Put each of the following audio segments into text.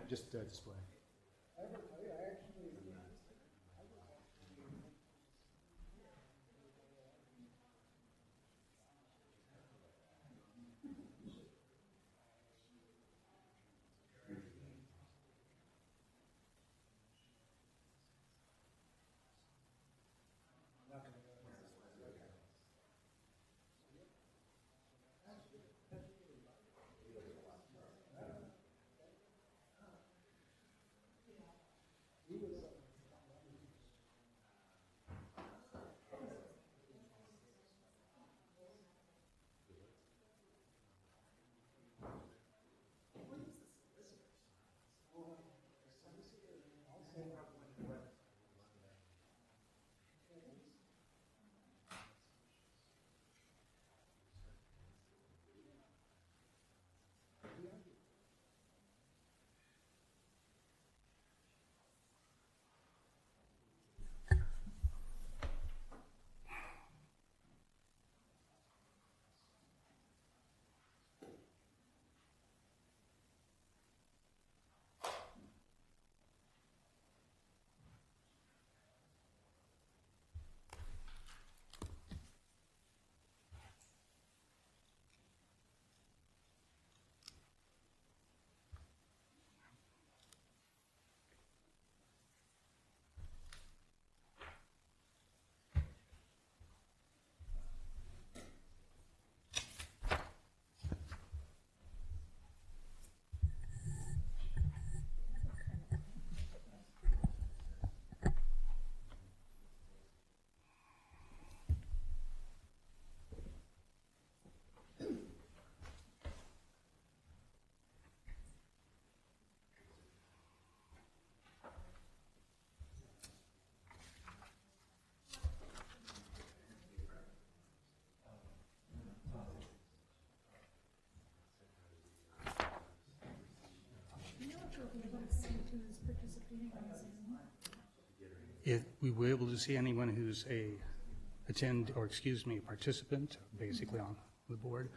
just display. If we were able to see anyone who's a participant, basically on the board,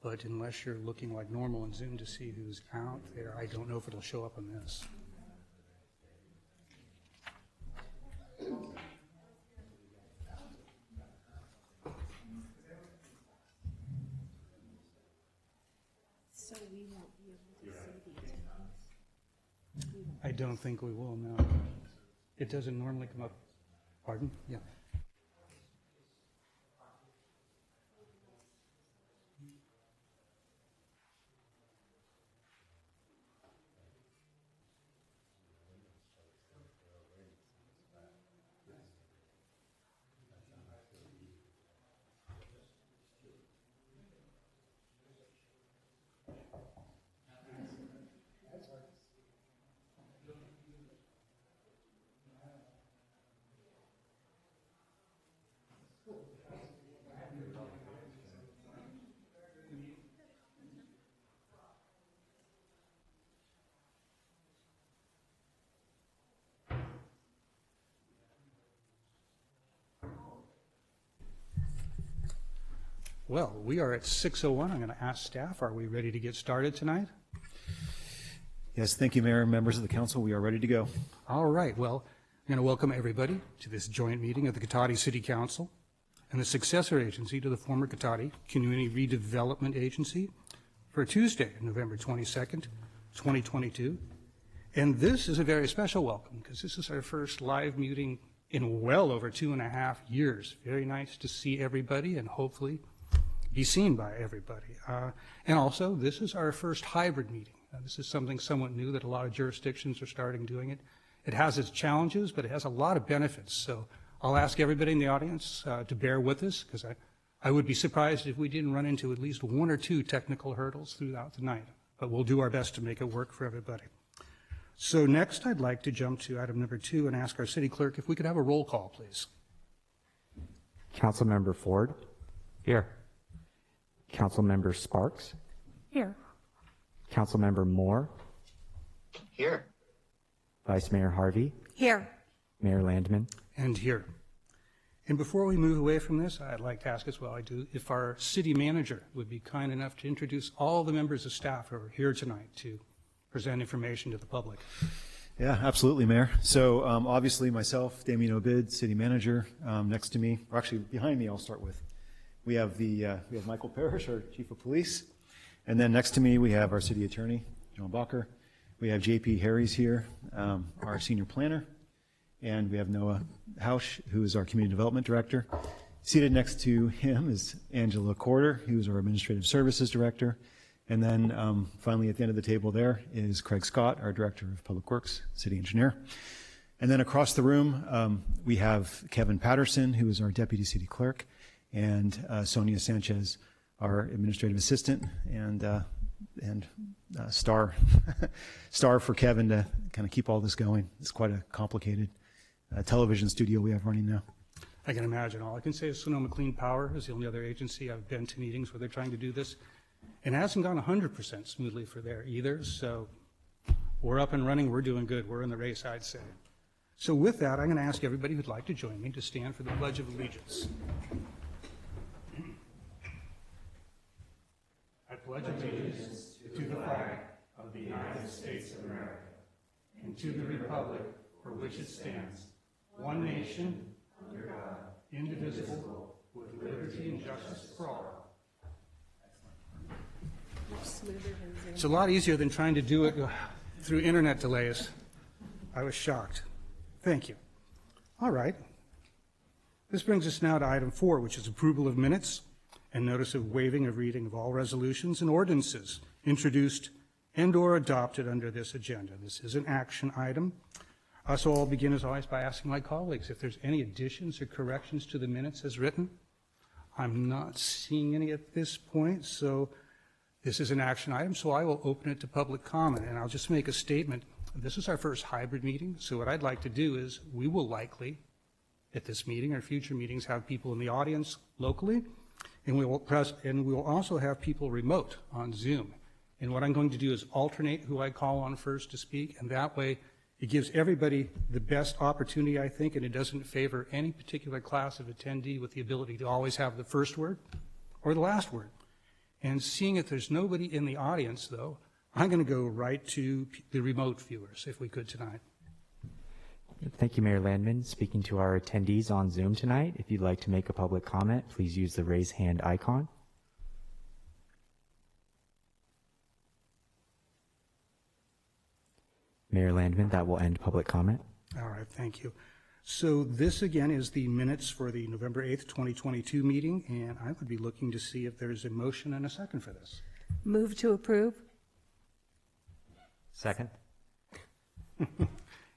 but unless you're looking like normal in Zoom to see who's out there, I don't know if it'll show up on this. So we won't be able to see the attendance? I don't think we will, no. It doesn't normally come up. Pardon? Yeah. Well, we are at 6:01. I'm going to ask staff, are we ready to get started tonight? Yes, thank you, Mayor and members of the council. We are ready to go. All right. Well, I'm going to welcome everybody to this joint meeting of the Cotati City Council and the successor agency to the former Cotati Community Redevelopment Agency for Tuesday, November 22nd, 2022. And this is a very special welcome because this is our first live meeting in well over 2.5 years. Very nice to see everybody and hopefully be seen by everybody. And also, this is our first hybrid meeting. This is something somewhat new that a lot of jurisdictions are starting doing it. It has its challenges, but it has a lot of benefits. So I'll ask everybody in the audience to bear with us because I would be surprised if we didn't run into at least 1 or 2 technical hurdles throughout the night. But we'll do our best to make it work for everybody. So next, I'd like to jump to item number 2 and ask our city clerk if we could have a roll call, please. Councilmember Ford? Here. Councilmember Sparks? Here. Councilmember Moore? Here. Vice Mayor Harvey? Here. Mayor Landman? And here. And before we move away from this, I'd like to ask as well, I do, if our city manager would be kind enough to introduce all the members of staff who are here tonight to present information to the public. Yeah, absolutely, Mayor. So obviously myself, Damien Obid, City Manager. Next to me, or actually behind me, I'll start with. We have Michael Parrish, our Chief of Police. And then next to me, we have our City Attorney, John Bacher. We have JP Harries here, our Senior Planner. And we have Noah Hausch, who is our Community Development Director. Seated next to him is Angela Corder, who is our Administrative Services Director. And then finally at the end of the table there is Craig Scott, our Director of Public Works, City Engineer. And then across the room, we have Kevin Patterson, who is our Deputy City Clerk, and Sonia Sanchez, our Administrative Assistant, and star for Kevin to kind of keep all this going. It's quite a complicated television studio we have running now. I can imagine. All I can say is Sonoma Clean Power is the only other agency I've been to meetings where they're trying to do this. And it hasn't gone 100% smoothly for there either. So we're up and running. We're doing good. We're in the race, I'd say. So with that, I'm going to ask everybody who'd like to join me to stand for the Pledge of Allegiance. I pledge allegiance to the flag of the United States of America and to the republic for which it stands, one nation, under God, indivisible, with liberty and justice for all. Much smoother than Zoom. It's a lot easier than trying to do it through internet delays. I was shocked. Thank you. All right. This brings us now to item 4, which is approval of minutes and notice of waiving of reading of all resolutions and ordinances introduced and or adopted under this agenda. This is an action item. So I'll begin as always by asking my colleagues if there's any additions or corrections to the minutes as written. I'm not seeing any at this point, so this is an action item, so I will open it to public comment, and I'll just make a statement. This is our first hybrid meeting, so what I'd like to do is we will likely, at this meeting or future meetings, have people in the audience locally, and we will also have people remote on Zoom. And what I'm going to do is alternate who I call on first to speak, and that way it gives everybody the best opportunity, I think, and it doesn't favor any particular class of attendee with the ability to always have the first word or the last word. And seeing if there's nobody in the audience, though, I'm going to go right to the remote viewers, if we could tonight. Thank you, Mayor Landman. Speaking to our attendees on Zoom tonight, if you'd like to make a public comment, please use the raise hand icon. Mayor Landman, that will end public comment. All right, thank you. So this, again, is the minutes for the November 8th, 2022 meeting, and I would be looking to see if there's a motion and a second for this. Move to approve? Second.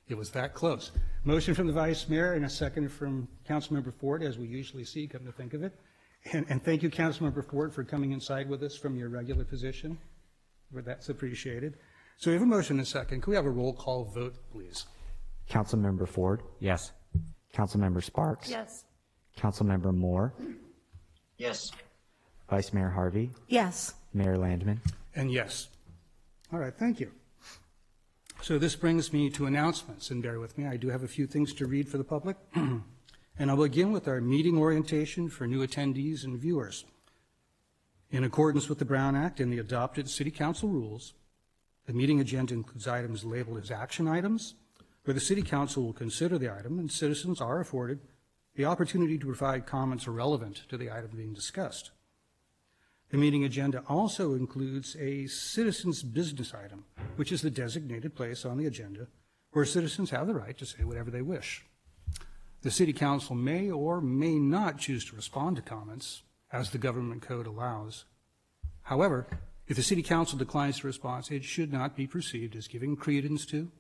It was that close. Motion from the Vice Mayor and a second from Councilmember Ford, as we usually see, come to think of it. And thank you, Councilmember Ford, for coming inside with us from your regular position. That's appreciated. So we have a motion and a second. Can we have a roll call vote, please? Councilmember Ford? Yes. Councilmember Sparks? Yes. Councilmember Moore? Yes. Vice Mayor Harvey? Yes. Mayor Landman? And yes. All right, thank you. So this brings me to announcements, and bear with me, I do have a few things to read for the public. And I'll begin with our meeting orientation for new attendees and viewers. In accordance with the Brown Act and the adopted City Council rules, the meeting agenda includes items labeled as action items, where the City Council will consider the item and citizens are afforded the opportunity to provide comments relevant to the item being discussed. The meeting agenda also includes a citizens' business item, which is the designated place on the agenda where citizens have the right to say whatever they wish. The City Council may or may not choose to respond to comments, as the government code allows. However, if the City Council declines to respond, it should not be perceived as giving credence to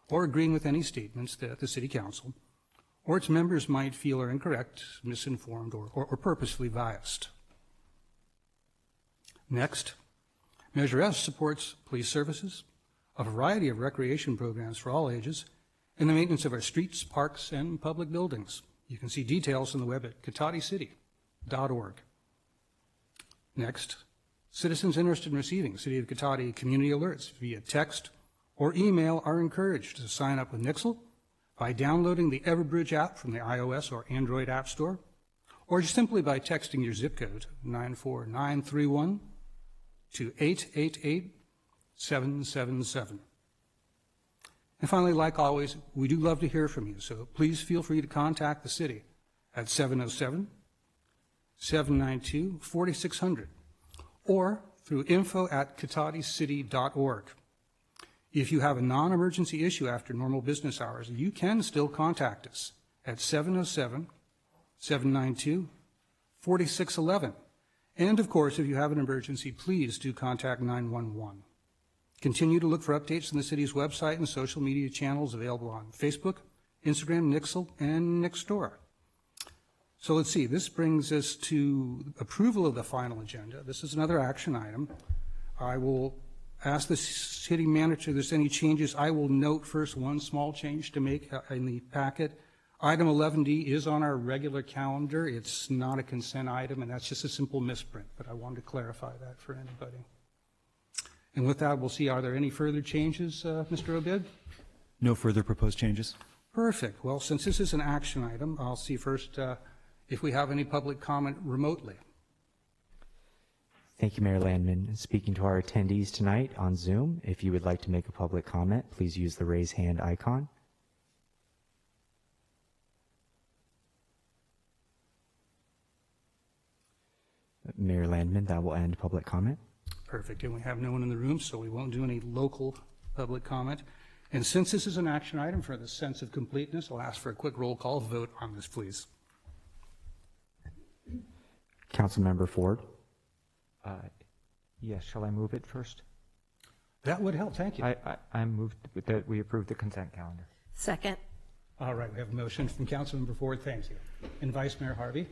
or agreeing with any statements that the City Council or its members might feel are incorrect, misinformed, or purposefully biased. Next, Measure S supports police services, a variety of recreation programs for all ages, and the maintenance of our streets, parks, and public buildings. You can see details on the web at cotaticity.org. Next, citizens interested in receiving City of Cotati community alerts via text or email are encouraged to sign up with Nixle by downloading the Everbridge app from the iOS or Android App Store, or just simply by texting your zip code 94931 to 888-777. And finally, like always, we do love to hear from you, so please feel free to contact the city at 707-792-4600 or through info@cotaticity.org. If you have a non-emergency issue after normal business hours, you can still contact us at 707-792-4611. And of course, if you have an emergency, please do contact 911. Continue to look for updates on the city's website and social media channels available on Facebook, Instagram, Nixle, and Nextdoor. So let's see, this brings us to approval of the final agenda. This is another action item. I will ask the city manager if there's any changes. I will note first one small change to make in the packet. Item 11D is on our regular calendar. It's not a consent item, and that's just a simple misprint, but I wanted to clarify that for anybody. And with that, we'll see, are there any further changes, Mr. Obid? No further proposed changes. Perfect. Well, since this is an action item, I'll see first if we have any public comment remotely. Thank you, Mayor Landman. Speaking to our attendees tonight on Zoom, if you would like to make a public comment, please use the raise hand icon. Mayor Landman, that will end public comment. Perfect. And we have no one in the room, so we won't do any local public comment. And since this is an action item for the sense of completeness, I'll ask for a quick roll call vote on this, please. Councilmember Ford. Yes, shall I move it first? That would help. Thank you. I moved that we approve the consent calendar. Second. All right. We have a motion from Councilmember Ford. Thank you. And Vice Mayor Harvey?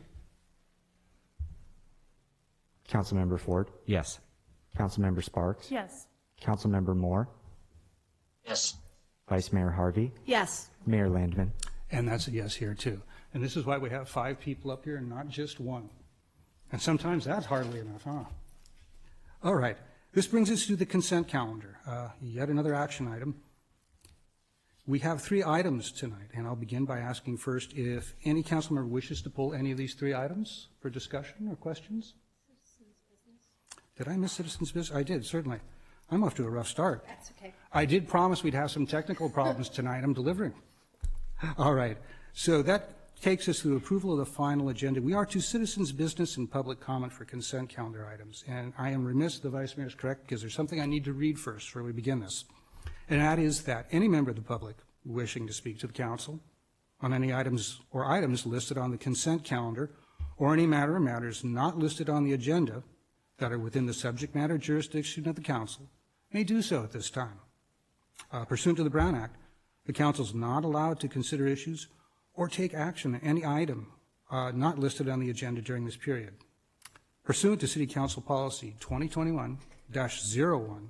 Councilmember Ford. Yes. Councilmember Sparks. Yes. Councilmember Moore. Yes. Vice Mayor Harvey. Yes. Mayor Landman. And that's a yes here, too. And this is why we have 5 people up here and not just one. And sometimes that's hardly enough, huh? All right. This brings us to the consent calendar. Yet another action item. We have 3 items tonight, and I'll begin by asking first if any council member wishes to pull any of these 3 items for discussion or questions. Did I miss citizens' business? I did, certainly. I'm off to a rough start. That's okay. I did promise we'd have some technical problems tonight. I'm delivering. All right. So that takes us to approval of the final agenda. We are to citizens' business and public comment for consent calendar items. And I am remiss, the Vice Mayor is correct, because there's something I need to read first before we begin this. And that is that any member of the public wishing to speak to the council on any items or items listed on the consent calendar or any matter or matters not listed on the agenda that are within the subject matter jurisdiction of the council may do so at this time. Pursuant to the Brown Act, the council is not allowed to consider issues or take action on any item not listed on the agenda during this period. Pursuant to City Council Policy 2021-01,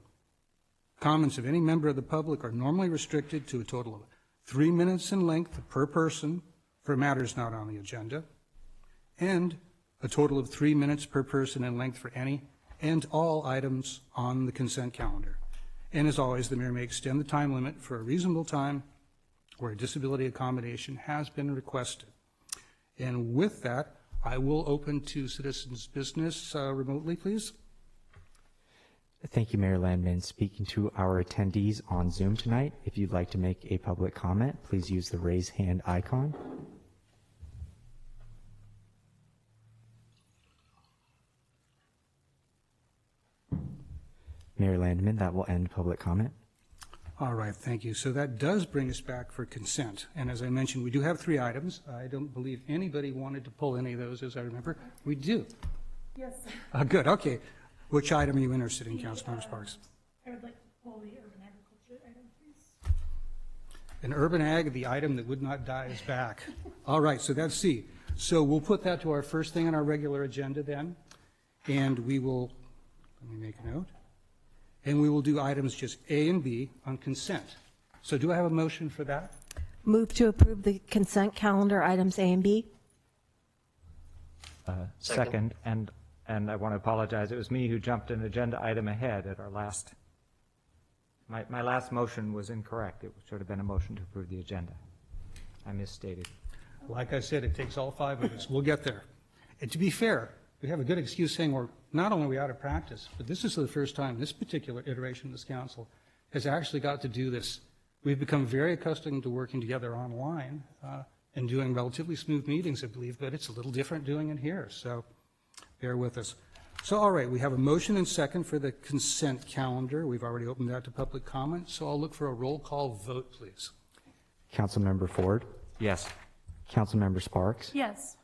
comments of any member of the public are normally restricted to a total of 3 minutes in length per person for matters not on the agenda, and a total of 3 minutes per person in length for any and all items on the consent calendar. And as always, the mayor may extend the time limit for a reasonable time where a disability accommodation has been requested. And with that, I will open to citizens' business remotely, please. Thank you, Mayor Landman. Speaking to our attendees on Zoom tonight, if you'd like to make a public comment, please use the raise hand icon. Mayor Landman, that will end public comment. All right, thank you. So that does bring us back for consent. And as I mentioned, we do have 3 items. I don't believe anybody wanted to pull any of those, as I remember. We do. Yes. Good, okay. Which item are you interested in, Councilmember Sparks? I would like to pull the urban agriculture item, please. An urban ag, the item that would not die, is back. All right, so that's C. So we'll put that to our first thing on our regular agenda then. And we will, let me make a note. And we will do items just A and B on consent. So do I have a motion for that? Move to approve the consent calendar items A and B. Second, and I want to apologize. It was me who jumped an agenda item ahead at our last. My last motion was incorrect. It should have been a motion to approve the agenda. I misstated. Like I said, it takes all 5 of us. We'll get there. And to be fair, we have a good excuse saying we're not only are we out of practice, but this is the first time this particular iteration of this council has actually got to do this We've become very accustomed to working together online and doing relatively smooth meetings, I believe, but it's a little different doing it here, so bear with us. So, all right, we have a motion and second for the consent calendar. We've already opened that to public comment, so I'll look for a roll call vote, please. Councilmember Ford, Yes. Councilmember Sparks, Yes.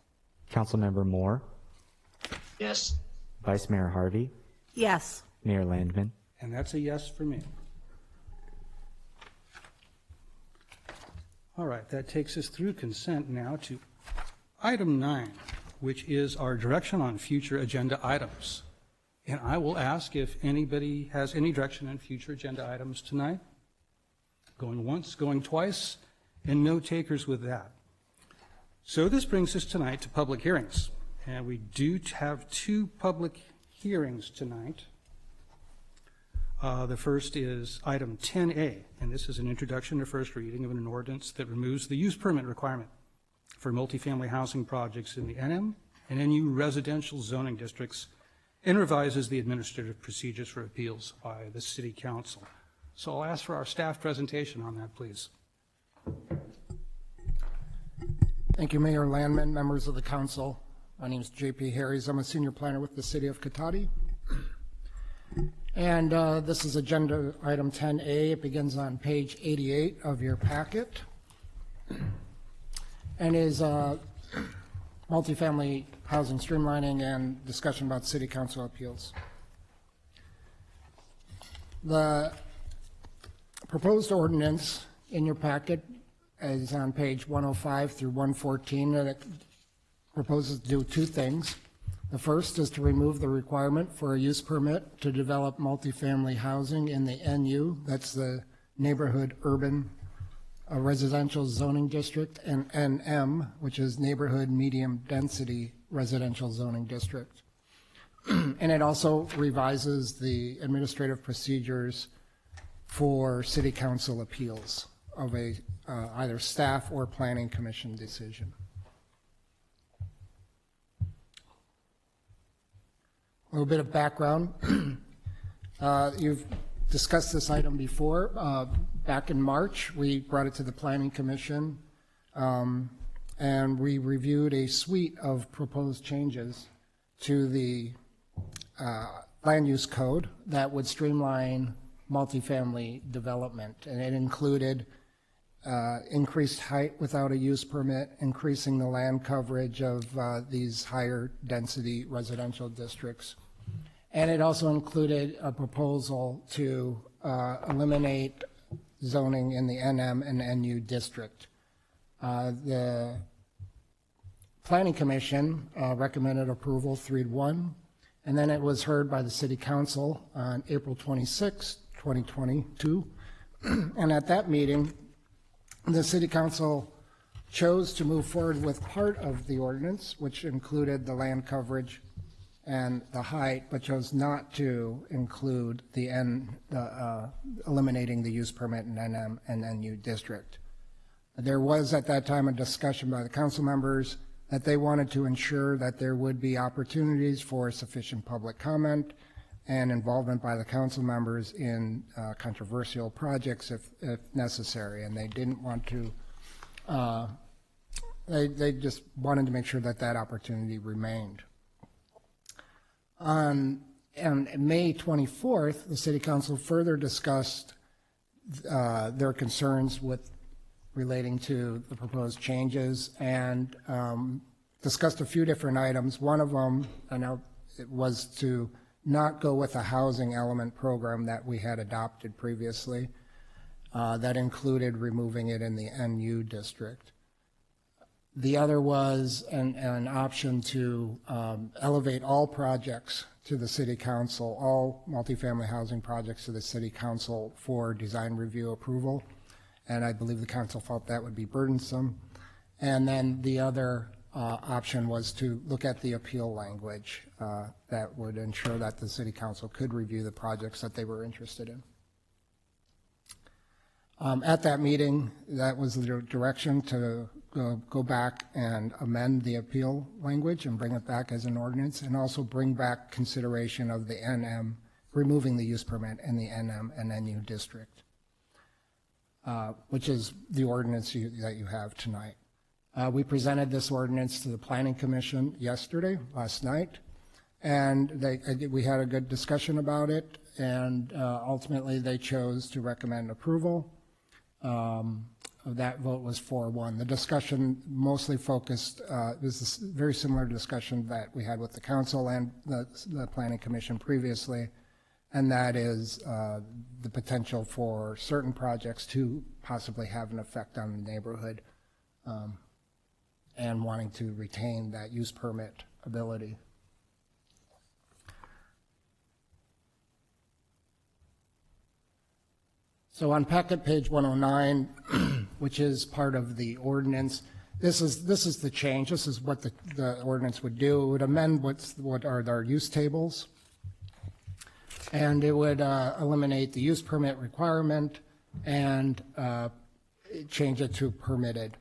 Councilmember Moore, Yes. Vice Mayor Harvey, Yes. Mayor Landman. And that's a yes for me. All right, that takes us through consent now to item 9, which is our direction on future agenda items. And I will ask if anybody has any direction on future agenda items tonight. Going once, going twice, and no takers with that. So this brings us tonight to public hearings. And we do have 2 public hearings tonight. The first is item 10A, and this is an introduction to first reading of an ordinance that removes the use permit requirement for multifamily housing projects in the NM and NU residential zoning districts and revises the administrative procedures for appeals by the City Council. So I'll ask for our staff presentation on that, please. Thank you, Mayor Landman, members of the council. My name is J.P. Harries. I'm a senior planner with the City of Cotati. And this is agenda item 10A. It begins on page 88 of your packet and is multifamily housing streamlining and discussion about city council appeals. The proposed ordinance in your packet is on page 105 through 114, and it proposes to do 2 things. The first is to remove the requirement for a use permit to develop multifamily housing in the NU, that's the Neighborhood Urban Residential Zoning District, and NM, which is Neighborhood Medium Density Residential Zoning District. And it also revises the administrative procedures for city council appeals of a either staff or planning commission decision. A little bit of background. You've discussed this item before. Back in March, we brought it to the Planning Commission, and we reviewed a suite of proposed changes to the land use code that would streamline multifamily development. And it included increased height without a use permit, increasing the land coverage of these higher density residential districts. And it also included a proposal to eliminate zoning in the NM and NU district. The Planning Commission recommended approval 3-1, and then it was heard by the City Council on April 26, 2022. And at that meeting, the City Council chose to move forward with part of the ordinance, which included the land coverage and the height, but chose not to include the eliminating the use permit in NM and NU district. There was at that time a discussion by the council members that they wanted to ensure that there would be opportunities for sufficient public comment and involvement by the council members in controversial projects if necessary, and they didn't want to, they just wanted to make sure that that opportunity remained. On May 24th, the City Council further discussed their concerns with relating to the proposed changes and discussed a few different items. One of them, I know, it was to not go with a housing element program that we had adopted previously. That included removing it in the NU district. The other was an option to elevate all projects to the City Council, all multifamily housing projects to the City Council for design review approval. And I believe the council felt that would be burdensome. And then the other option was to look at the appeal language that would ensure that the City Council could review the projects that they were interested in. At that meeting, that was the direction to go back and amend the appeal language and bring it back as an ordinance, and also bring back consideration of the NM, removing the use permit in the NM and NU district. which is the ordinance that you have tonight. We presented this ordinance to the Planning Commission last night, and we had a good discussion about it, and ultimately they chose to recommend approval. That vote was 4-1. The discussion mostly focused, this is a very similar discussion that we had with the council and the Planning Commission previously, and that is the potential for certain projects to possibly have an effect on the neighborhood, and wanting to retain that use permit ability. So on packet page 109, which is part of the ordinance, this is the change. This is what the ordinance would do. It would amend what are our use tables, and it would eliminate the use permit requirement and change it to permitted.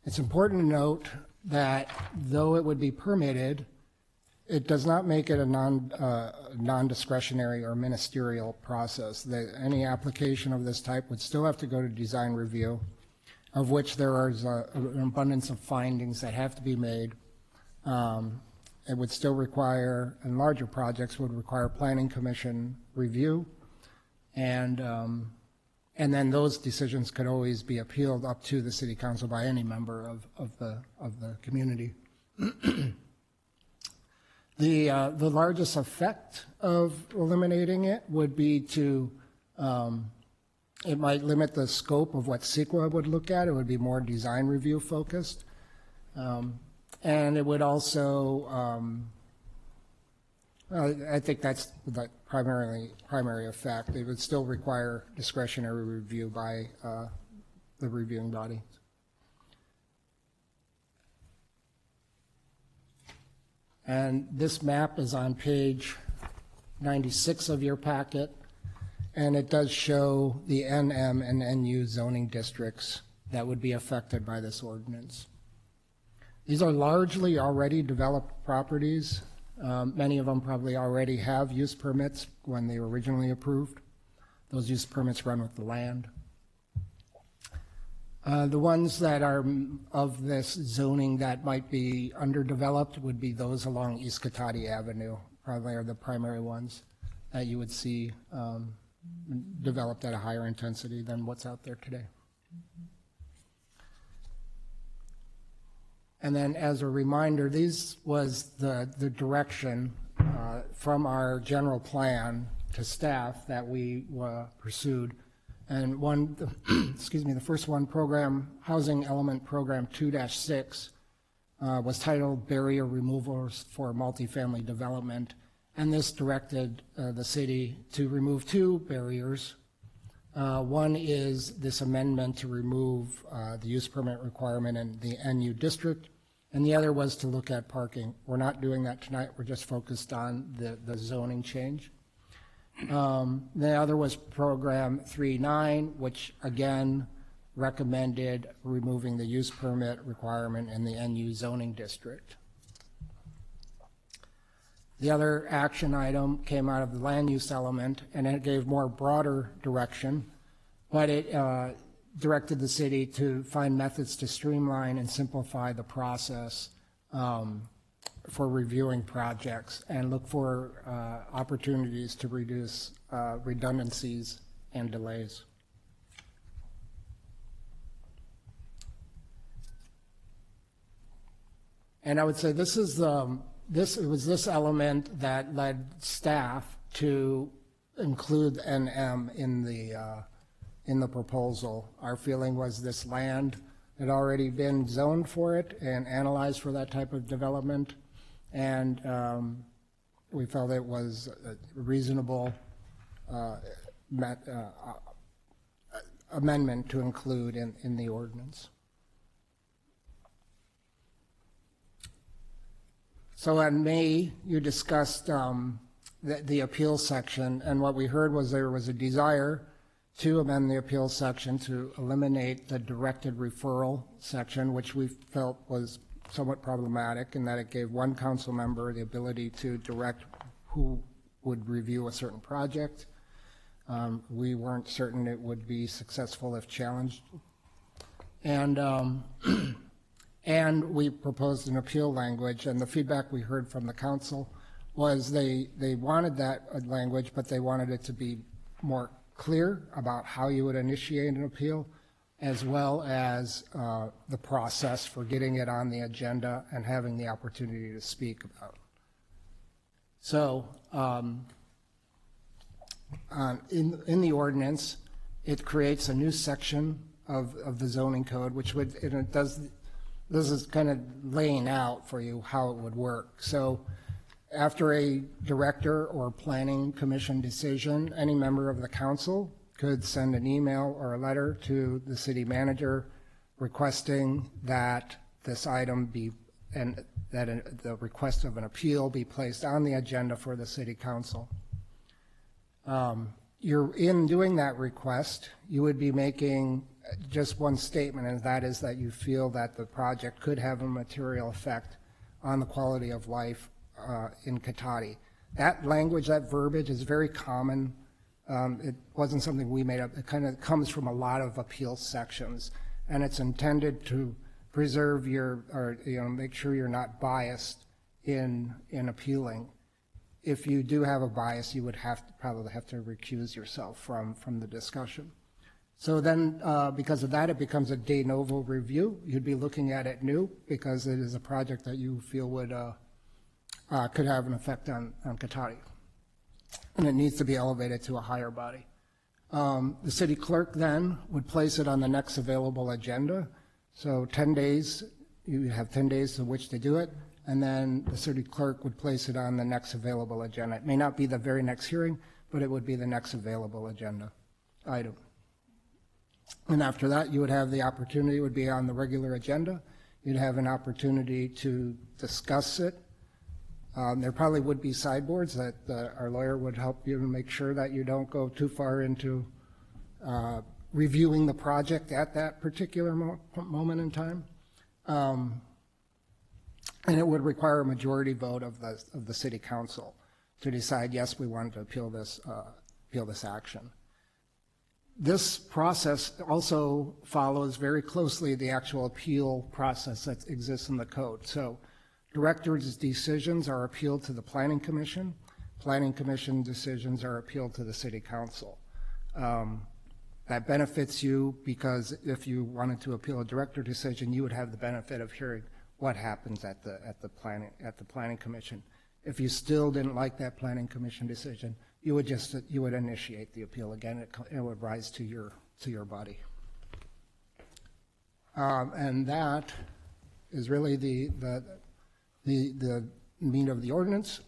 It's important to note that though it would be permitted, it does not make it a non-discretionary or ministerial process. Any application of this type would still have to go to design review, of which there is an abundance of findings that have to be made. It would still require, and larger projects would require planning commission review, and then those decisions could always be appealed up to the city council by any member of the community. The largest effect of eliminating it would be to, it might limit the scope of what CEQA would look at. It would be more design review focused. And it would also, I think that's the primary effect. It would still require discretionary review by the reviewing body. And this map is on page 96 of your packet, and it does show the NM and NU zoning districts that would be affected by this ordinance. These are largely already developed properties. Many of them probably already have use permits when they were originally approved. Those use permits run with the land. The ones that are of this zoning that might be underdeveloped would be those along East Cotati Avenue, probably are the primary ones that you would see developed at a higher intensity than what's out there today. And then as a reminder, these was the direction from our general plan to staff that we pursued. And one, excuse me, the first one, program, Housing Element Program 2-6, was titled Barrier Removals for Multifamily Development. And this directed the city to remove two barriers. One is this amendment to remove the use permit requirement in the NU district, and the other was to look at parking. We're not doing that tonight. We're just focused on the zoning change. The other was Program 3-9, which again recommended removing the use permit requirement in the NU zoning district. The other action item came out of the land use element, and it gave more broader direction, but it directed the city to find methods to streamline and simplify the process for reviewing projects and look for opportunities to reduce redundancies and delays. And I would say this is it was this element that led staff to include NM in the proposal. Our feeling was this land had already been zoned for it and analyzed for that type of development, and we felt it was a reasonable amendment to include in the ordinance. So in May, you discussed the appeal section, and what we heard was there was a desire to amend the appeal section to eliminate the directed referral section, which we felt was somewhat problematic in that it gave one council member the ability to direct who would review a certain project. We weren't certain it would be successful if challenged. And, and we proposed an appeal language, and the feedback we heard from the council was they wanted that language, but they wanted it to be more clear about how you would initiate an appeal, as well as the process for getting it on the agenda and having the opportunity to speak about it. So in the ordinance, it creates a new section of the zoning code, which would, and it does, this is kind of laying out for you how it would work. So after a director or planning commission decision, any member of the council could send an email or a letter to the city manager requesting that this item be, and that the request of an appeal be placed on the agenda for the city council. You're in doing that request, you would be making just one statement, and that is that you feel that the project could have a material effect on the quality of life in Cotati. That language, that verbiage is very common. It wasn't something we made up. It kind of comes from a lot of appeal sections, and it's intended to preserve your, or make sure you're not biased in appealing. If you do have a bias, you would probably have to recuse yourself from the discussion. So then, because of that, it becomes a de novo review. You'd be looking at it new because it is a project that you feel would could have an effect on Cotati, and it needs to be elevated to a higher body. The city clerk then would place it on the next available agenda. So 10 days, you have 10 days to which to do it, and then the city clerk would place it on the next available agenda. It may not be the very next hearing, but it would be the next available agenda item. And after that, you would have the opportunity, it would be on the regular agenda. You'd have an opportunity to discuss it. There probably would be sideboards that our lawyer would help you make sure that you don't go too far into reviewing the project at that particular moment in time. And it would require a majority vote of the city council to decide, yes, we want to appeal this action. This process also follows very closely the actual appeal process that exists in the code. So directors' decisions are appealed to the Planning Commission. Planning Commission decisions are appealed to the City Council. That benefits you because if you wanted to appeal a director decision, you would have the benefit of hearing what happens at the Planning Commission. If you still didn't like that Planning Commission decision, you would initiate the appeal again. It would rise to your body. And that is really the meat of the ordinance,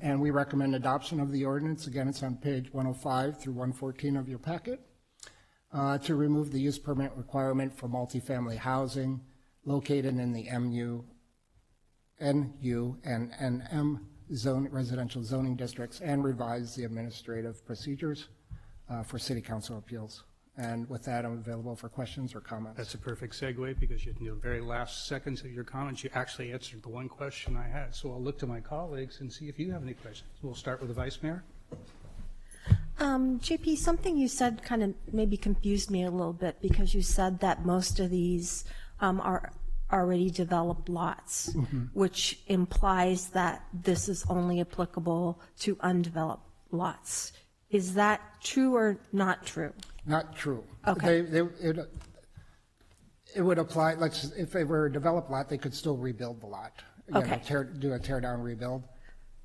and we recommend adoption of the ordinance. Again, it's on page 105 through 114 of your packet, to remove the use permit requirement for multifamily housing located in the MU, NU, and NM residential zoning districts, and revise the administrative procedures for city council appeals. And with that, I'm available for questions or comments. That's a perfect segue, because in the very last seconds of your comments, you actually answered the one question I had. So I'll look to my colleagues and see if you have any questions. We'll start with the Vice Mayor. JP, something you said kind of maybe confused me a little bit, because you said that most of these are already developed lots, which implies that this is only applicable to undeveloped lots. Is that true or not true? Not true. Okay. It would apply, if they were a developed lot, they could still rebuild the lot. Okay. Do a tear down rebuild.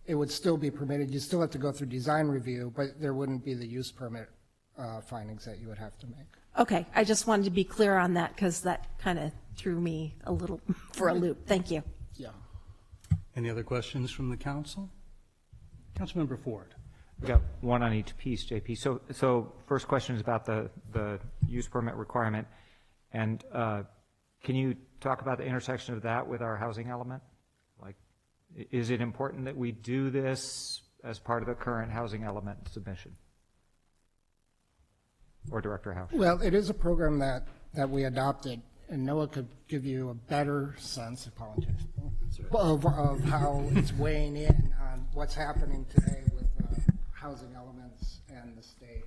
It would still be permitted. You still have to go through design review, but there wouldn't be the use permit findings that you would have to make. Okay, I just wanted to be clear on that, because that kind of threw me a little for a loop. Thank you. Yeah. Any other questions from the council? Councilmember Ford. We've got one on each piece, JP. So first question is about the use permit requirement. And can you talk about the intersection of that with our housing element? Like, is it important that we do this as part of the current housing element submission? Or Director House? Well, it is a program that we adopted, and Noah could give you a better sense, apologies, of how it's weighing in on what's happening today with housing elements and the state.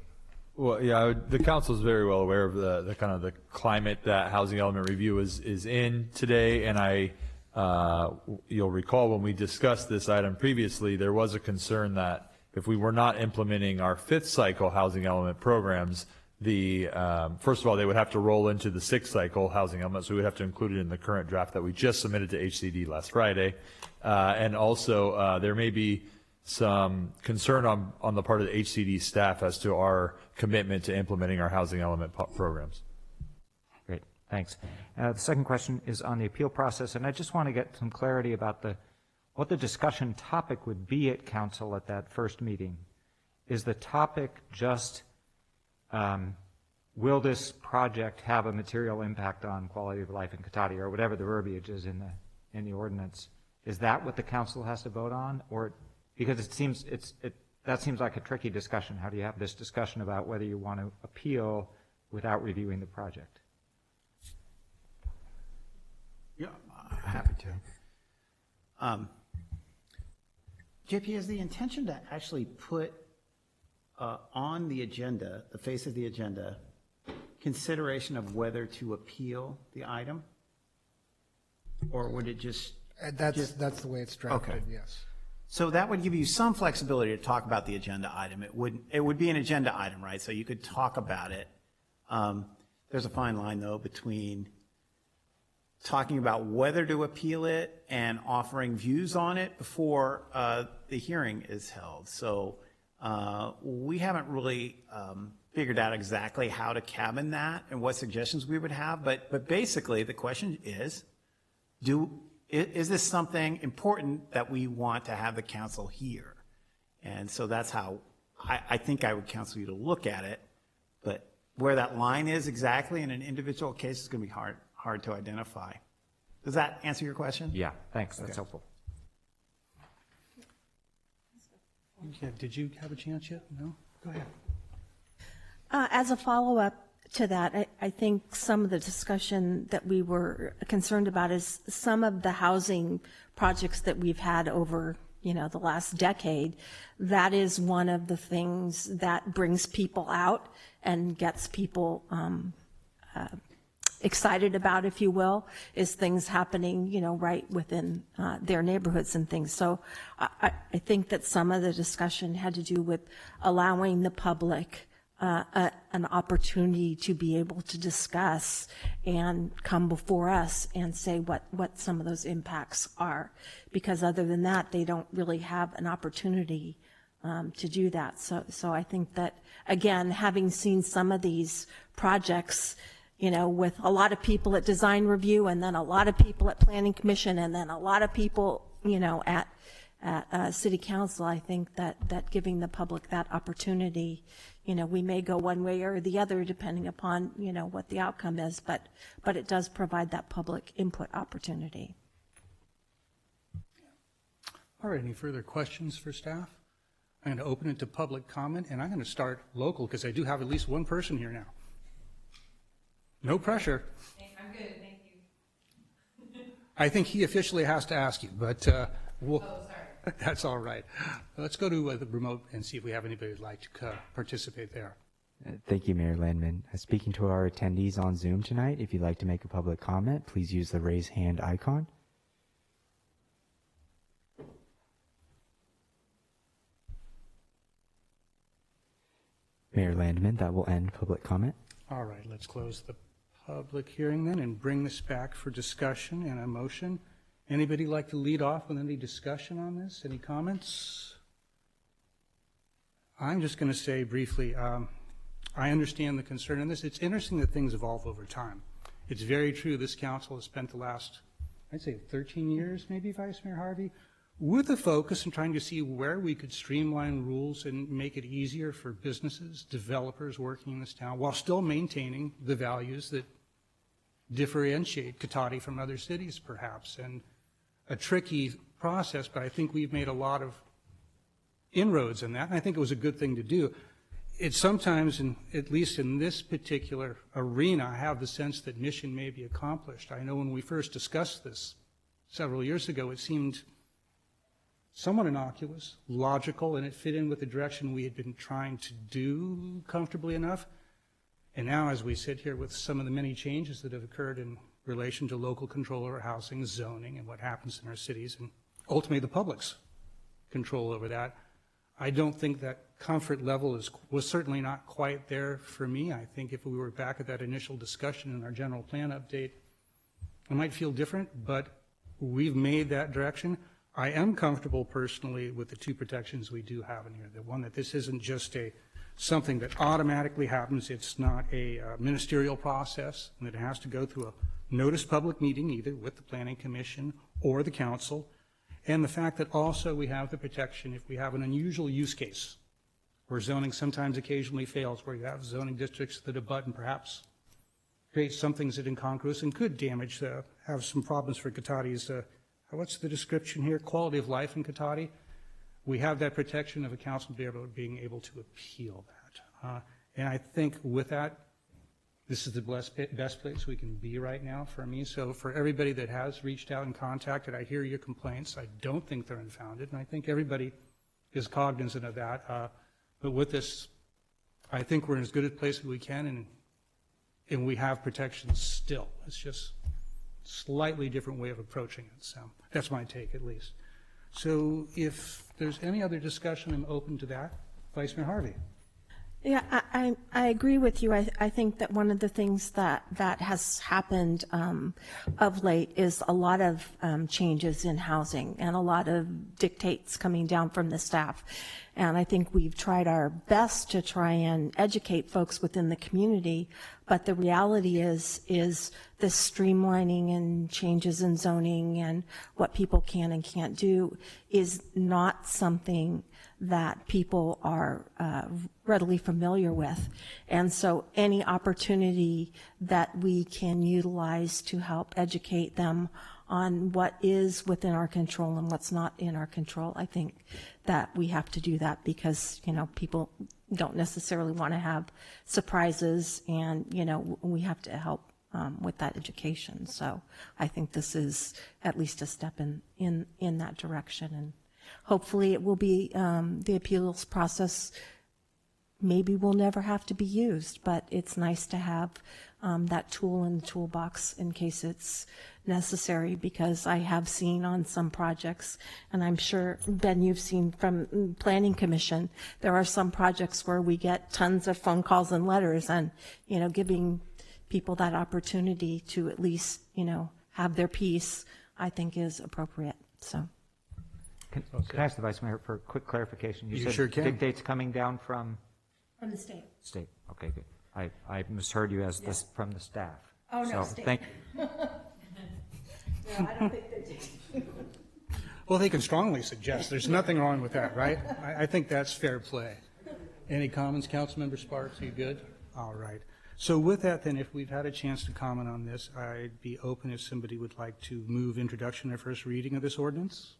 Well, yeah, the council is very well aware of the kind of the climate that housing element review is in today, and you'll recall when we discussed this item previously, there was a concern that if we were not implementing our 5th cycle housing element programs, first of all, they would have to roll into the 6th cycle housing element, so we would have to include it in the current draft that we just submitted to HCD last Friday, and also there may be some concern on the part of the HCD staff as to our commitment to implementing our housing element programs. Great, thanks. The second question is on the appeal process, and I just want to get some clarity about what the discussion topic would be at council at that first meeting. Is the topic just, will this project have a material impact on quality of life in Cotati, or whatever the verbiage is in the ordinance? Is that what the council has to vote on, or because that seems like a tricky discussion. How do you have this discussion about whether you want to appeal without reviewing the project? Yeah, happy to. JP, is the intention to actually put on the agenda, the face of the agenda, consideration of whether to appeal the item? Or would it just... That's the way it's drafted, okay. Yes. So that would give you some flexibility to talk about the agenda item. It would be an agenda item, right? So you could talk about it. There's a fine line, though, between talking about whether to appeal it and offering views on it before the hearing is held. So we haven't really figured out exactly how to cabin that and what suggestions we would have. But basically, the question is, is this something important that we want to have the council hear? And so that's how I think I would counsel you to look at it. But where that line is exactly in an individual case is going to be hard to identify. Does that answer your question? Yeah, thanks. That's helpful. Yeah, did you have a chance yet? No? Go ahead. As a follow-up to that, I think some of the discussion that we were concerned about is some of the housing projects that we've had over, the last decade. That is one of the things that brings people out and gets people excited about, if you will, is things happening, right within their neighborhoods and things. So I think that some of the discussion had to do with allowing the public an opportunity to be able to discuss and come before us and say what some of those impacts are. Because other than that, they don't really have an opportunity to do that. So I think that, again, having seen some of these projects, with a lot of people at design review and then a lot of people at planning commission and then a lot of people, at city council, I think that giving the public that opportunity, we may go one way or the other depending upon, what the outcome is, but it does provide that public input opportunity. All right, any further questions for staff? I'm going to open it to public comment, and I'm going to start local because I do have at least one person here now. No pressure. I'm good, thank you. I think he officially has to ask you, but Sorry. That's all right. Let's go to the remote and see if we have anybody who'd like to participate there. Thank you, Mayor Landman. Speaking to our attendees on Zoom tonight, if you'd like to make a public comment, please use the raise hand icon. Mayor Landman, that will end public comment. All right, let's close the public hearing then and bring this back for discussion and a motion. Anybody like to lead off with any discussion on this? Any comments? I'm just going to say briefly, I understand the concern in this. It's interesting that things evolve over time. It's very true this council has spent the last, I'd say 13 years, maybe, Vice Mayor Harvey, with a focus in trying to see where we could streamline rules and make it easier for businesses, developers working in this town, while still maintaining the values that differentiate Cotati from other cities, perhaps. And a tricky process, but I think we've made a lot of inroads in that, and I think it was a good thing to do. It's sometimes, at least in this particular arena, I have the sense that mission may be accomplished. I know when we first discussed this several years ago, it seemed somewhat innocuous, logical, and it fit in with the direction we had been trying to do comfortably enough. And now, as we sit here with some of the many changes that have occurred in relation to local control over housing, zoning, and what happens in our cities, and ultimately the public's control over that, I don't think that comfort level was certainly not quite there for me. I think if we were back at that initial discussion in our general plan update, I might feel different, but we've made that direction. I am comfortable personally with the two protections we do have in here. The one that this isn't just something that automatically happens. It's not a ministerial process, and it has to go through a notice public meeting, either with the Planning Commission or the council. And the fact that also we have the protection if we have an unusual use case where zoning sometimes occasionally fails, where you have zoning districts that abut and perhaps create some things that are incongruous and could damage, have some problems for Cotati's, what's the description here, quality of life in Cotati. We have that protection of a council being able to appeal that. And I think with that, this is the best place we can be right now for me. So for everybody that has reached out and contacted, I hear your complaints. I don't think they're unfounded, and I think everybody is cognizant of that. But with this, I think we're in as good a place as we can, and we have protections still. It's just a slightly different way of approaching it. So that's my take, at least. So if there's any other discussion, I'm open to that. Vice Mayor Harvey. Yeah, I agree with you. I think that one of the things that has happened of late is a lot of changes in housing and a lot of dictates coming down from the staff. And I think we've tried our best to try and educate folks within the community, but the reality is this streamlining and changes in zoning and what people can and can't do is not something that people are readily familiar with. And so any opportunity that we can utilize to help educate them on what is within our control and what's not in our control, I think that we have to do that because, you know, people don't necessarily want to have surprises, and, you know, we have to help with that education. So I think this is at least a step in that direction, and hopefully it will be the appeals process maybe will never have to be used, but it's nice to have that tool in the toolbox in case it's necessary, because I have seen on some projects, and I'm sure, Ben, you've seen from Planning Commission, there are some projects where we get tons of phone calls and letters, and, you know, giving people that opportunity to at least, you know, have their piece, I think is appropriate. So. Can I ask the Vice Mayor for a quick clarification? You said sure can. dictates coming down from From the state. state. Okay, good. I misheard you as this from the staff. Oh, no, So, state. No, I don't think they do. Well, they can strongly suggest. There's nothing wrong with that, right? I think that's fair play. Any comments, Councilmember Sparks? Are you good? All right. So with that, then, if we've had a chance to comment on this, I'd be open if somebody would like to move introduction or first reading of this ordinance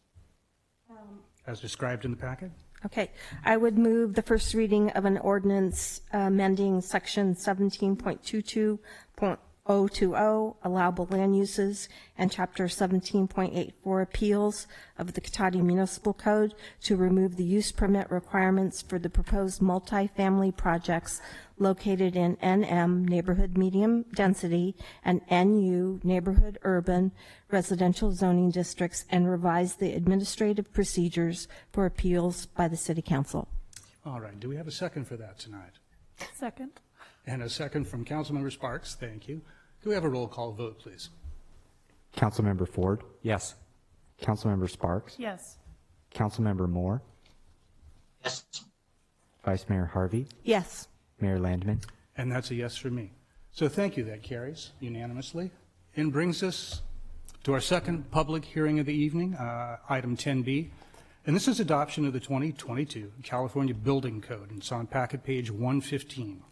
as described in the packet. Okay, I would move the first reading of an ordinance amending section 17.22.020, allowable land uses, and chapter 17.84, appeals of the Cotati Municipal Code to remove the use permit requirements for the proposed multifamily projects located in NM, neighborhood medium density, and NU, neighborhood urban residential zoning districts, and revise the administrative procedures for appeals by the City Council. All right. Do we have a second for that tonight? Second. And a second from Councilmember Sparks. Thank you. Do we have a roll call vote, please? Councilmember Ford, Yes. Councilmember Sparks, Yes. Councilmember Moore, Yes. Vice Mayor Harvey, Yes. Mayor Landman. And that's a yes for me. So thank you. That carries unanimously and brings us to our second public hearing of the evening, item 10B. And this is adoption of the 2022 California Building Code. And it's on packet page 115.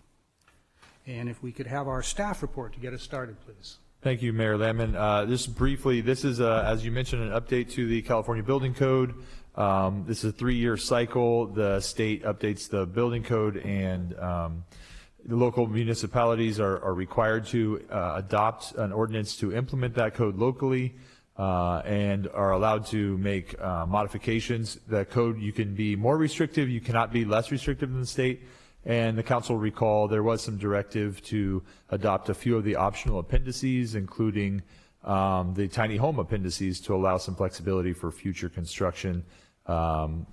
And if we could have our staff report to get us started, please. Thank you, Mayor Landman. Just briefly, this is, as you mentioned, an update to the California Building Code. This is a 3-year cycle. The state updates the building code, and the local municipalities are required to adopt an ordinance to implement that code locally. and are allowed to make modifications. The code, you can be more restrictive, you cannot be less restrictive than the state. And the council recall there was some directive to adopt a few of the optional appendices, including the tiny home appendices, to allow some flexibility for future construction,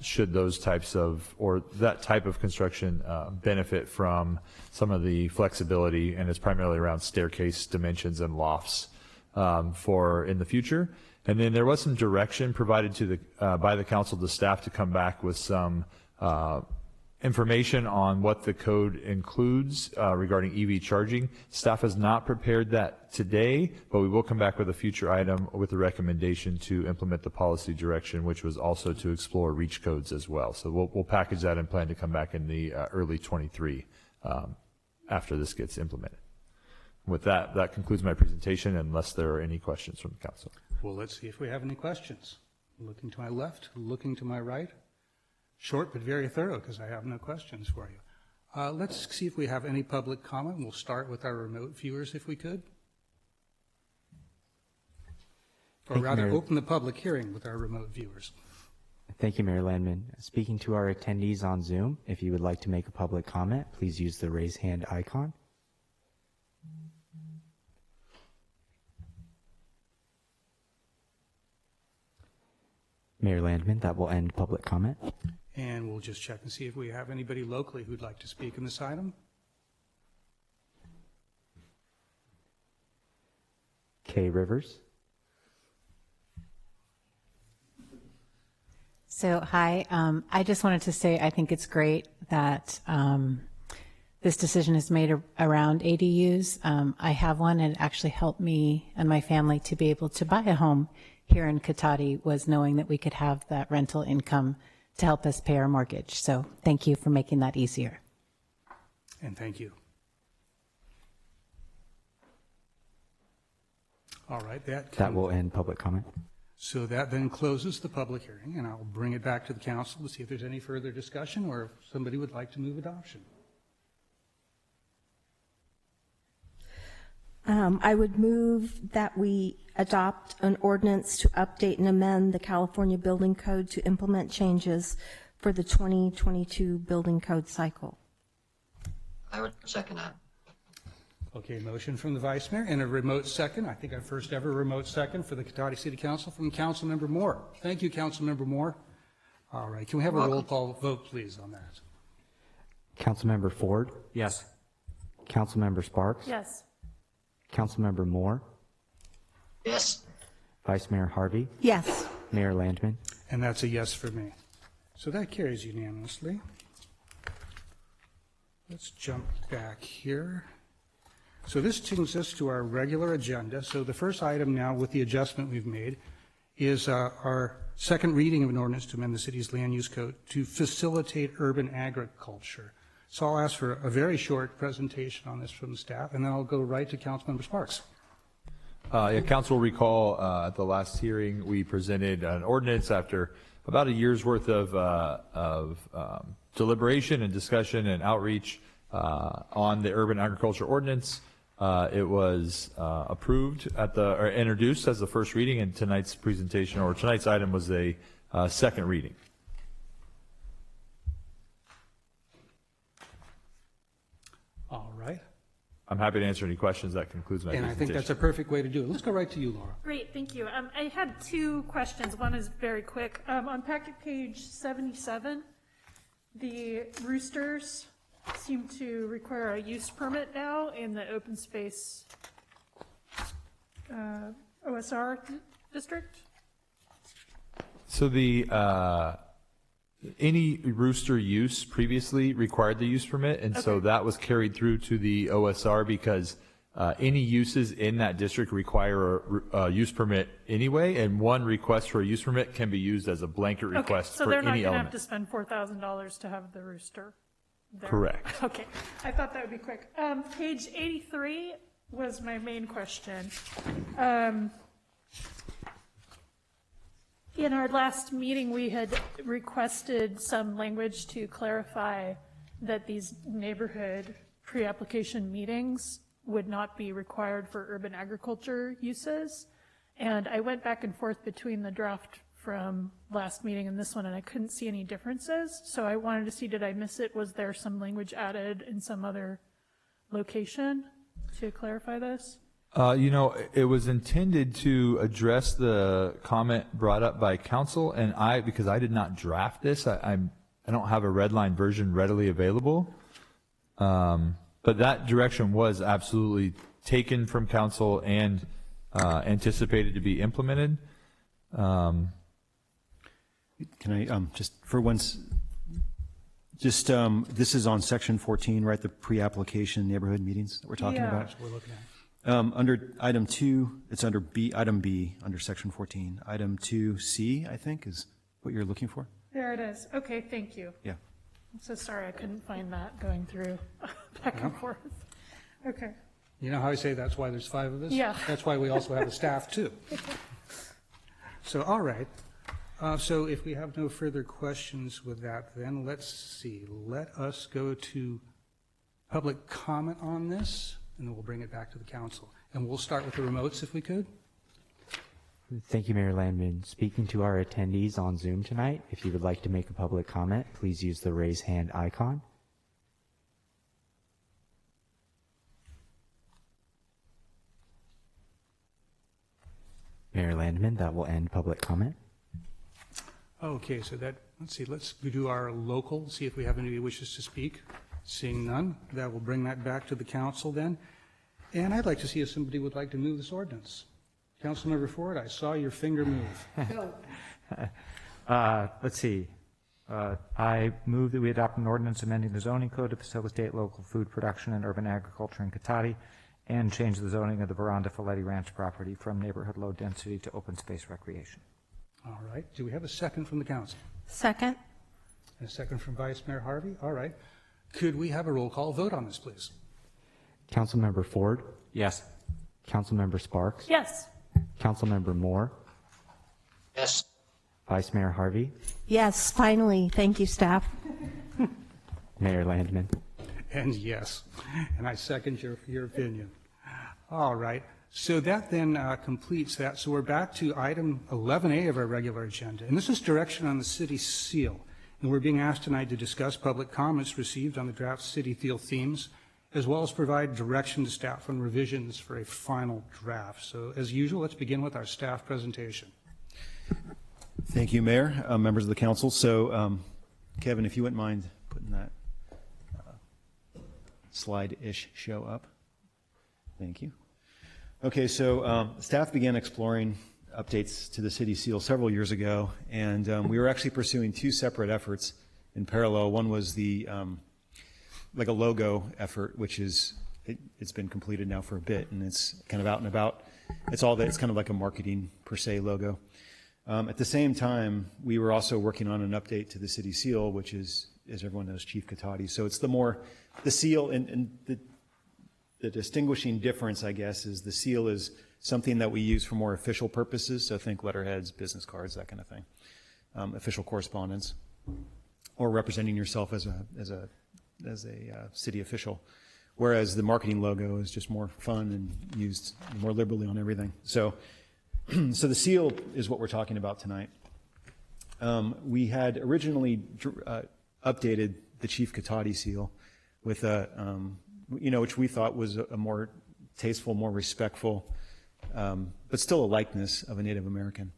should those types of, or that type of construction benefit from some of the flexibility, and it's primarily around staircase dimensions and lofts for in the future. And then there was some direction provided to the by the council to staff to come back with some information on what the code includes regarding EV charging. Staff has not prepared that today, but we will come back with a future item with a recommendation to implement the policy direction, which was also to explore reach codes as well. So we'll package that and plan to come back in the early 23 after this gets implemented. With that, that concludes my presentation, unless there are any questions from the council. Well, let's see if we have any questions. Looking to my left, looking to my right. Short but very thorough, because I have no questions for you. Let's see if we have any public comment. We'll start with our remote viewers, if we could. Or rather, open the public hearing with our remote viewers. Thank you, Mayor Landman. Speaking to our attendees on Zoom, if you would like to make a public comment, please use the raise hand icon. Mayor Landman, that will end public comment. And we'll just check and see if we have anybody locally who'd like to speak in this item. Kay Rivers. So, hi. I just wanted to say I think it's great that this decision is made around ADUs. I have one, and it actually helped me and my family to be able to buy a home here in Cotati, was knowing that we could have that rental income to help us pay our mortgage. So thank you for making that easier. And thank you. All right, that will end public comment. So that then closes the public hearing, and I'll bring it back to the council to see if there's any further discussion or if somebody would like to move adoption. I would move that we adopt an ordinance to update and amend the California Building Code to implement changes for the 2022 building code cycle. I would second that. Okay, motion from the Vice Mayor and a remote second. I think our first ever remote second for the Cotati City Council from Councilmember Moore. Thank you, Councilmember Moore. All right, can we have a roll call vote, please, on that? Councilmember Ford? Yes. Councilmember Sparks? Yes. Councilmember Moore? Yes. Vice Mayor Harvey? Yes. Mayor Landman? And that's a yes for me. So that carries unanimously. Let's jump back here. So this takes us to our regular agenda. So the first item now, with the adjustment we've made, is our second reading of an ordinance to amend the city's land use code to facilitate urban agriculture. So I'll ask for a very short presentation on this from the staff, and then I'll go right to Councilmember Sparks. Council will recall at the last hearing, we presented an ordinance after about a year's worth of deliberation and discussion and outreach on the urban agriculture ordinance. It was approved or introduced as the first reading, and tonight's presentation, or tonight's item, was a second reading. All right. I'm happy to answer any questions. That concludes my And presentation. I think that's a perfect way to do it. Let's go right to you, Laura. Great, thank you. I had two questions. One is very quick. On packet page 77, the roosters seem to require a use permit now in the open space OSR district. So any rooster use previously required the use permit, and so that was carried through to the OSR because any uses in that district require a use permit anyway, and one request for a use permit can be used as a blanket request so for they're not any going to element. have to spend $4,000 to have the rooster there. Correct. Okay, I thought that would be quick. Page 83 was my main question. In our last meeting, we had requested some language to clarify that these neighborhood pre-application meetings would not be required for urban agriculture uses. And I went back and forth between the draft from last meeting and this one, and I couldn't see any differences. So I wanted to see, did I miss it? Was there some language added in some other location to clarify this? It was intended to address the comment brought up by council, and because I did not draft this, I don't have a red line version readily available. But that direction was absolutely taken from council and anticipated to be implemented. Can I just for once, this is on section 14, right? The pre-application neighborhood meetings that we're talking about. That's what we're looking at. Under item 2, it's under item B, under section 14. Item 2C, I think, is what you're looking for. There it is. Okay, thank you. Yeah. I'm so sorry I couldn't find that going through back and forth. Okay. You know how I say that's why there's 5 of us? Yeah. That's why we also have a staff, too. So, all right. So if we have no further questions with that, then let's see. Let us go to public comment on this, and then we'll bring it back to the council. And we'll start with the remotes, if we could. Thank you, Mayor Landman. Speaking to our attendees on Zoom tonight, if you would like to make a public comment, please use the raise hand icon. Mayor Landman, that will end public comment. Okay, so let's do our local, see if we have anybody who wishes to speak. Seeing none, that will bring that back to the council then. And I'd like to see if somebody would like to move this ordinance. Councilmember Ford, I saw your finger move. Let's see. I move that we adopt an ordinance amending the zoning code to facilitate local food production and urban agriculture in Cotati and change the zoning of the Veranda Folletti Ranch property from neighborhood low density to open space recreation. All right, do we have a second from the council? Second? And a second from Vice Mayor Harvey? All right. Could we have a roll call vote on this, please? Councilmember Ford, Yes. Councilmember Sparks, Yes. Councilmember Moore, Yes. Vice Mayor Harvey, Yes, finally. Thank you, staff. Mayor Landman. And yes, and I second your opinion. All right, so that then completes that. So we're back to item 11A of our regular agenda, and this is direction on the city seal. And we're being asked tonight to discuss public comments received on the draft city seal themes, as well as provide direction to staff on revisions for a final draft. So as usual, let's begin with our staff presentation. Thank you, Mayor, members of the council. So, Kevin, if you wouldn't mind putting that slide-ish show up. Thank you. Okay, so staff began exploring updates to the city seal several years ago, and we were actually pursuing 2 separate efforts in parallel. One was the like a logo effort, which is it's been completed now for a bit, and it's kind of out and about. It's kind of like a marketing per se logo. At the same time, we were also working on an update to the city seal, which is, as everyone knows, Chief Cotati. So it's the seal, and the distinguishing difference, I guess, is the seal is something that we use for more official purposes. So think letterheads, business cards, that kind of thing, official correspondence, or representing yourself as a city official. Whereas the marketing logo is just more fun and used more liberally on everything. So the seal is what we're talking about tonight. We had originally updated the Chief Cotati seal with which we thought was a more tasteful, more respectful, but still a likeness of a Native American.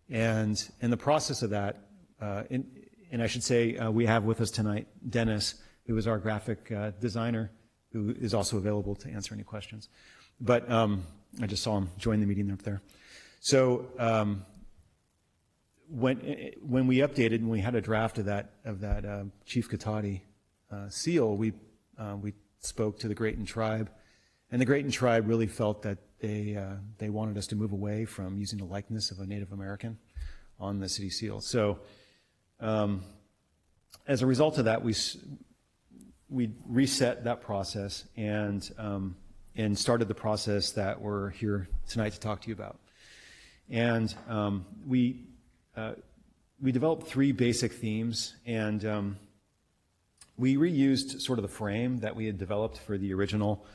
And in the process of that, and I should say we have with us tonight Dennis, who is our graphic designer, who is also available to answer any questions. But I just saw him join the meeting up there. So when we updated and we had a draft of that Chief Cotati seal, we spoke to the Grayton tribe, and the Grayton tribe really felt that they wanted us to move away from using the likeness of a Native American on the city seal. So as a result of that, we reset that process and started the process that we're here tonight to talk to you about. And we developed 3 basic themes, and we reused sort of the frame that we had developed for the original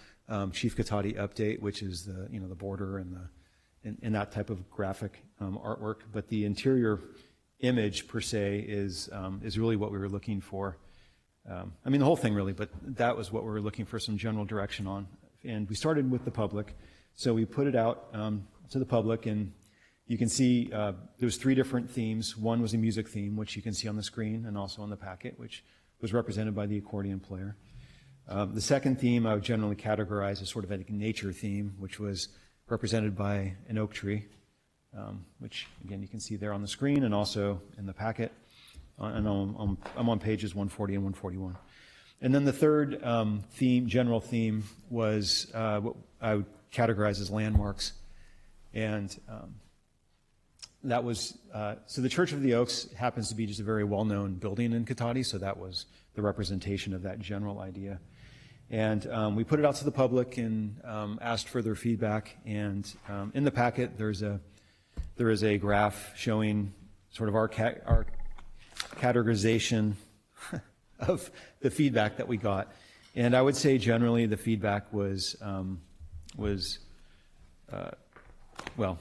Chief Cotati update, which is the border and in that type of graphic artwork. But the interior image per se is really what we were looking for. I mean, the whole thing really, but that was what we were looking for some general direction on. And we started with the public. So we put it out to the public, and you can see there was 3 different themes. One was a music theme, which you can see on the screen and also on the packet, which was represented by the accordion player. The second theme I would generally categorize as sort of a nature theme, which was represented by an oak tree, which again you can see there on the screen and also in the packet. And I'm on pages 140 and 141. And then the third general theme, was what I would categorize as landmarks. And that was, so the Church of the Oaks happens to be just a very well-known building in Cotati, so that was the representation of that general idea. And we put it out to the public and asked for their feedback. And in the packet, there is a graph showing sort of our categorization of the feedback that we got. And I would say generally the feedback was well,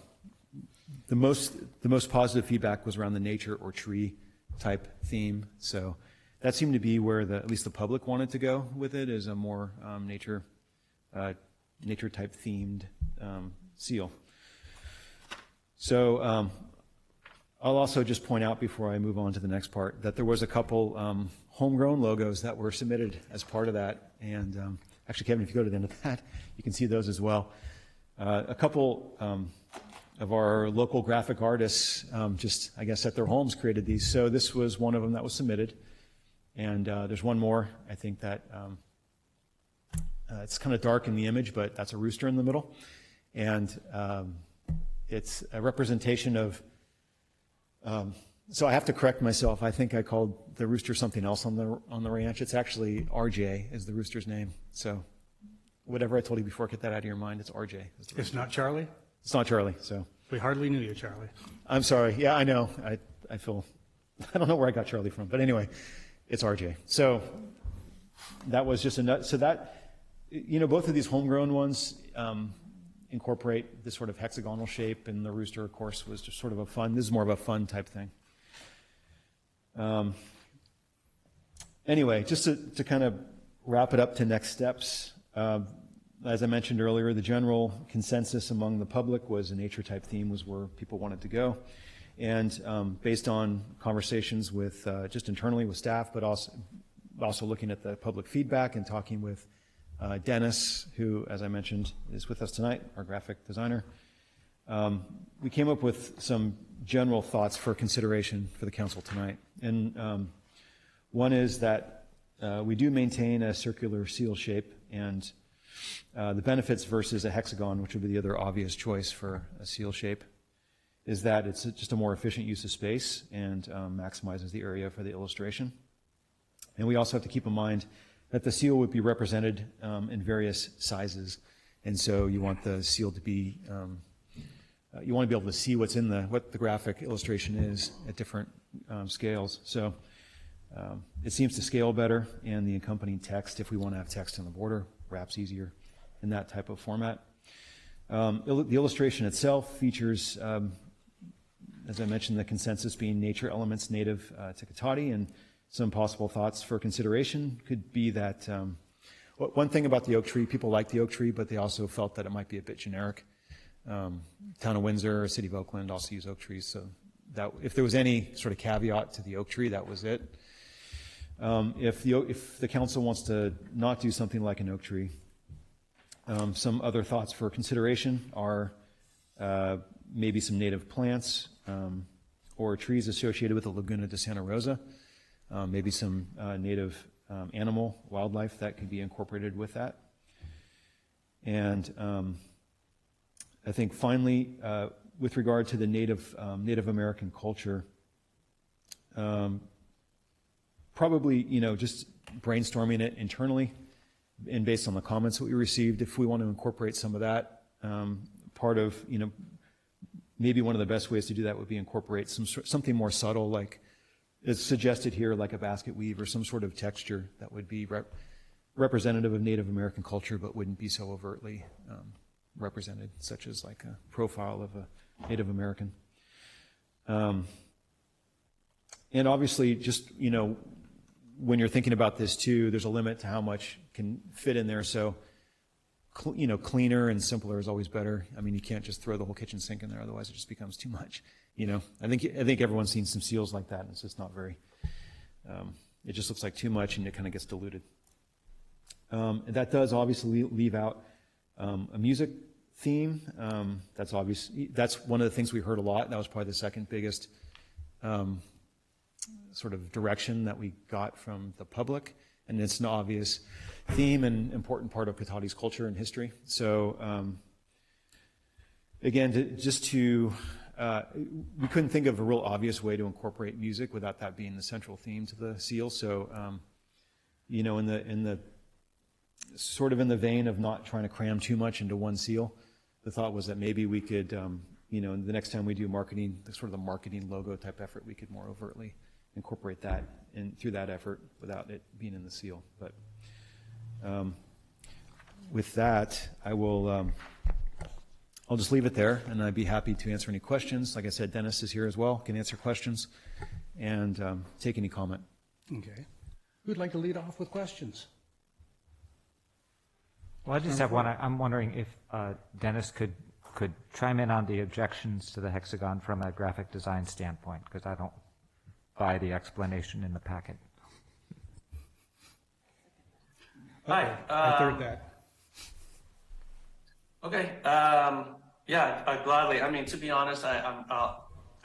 the most positive feedback was around the nature or tree type theme. So that seemed to be where at least the public wanted to go with it, is a more nature type themed seal. So I'll also just point out before I move on to the next part that there was a couple homegrown logos that were submitted as part of that. And actually, Kevin, if you go to the end of that, you can see those as well. A couple of our local graphic artists just, I guess, at their homes created these. So this was one of them that was submitted. And there's one more, I think, that it's kind of dark in the image, but that's a rooster in the middle. And it's a representation of, so I have to correct myself. I think I called the rooster something else on the ranch. It's actually RJ is the rooster's name. So whatever I told you before, get that out of your mind. It's RJ. It's not Charlie? It's not Charlie, so. We hardly knew you, Charlie. I'm sorry. Yeah, I know. I feel, I don't know where I got Charlie from, but anyway, it's RJ. So that was just so that, both of these homegrown ones incorporate this sort of hexagonal shape, and the rooster, of course, was just sort of this is more of a fun type thing. Anyway, just to kind of wrap it up to next steps, as I mentioned earlier, the general consensus among the public was a nature type theme was where people wanted to go. And based on conversations with just internally with staff, but also looking at the public feedback and talking with Dennis, who, as I mentioned, is with us tonight, our graphic designer, we came up with some general thoughts for consideration for the council tonight. And one is that we do maintain a circular seal shape, and the benefits versus a hexagon, which would be the other obvious choice for a seal shape, is that it's just a more efficient use of space and maximizes the area for the illustration. And we also have to keep in mind that the seal would be represented in various sizes, and so you want the seal to be, you want to be able to see what the graphic illustration is at different scales. So it seems to scale better, and the accompanying text, if we want to have text on the border, wraps easier in that type of format. The illustration itself features, as I mentioned, the consensus being nature elements native to Cotati, and some possible thoughts for consideration could be that one thing about the oak tree, people like the oak tree, but they also felt that it might be a bit generic. Town of Windsor or City of Oakland also use oak trees, so that if there was any sort of caveat to the oak tree, that was it. If the council wants to not do something like an oak tree, some other thoughts for consideration are maybe some native plants or trees associated with the Laguna de Santa Rosa, maybe some native wildlife that could be incorporated with that. And I think finally, with regard to the Native American culture, probably, just brainstorming it internally and based on the comments that we received, if we want to incorporate some of that, part of, maybe one of the best ways to do that would be incorporate something more subtle, like it's suggested here, like a basket weave or some sort of texture that would be representative of Native American culture, but wouldn't be so overtly represented, such as like a profile of a Native American. And obviously, just, when you're thinking about this too, there's a limit to how much can fit in there. So, cleaner and simpler is always better. I mean, you can't just throw the whole kitchen sink in there, otherwise it just becomes too much. I think everyone's seen some seals like that, and it's just not very. It just looks like too much, and it kind of gets diluted. That does obviously leave out a music theme. That's obvious. That's one of the things we heard a lot. That was probably the second biggest sort of direction that we got from the public, and it's an obvious theme and important part of Cotati's culture and history. So again, we couldn't think of a real obvious way to incorporate music without that being the central theme to the seal. So in the sort of in the vein of not trying to cram too much into one seal, the thought was that maybe we could, the next time we do marketing, sort of the marketing logo type effort, we could more overtly incorporate that through that effort without it being in the seal. But with that, I'll just leave it there, and I'd be happy to answer any questions. Like I said, Dennis is here as well, can answer questions and take any comment. Okay. Who'd like to lead off with questions? Well, I just have one. I'm wondering if Dennis could chime in on the objections to the hexagon from a graphic design standpoint, because I don't buy the explanation in the packet. Hi. I third that. Okay. Yeah, gladly. I mean, to be honest, I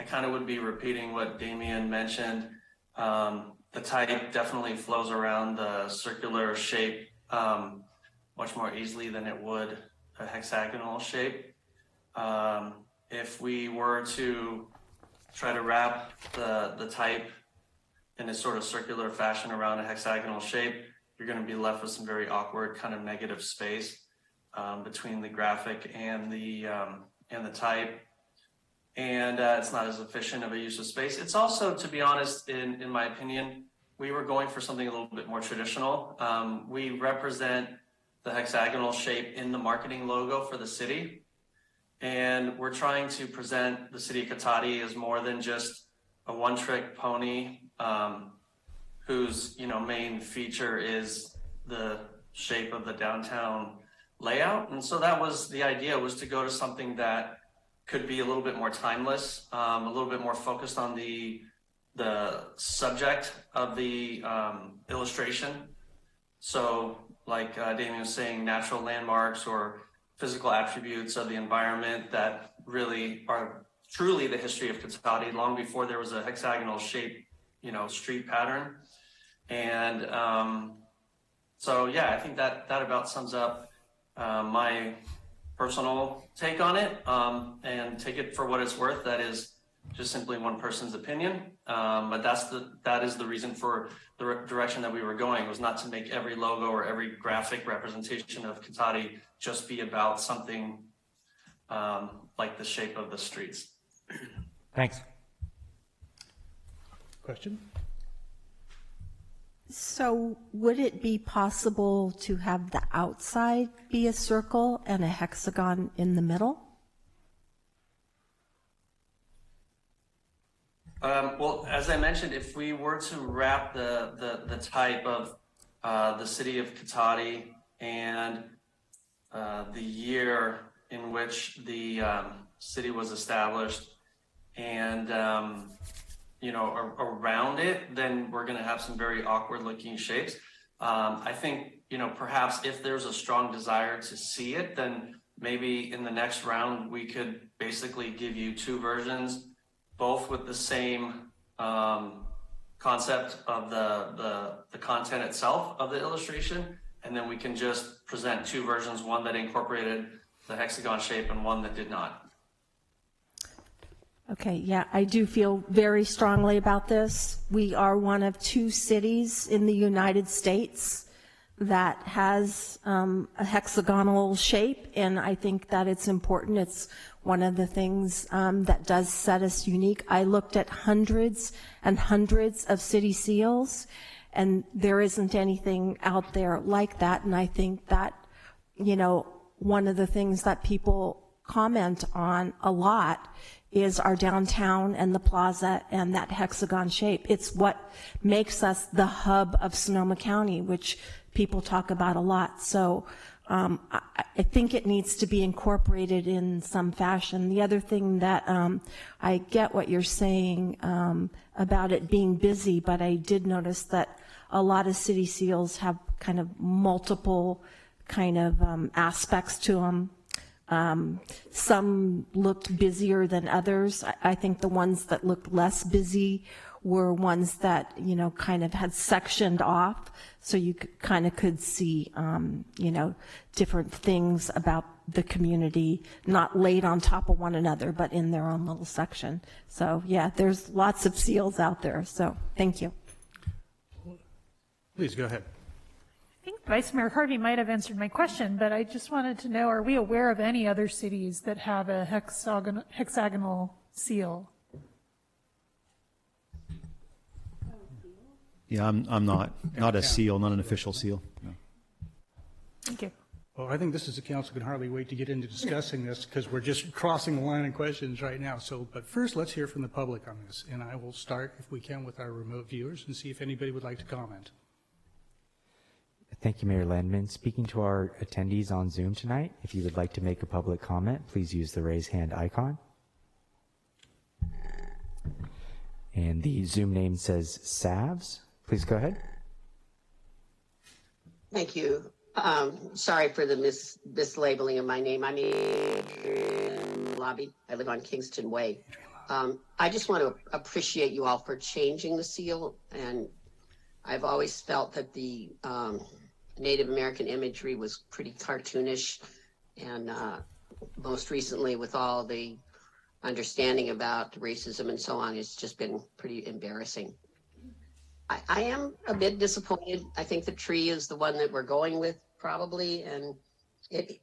kind of would be repeating what Damien mentioned. The type definitely flows around the circular shape much more easily than it would a hexagonal shape. If we were to try to wrap the type in a sort of circular fashion around a hexagonal shape, you're going to be left with some very awkward kind of negative space between the graphic and the type, and it's not as efficient of a use of space. It's also, to be honest, in my opinion, we were going for something a little bit more traditional. We represent the hexagonal shape in the marketing logo for the city, and we're trying to present the city of Cotati as more than just a one-trick pony whose main feature is the shape of the downtown layout. And so that was the idea, was to go to something that could be a little bit more timeless, a little bit more focused on the subject of the illustration. So like Damien was saying, natural landmarks or physical attributes of the environment that really are truly the history of Cotati, long before there was a hexagonal shape, street pattern. And so, yeah, I think that about sums up my personal take on it, and take it for what it's worth. That is just simply one person's opinion. But that is the reason for the direction that we were going, was not to make every logo or every graphic representation of Cotati just be about something like the shape of the streets. Thanks. Question? So would it be possible to have the outside be a circle and a hexagon in the middle? Well, as I mentioned, if we were to wrap the type of the city of Cotati and the year in which the city was established and around it, then we're going to have some very awkward looking shapes. I think, perhaps if there's a strong desire to see it, then maybe in the next round we could basically give you two versions, both with the same concept of the content itself of the illustration, and then we can just present two versions, one that incorporated the hexagon shape and one that did not. Okay, yeah, I do feel very strongly about this. We are one of two cities in the United States that has a hexagonal shape, and I think that it's important. It's one of the things that does set us unique. I looked at hundreds and hundreds of city seals, and there isn't anything out there like that, and I think that, one of the things that people comment on a lot is our downtown and the plaza and that hexagon shape. It's what makes us the hub of Sonoma County, which people talk about a lot. So I think it needs to be incorporated in some fashion. The other thing that I get what you're saying about it being busy, but I did notice that a lot of city seals have kind of multiple kind of aspects to them. Some looked busier than others. I think the ones that looked less busy were ones that, you know, kind of had sectioned off, so you kind of could see, you know, different things about the community, not laid on top of one another, but in their own little section. So, yeah, there's lots of seals out there, so thank you. Please, go ahead. I think Vice Mayor Harvey might have answered my question, but I just wanted to know, are we aware of any other cities that have a hexagonal seal? Yeah, I'm not a seal, not an official seal. No. Thank you. Well, I think this is the council can hardly wait to get into discussing this because we're just crossing the line of questions right now. So, but first, let's hear from the public on this. And I will start, if we can, with our remote viewers and see if anybody would like to comment. Thank you, Mayor Landman. Speaking to our attendees on Zoom tonight, if you would like to make a public comment, please use the raise hand icon. And the Zoom name says Savs. Please go ahead. Thank you. Sorry for the mislabeling of my name. I'm in Lobby. I live on Kingston Way. I just want to appreciate you all for changing the seal. And I've always felt that the Native American imagery was pretty cartoonish. And most recently, with all the understanding about racism and so on, it's just been pretty embarrassing. I am a bit disappointed. I think the tree is the one that we're going with probably, and it,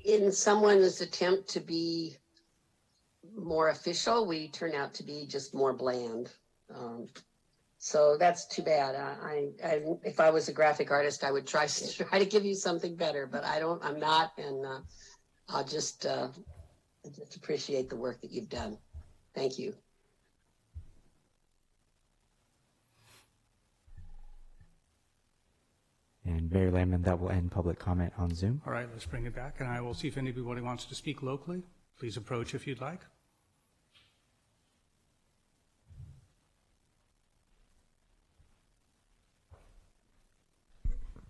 in someone's attempt to be more official, we turn out to be just more bland. So that's too bad. If I was a graphic artist, I would try to give you something better, but I'm not, and I'll just appreciate the work that you've done. Thank you. And Mayor Landman, that will end public comment on Zoom. All right, let's bring it back, and I will see if anybody wants to speak locally. Please approach if you'd like.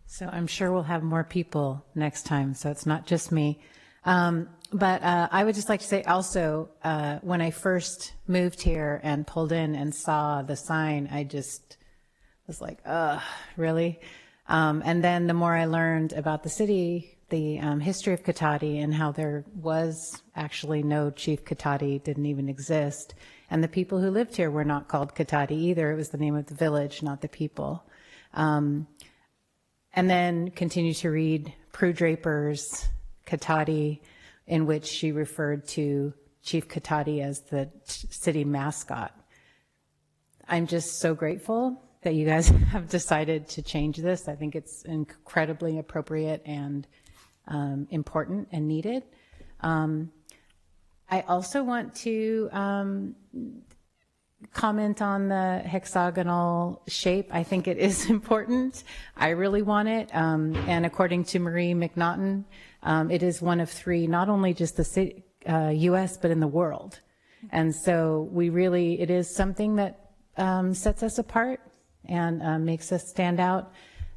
So I'm sure we'll have more people next time, so it's not just me. But I would just like to say also, when I first moved here and pulled in and saw the sign, I just was like, really? And then the more I learned about the city, the history of Cotati and how there was actually no Chief Cotati, didn't even exist. And the people who lived here were not called Cotati either. It was the name of the village, not the people. And then continue to read Prue Draper's Cotati, in which she referred to Chief Cotati as the city mascot. I'm just so grateful that you guys have decided to change this. I think it's incredibly appropriate and important and needed. I also want to comment on the hexagonal shape. I think it is important. I really want it. And according to Marie McNaughton, it is one of three, not only just the city, U.S., but in the world. And so it is something that sets us apart and makes us stand out.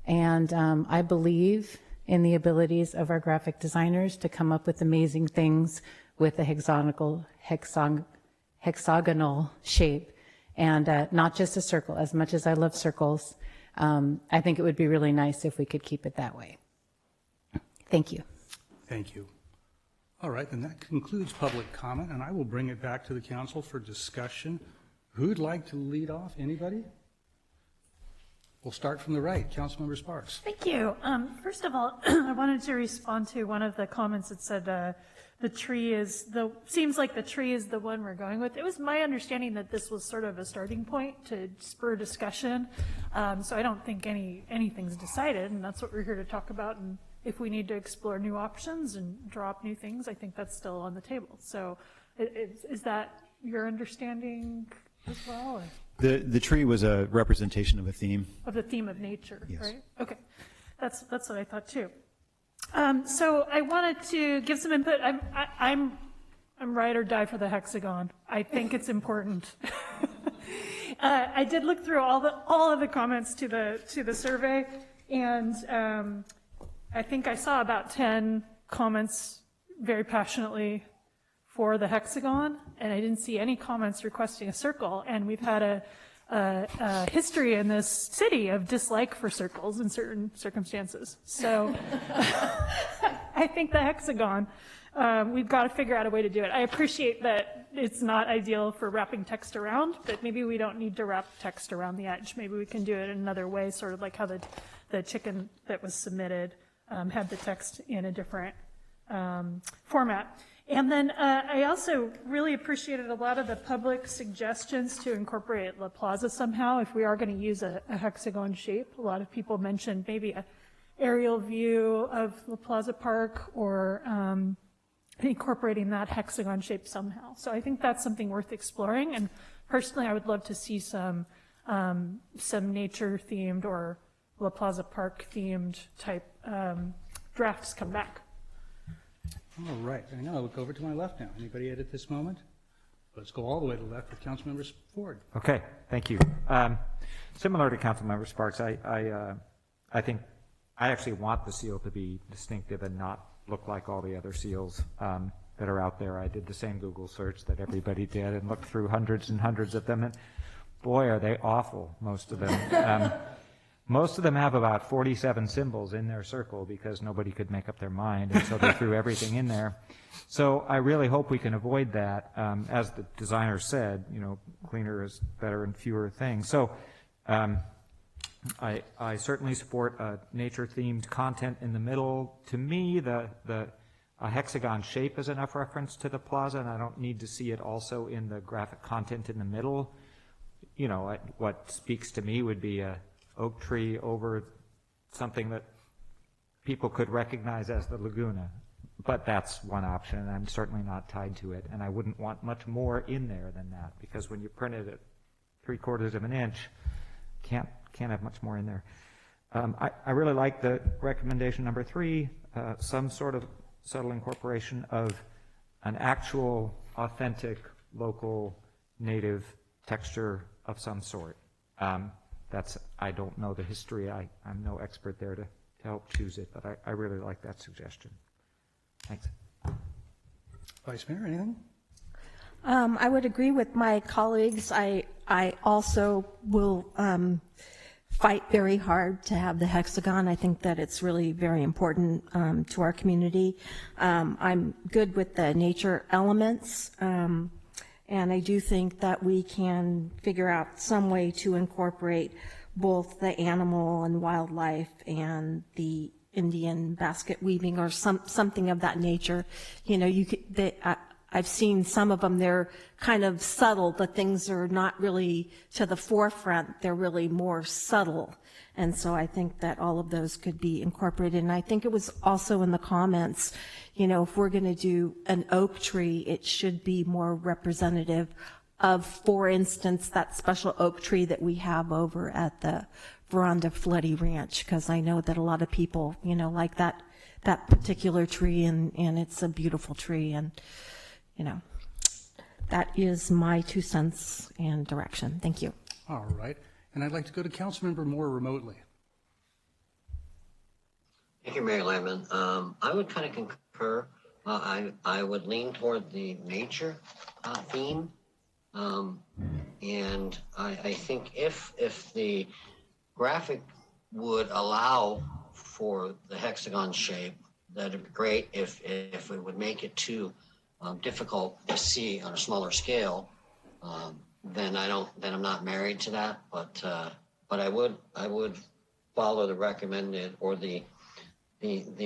And I believe in the abilities of our graphic designers to come up with amazing things with a hexagonal shape, and not just a circle. As much as I love circles, I think it would be really nice if we could keep it that way. Thank you. Thank you. All right, and that concludes public comment, and I will bring it back to the council for discussion. Who'd like to lead off? Anybody? We'll start from the right. Councilmember Sparks. Thank you. First of all, I wanted to respond to one of the comments that said seems like the tree is the one we're going with. It was my understanding that this was sort of a starting point to spur discussion. So I don't think anything's decided, and that's what we're here to talk about and if we need to explore new options and draw up new things, I think that's still on the table. So is that your understanding as well? Or? The tree was a representation of a theme. Of the theme of nature, Yes. right? Okay, that's what I thought too. So I wanted to give some input. I'm ride or die for the hexagon. I think it's important. I did look through all of the comments to the survey, and I think I saw about 10 comments very passionately for the hexagon, and I didn't see any comments requesting a circle. And we've had a history in this city of dislike for circles in certain circumstances. So I think the hexagon, we've got to figure out a way to do it. I appreciate that it's not ideal for wrapping text around, but maybe we don't need to wrap text around the edge. Maybe we can do it in another way, sort of like how the chicken that was submitted had the text in a different format. And then I also really appreciated a lot of the public suggestions to incorporate La Plaza somehow if we are going to use a hexagon shape. A lot of people mentioned maybe an aerial view of La Plaza Park or incorporating that hexagon shape somehow. So I think that's something worth exploring. And personally, I would love to see some nature-themed or La Plaza Park-themed type drafts come back. All right, I'm going to look over to my left now. Anybody at this moment? Let's go all the way to the left with Councilmember Ford. Okay, thank you. Similar to Councilmember Sparks, I think I actually want the seal to be distinctive and not look like all the other seals that are out there. I did the same Google search that everybody did and looked through hundreds and hundreds of them, and boy, are they awful, most of them. Most of them have about 47 symbols in their circle because nobody could make up their mind, and so they threw everything in there. So I really hope we can avoid that. As the designer said, you know, cleaner is better and fewer things. So I certainly support nature-themed content in the middle. To me, a hexagon shape is enough reference to the plaza, and I don't need to see it also in the graphic content in the middle. You know, what speaks to me would be a oak tree over something that people could recognize as the Laguna. But that's one option, and I'm certainly not tied to it. And I wouldn't want much more in there than that, because when you print it at 3/4 of an inch, can't have much more in there. I really like the recommendation number 3, some sort of subtle incorporation of an actual, authentic, local, native texture of some sort. I don't know the history. I'm no expert there to help choose it, but I really like that suggestion. Thanks. Vice Mayor, anything? I would agree with my colleagues. I also will fight very hard to have the hexagon. I think that it's really very important to our community. I'm good with the nature elements. And I do think that we can figure out some way to incorporate both the animal and wildlife and the Indian basket weaving or something of that nature. You know, I've seen some of them, they're kind of subtle. The things are not really to the forefront. They're really more subtle. And so I think that all of those could be incorporated. And I think it was also in the comments, you know, if we're going to do an oak tree, it should be more representative of, for instance, that special oak tree that we have over at the Veranda Floody Ranch, because I know that a lot of people, you know, like that particular tree, and it's a beautiful tree. And, you know, that is my 2 cents and direction. Thank you. All right. And I'd like to go to Councilmember Moore remotely. Thank you, Mayor Landman. I would kind of concur. I would lean toward the nature theme. And I think if the graphic would allow for the hexagon shape, that'd be great. If it would make it too difficult to see on a smaller scale, then I'm not married to that. But I would follow the recommended or the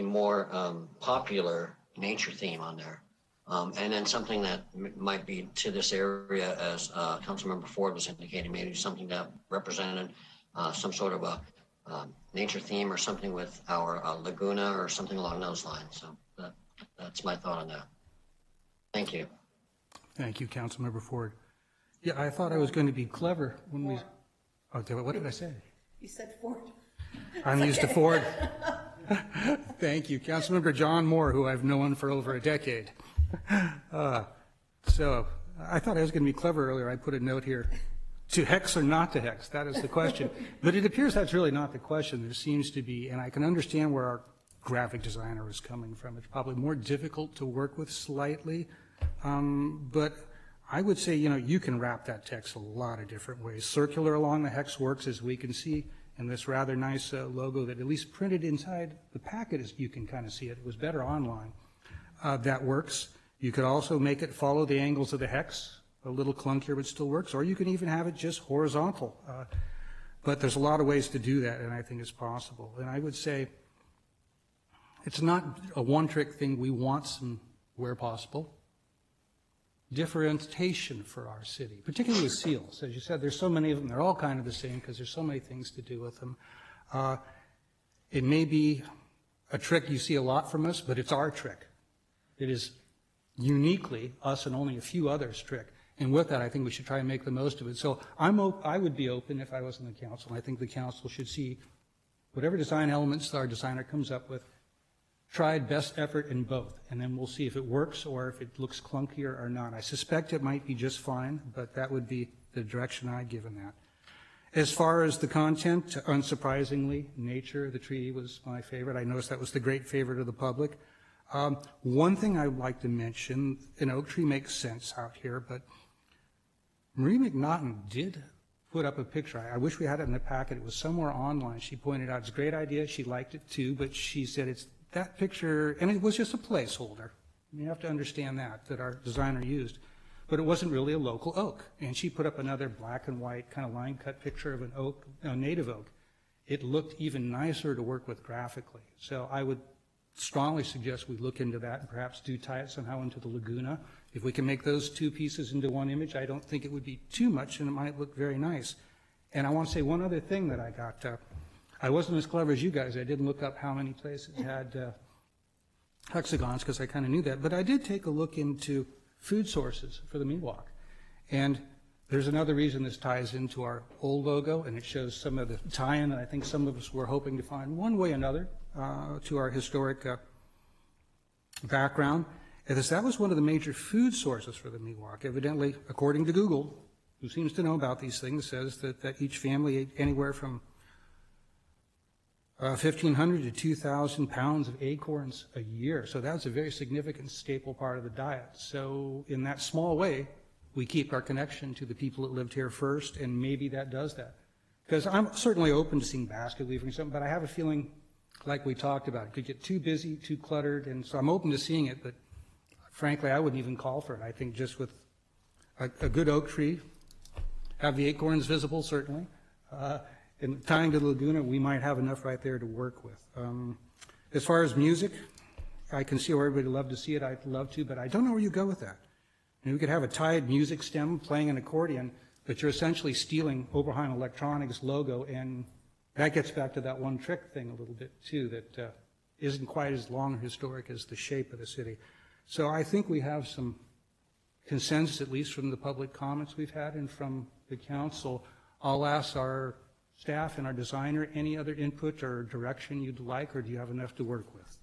more popular nature theme on there. And then something that might be to this area, as Councilmember Ford was indicating, maybe something that represented some sort of nature theme or something with our laguna or something along those lines. So that's my thought on that. Thank you. Thank you, Councilmember Ford. Yeah, I thought I was going to be clever when we, okay, what did I say? You said Ford. I'm used to Ford. Thank you. Councilmember John Moore, who I've known for over a decade. So I thought I was going to be clever earlier. I put a note here, to hex or not to hex, that is the question. But it appears that's really not the question. There seems to be, and I can understand where our graphic designer is coming from. It's probably more difficult to work with slightly, but I would say, you can wrap that text a lot of different ways. Circular along the hex works, as we can see in this rather nice logo that at least printed inside the packet, is you can kind of see it. It was better online. That works. You could also make it follow the angles of the hex. A little clunkier, but still works. Or you can even have it just horizontal. But there's a lot of ways to do that, and I think it's possible. And I would say it's not a one-trick thing. We want some, where possible, differentiation for our city, particularly with seals. As you said, there's so many of them. They're all kind of the same because there's so many things to do with them. It may be a trick you see a lot from us, but it's our trick. It is uniquely us and only a few others' trick. And with that, I think we should try and make the most of it. So I would be open if I was in the council. I think the council should see whatever design elements our designer comes up with, tried best effort in both, and then we'll see if it works or if it looks clunkier or not. I suspect it might be just fine, but that would be the direction I'd given that. As far as the content, unsurprisingly, nature, the tree was my favorite. I noticed that was the great favorite of the public. One thing I would like to mention, an oak tree makes sense out here, but Marie McNaughton did put up a picture. I wish we had it in the packet. It was somewhere online. She pointed out it's a great idea. She liked it too, but she said it's that picture, and it was just a placeholder. You have to understand that our designer used. But it wasn't really a local oak. And she put up another black and white kind of line cut picture of an oak, a native oak. It looked even nicer to work with graphically. So I would strongly suggest we look into that and perhaps do tie it somehow into the Laguna. If we can make those two pieces into one image, I don't think it would be too much, and it might look very nice. And I want to say one other thing that I got. I wasn't as clever as you guys. I didn't look up how many places had hexagons because I kind of knew that. But I did take a look into food sources for the Miwok. And there's another reason this ties into our old logo, and it shows some of the tie-in that I think some of us were hoping to find one way or another to our historic background. That was one of the major food sources for the Miwok. Evidently, according to Google, who seems to know about these things, says that each family ate anywhere from 1,500 to 2,000 pounds of acorns a year. So that's a very significant staple part of the diet. So in that small way, we keep our connection to the people that lived here first, and maybe that does that. Because I'm certainly open to seeing basket weaving or something, but I have a feeling, like we talked about, it could get too busy, too cluttered, and so I'm open to seeing it, but frankly, I wouldn't even call for it. I think just with a good oak tree, have the acorns visible, certainly, and tying to the Laguna, we might have enough right there to work with. As far as music, I can see where everybody would love to see it. I'd love to, but I don't know where you go with that. And we could have a tied music stem playing an accordion, but you're essentially stealing Oberheim Electronics logo, and that gets back to that one trick thing a little bit too, that isn't quite as long or historic as the shape of the city. So I think we have some consensus, at least from the public comments we've had and from the council. I'll ask our staff and our designer any other input or direction you'd like, or do you have enough to work with?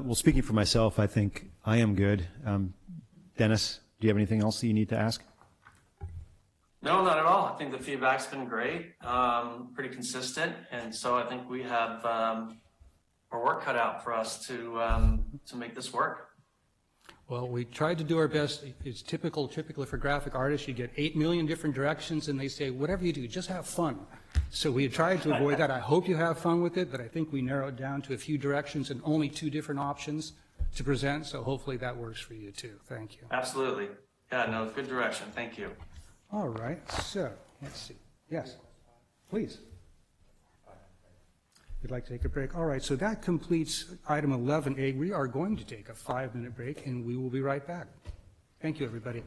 Well, speaking for myself, I think I am good. Dennis, do you have anything else that you need to ask? No, not at all. I think the feedback's been great, pretty consistent, and so I think we have our work cut out for us to make this work. Well, we tried to do our best. It's typically for graphic artists, you get 8 million different directions, and they say, whatever you do, just have fun. So we tried to avoid that. I hope you have fun with it, but I think we narrowed down to a few directions and only 2 different options to present, so hopefully that works for you too. Thank you. Absolutely. Yeah, no, good direction. Thank you. All right, so let's see. Yes, please. You'd like to take a break? All right, so that completes item 11A. We are going to take a 5-minute break, and we will be right back. Thank you, everybody.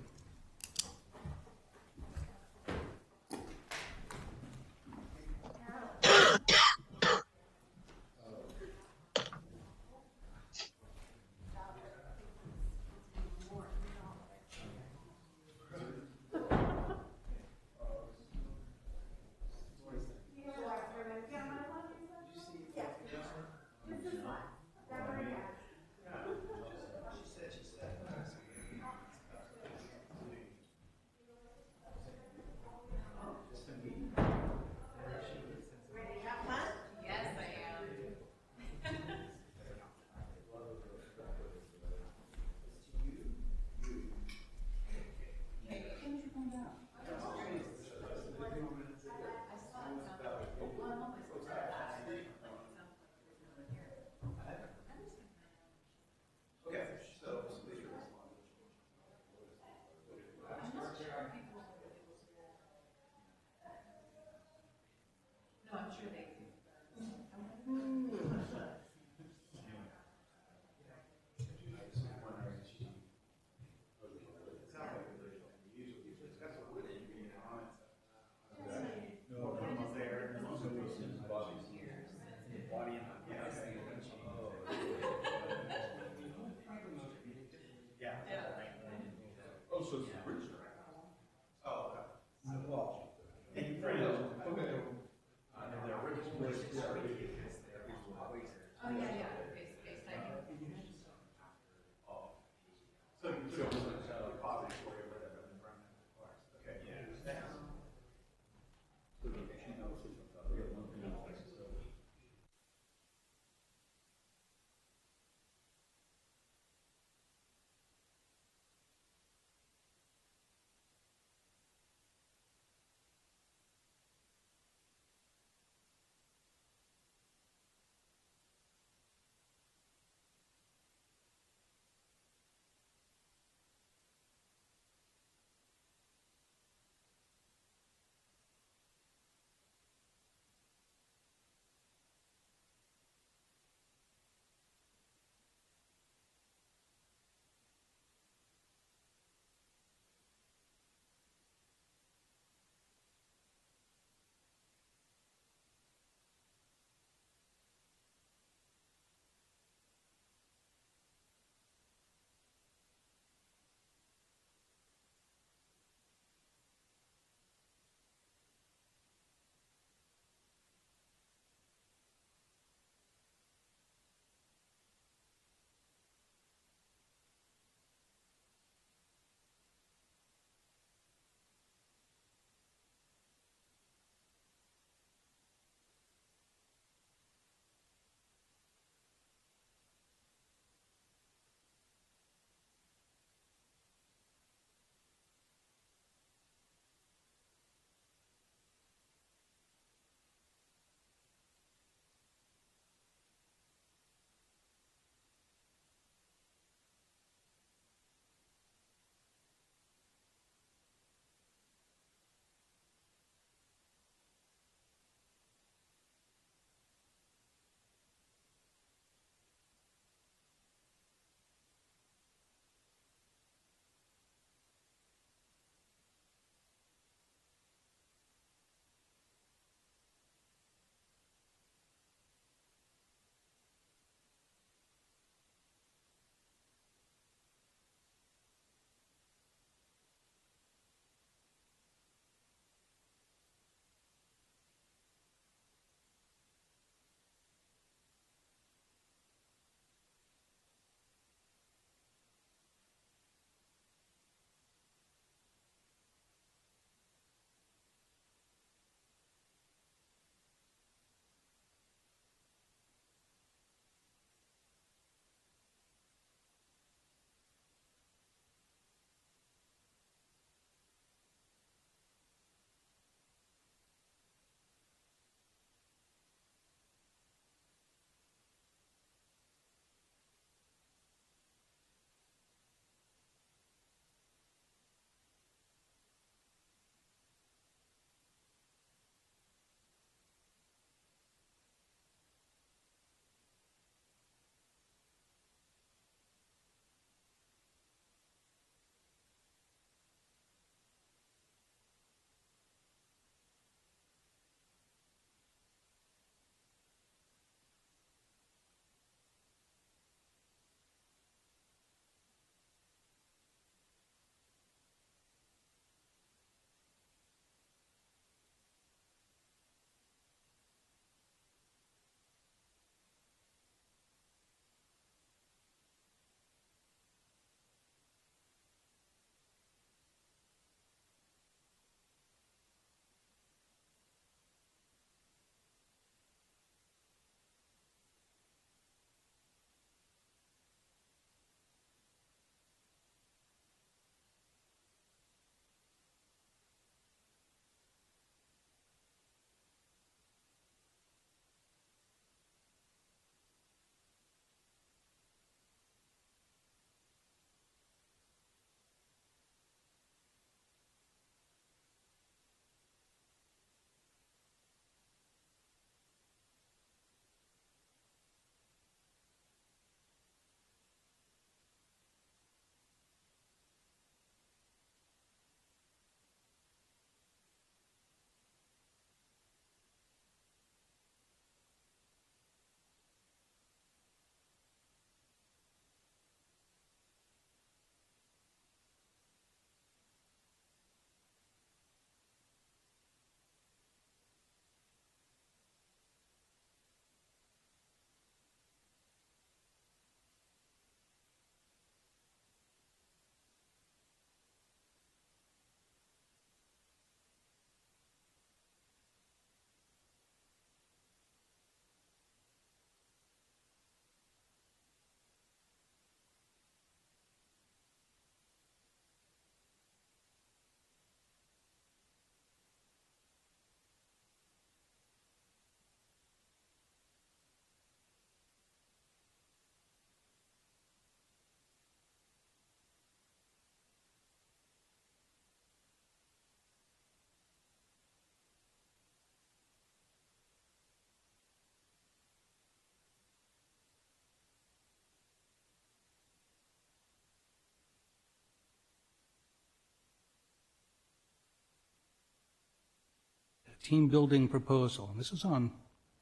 team building proposal. And this is on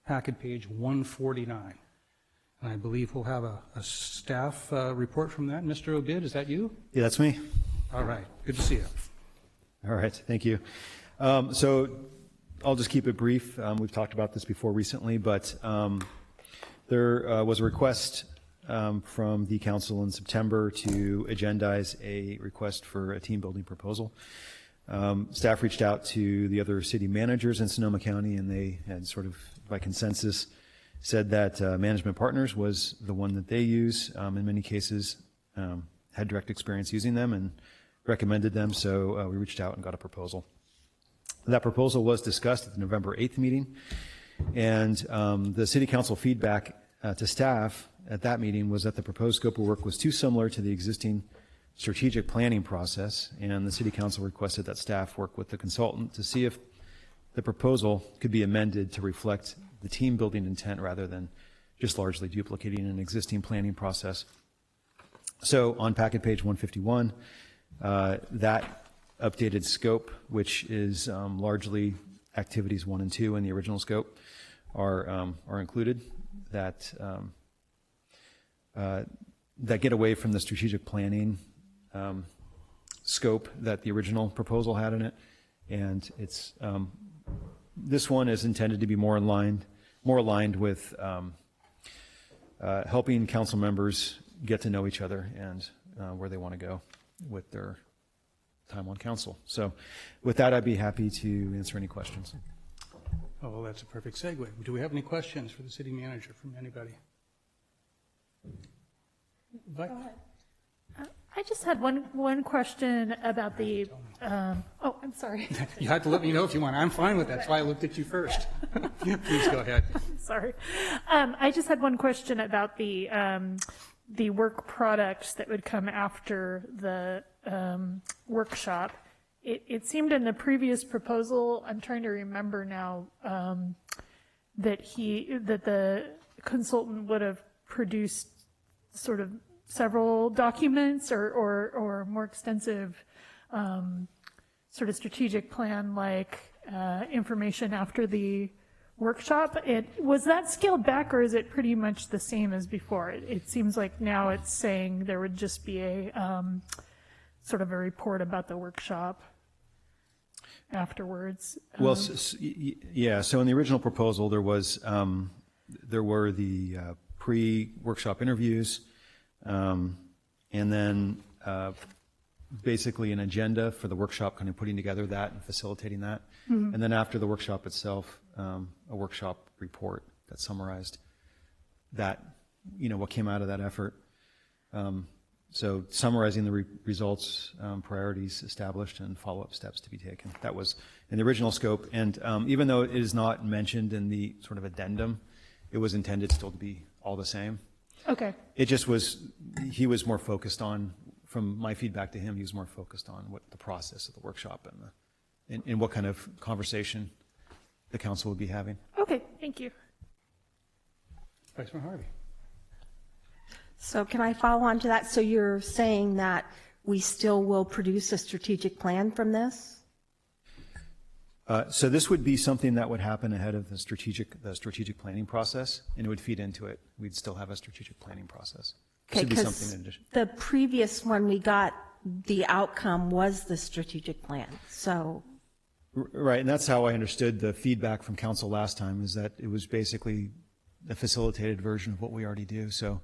packet page 149. And I believe we'll have a staff report from that. Mr. Obid, is that you? Yeah, that's me. All right. Good to see you. All right, thank you. So I'll just keep it brief. We've talked about this before recently, but there was a request from the council in September to agendize a request for a team building proposal. Staff reached out to the other city managers in Sonoma County, and they had sort of by consensus said that Management Partners was the one that they use. In many cases, had direct experience using them and recommended them, so we reached out and got a proposal. That proposal was discussed at the November 8th meeting, and the city council feedback to staff at that meeting was that the proposed scope of work was too similar to the existing strategic planning process, and the city council requested that staff work with the consultant to see if the proposal could be amended to reflect the team building intent rather than just largely duplicating an existing planning process. So on packet page 151, that updated scope, which is largely activities 1 and 2 in the original scope, are included. That get away from the strategic planning scope that the original proposal had in it, and it's this one is intended to be more aligned with helping council members get to know each other and where they want to go with their time on council. So with that, I'd be happy to answer any questions. Oh, well, that's a perfect segue. Do we have any questions for the city manager from anybody? Go ahead. I just had one question about the, oh, I'm sorry. You have to let me know if you want. I'm fine with that. That's why I looked at you first. Please go ahead. Sorry. I just had one question about the work products that would come after the workshop. It seemed in the previous proposal, I'm trying to remember now, that the consultant would have produced sort of several documents or more extensive sort of strategic plan like information after the workshop. Was that scaled back, or is it pretty much the same as before? It seems like now it's saying there would just be a sort of a report about the workshop afterwards. Well, yeah. So in the original proposal, there were the pre-workshop interviews, and then basically an agenda for the workshop, kind of putting together that and facilitating that. Mm-hmm. And then after the workshop itself, a workshop report that summarized that, what came out of that effort. So summarizing the results, priorities established, and follow-up steps to be taken. That was in the original scope. And even though it is not mentioned in the sort of addendum, it was intended still to be all the same. Okay. It just was, he was more focused on, from my feedback to him, he was more focused on what the process of the workshop and what kind of conversation the council would be having. Okay, thank you. Vice Mayor Harvey. So can I follow on to that? So you're saying that we still will produce a strategic plan from this? So this would be something that would happen ahead of the strategic planning process, and it would feed into it. We'd still have a strategic planning process. Okay, because the previous one we got, the outcome was the strategic plan. So. Right, and that's how I understood the feedback from council last time, is that it was basically a facilitated version of what we already do. So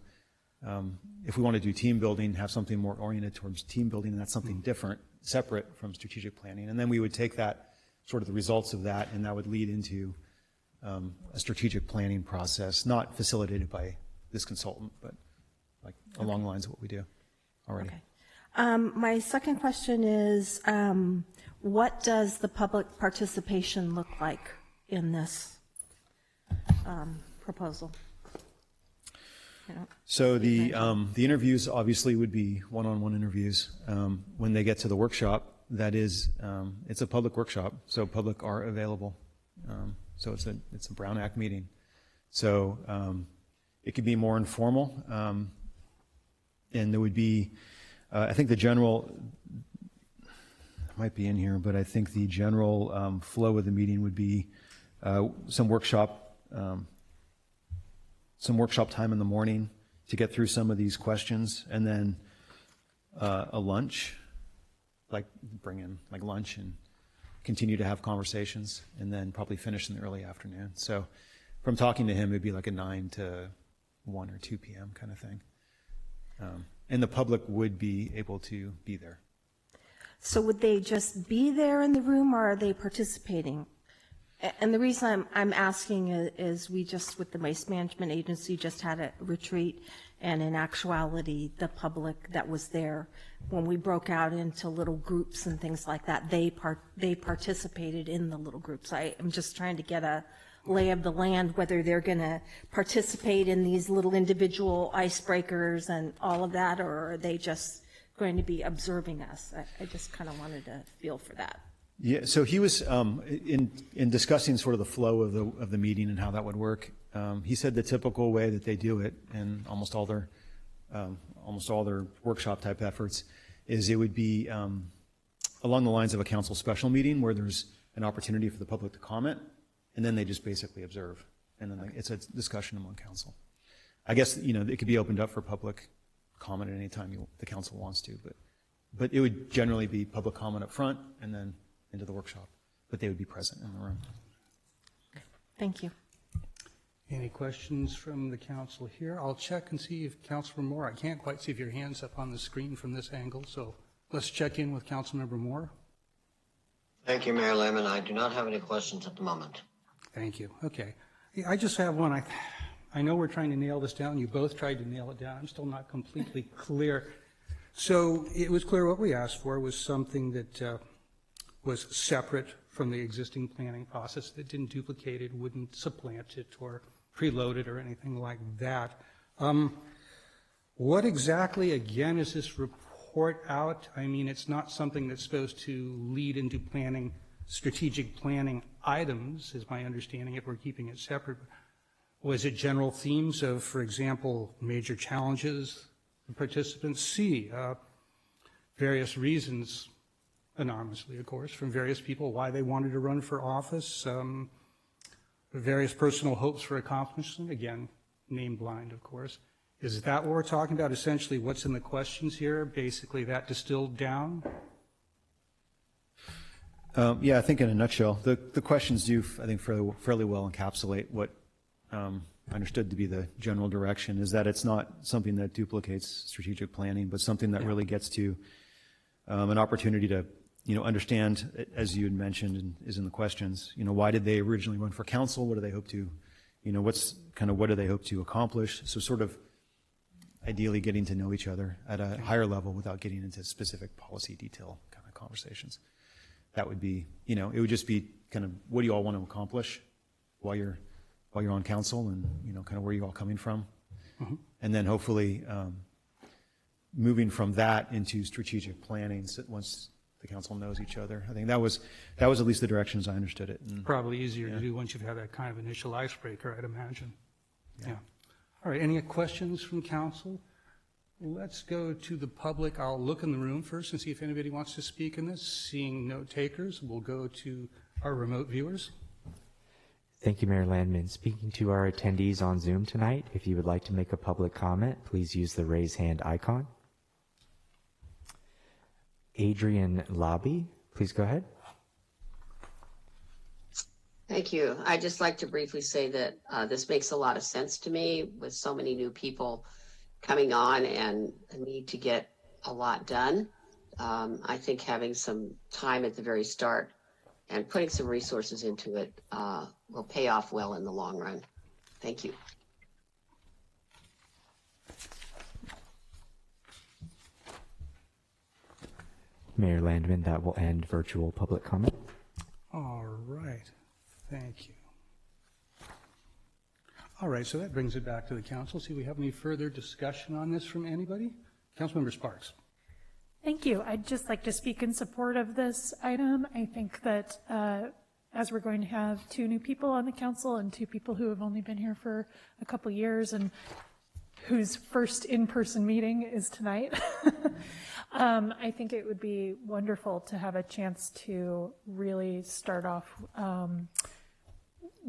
if we want to do team building, have something more oriented towards team building, and that's something different, separate from strategic planning. And then we would take that, sort of the results of that, and that would lead into a strategic planning process, not facilitated by this consultant, but like along the lines of what we do already. Okay. My second question is, what does the public participation look like in this proposal? So the interviews obviously would be one-on-one interviews. When they get to the workshop, that is, it's a public workshop, so public are available. So it's a Brown Act meeting. So it could be more informal, and there would be, I think the general, might be in here, but I think the general flow of the meeting would be some workshop time in the morning to get through some of these questions, and then a lunch, like bring in like lunch and continue to have conversations, and then probably finish in the early afternoon. So from talking to him, it'd be like a 9 to 1 or 2 p.m. kind of thing. And the public would be able to be there. So would they just be there in the room, or are they participating? And the reason I'm asking is we just, with the Waste Management Agency, just had a retreat, and in actuality, the public that was there, when we broke out into little groups and things like that, they participated in the little groups. I'm just trying to get a lay of the land, whether they're going to participate in these little individual icebreakers and all of that, or are they just going to be observing us? I just kind of wanted to feel for that. Yeah, so he was in discussing sort of the flow of the meeting and how that would work. He said the typical way that they do it, and almost all their workshop type efforts, is it would be along the lines of a council special meeting where there's an opportunity for the public to comment, and then they just basically observe, and then it's a discussion among council. I guess it could be opened up for public comment at any time the council wants to, but it would generally be public comment up front and then into the workshop, but they would be present in the room. Thank you. Any questions from the council here? I'll check and see if Councilor Moore, I can't quite see if your hand's up on the screen from this angle, so let's check in with Councilmember Moore. Thank you, Mayor Lemon. I do not have any questions at the moment. Thank you. Okay. I just have one. I know we're trying to nail this down. You both tried to nail it down. I'm still not completely clear. So it was clear what we asked for was something that was separate from the existing planning process, that didn't duplicate it, wouldn't supplant it or preload it or anything like that. What exactly, again, is this report out? I mean, it's not something that's supposed to lead into planning, strategic planning items, is my understanding, if we're keeping it separate. Was it general themes of, for example, major challenges the participants see, various reasons, anonymously, of course, from various people why they wanted to run for office, various personal hopes for accomplishment, again, name blind, of course. Is that what we're talking about, essentially what's in the questions here, basically that distilled down? Yeah, I think in a nutshell, the questions do, I think, fairly well encapsulate what I understood to be the general direction, is that it's not something that duplicates strategic planning, but something that really gets to an opportunity to understand, as you had mentioned and is in the questions, why did they originally run for council? What do they hope to, what do they hope to accomplish? So sort of ideally getting to know each other at a higher level without getting into specific policy detail kind of conversations. That would be, it would just be kind of, what do you all want to accomplish while you're on council, and, kind of where you're all coming from. Mm-hmm. And then hopefully moving from that into strategic planning once the council knows each other. I think that was at least the direction as I understood it. And, probably easier to do once you've had that kind of initial icebreaker, I'd imagine. Yeah. All right, any questions from council? Let's go to the public. I'll look in the room first and see if anybody wants to speak in this. Seeing no takers, we'll go to our remote viewers. Thank you, Mayor Landman. Speaking to our attendees on Zoom tonight, if you would like to make a public comment, please use the raise hand icon. Adrian Lobby, please go ahead. Thank you. I'd just like to briefly say that this makes a lot of sense to me with so many new people coming on and a need to get a lot done. I think having some time at the very start and putting some resources into it will pay off well in the long run. Thank you. Mayor Landman, that will end virtual public comment. All right. Thank you. All right, so that brings it back to the council. See, we have any further discussion on this from anybody? Councilmember Sparks. Thank you. I'd just like to speak in support of this item. I think that as we're going to have 2 new people on the council and 2 people who have only been here for a couple years and whose first in-person meeting is tonight. I think it would be wonderful to have a chance to really start off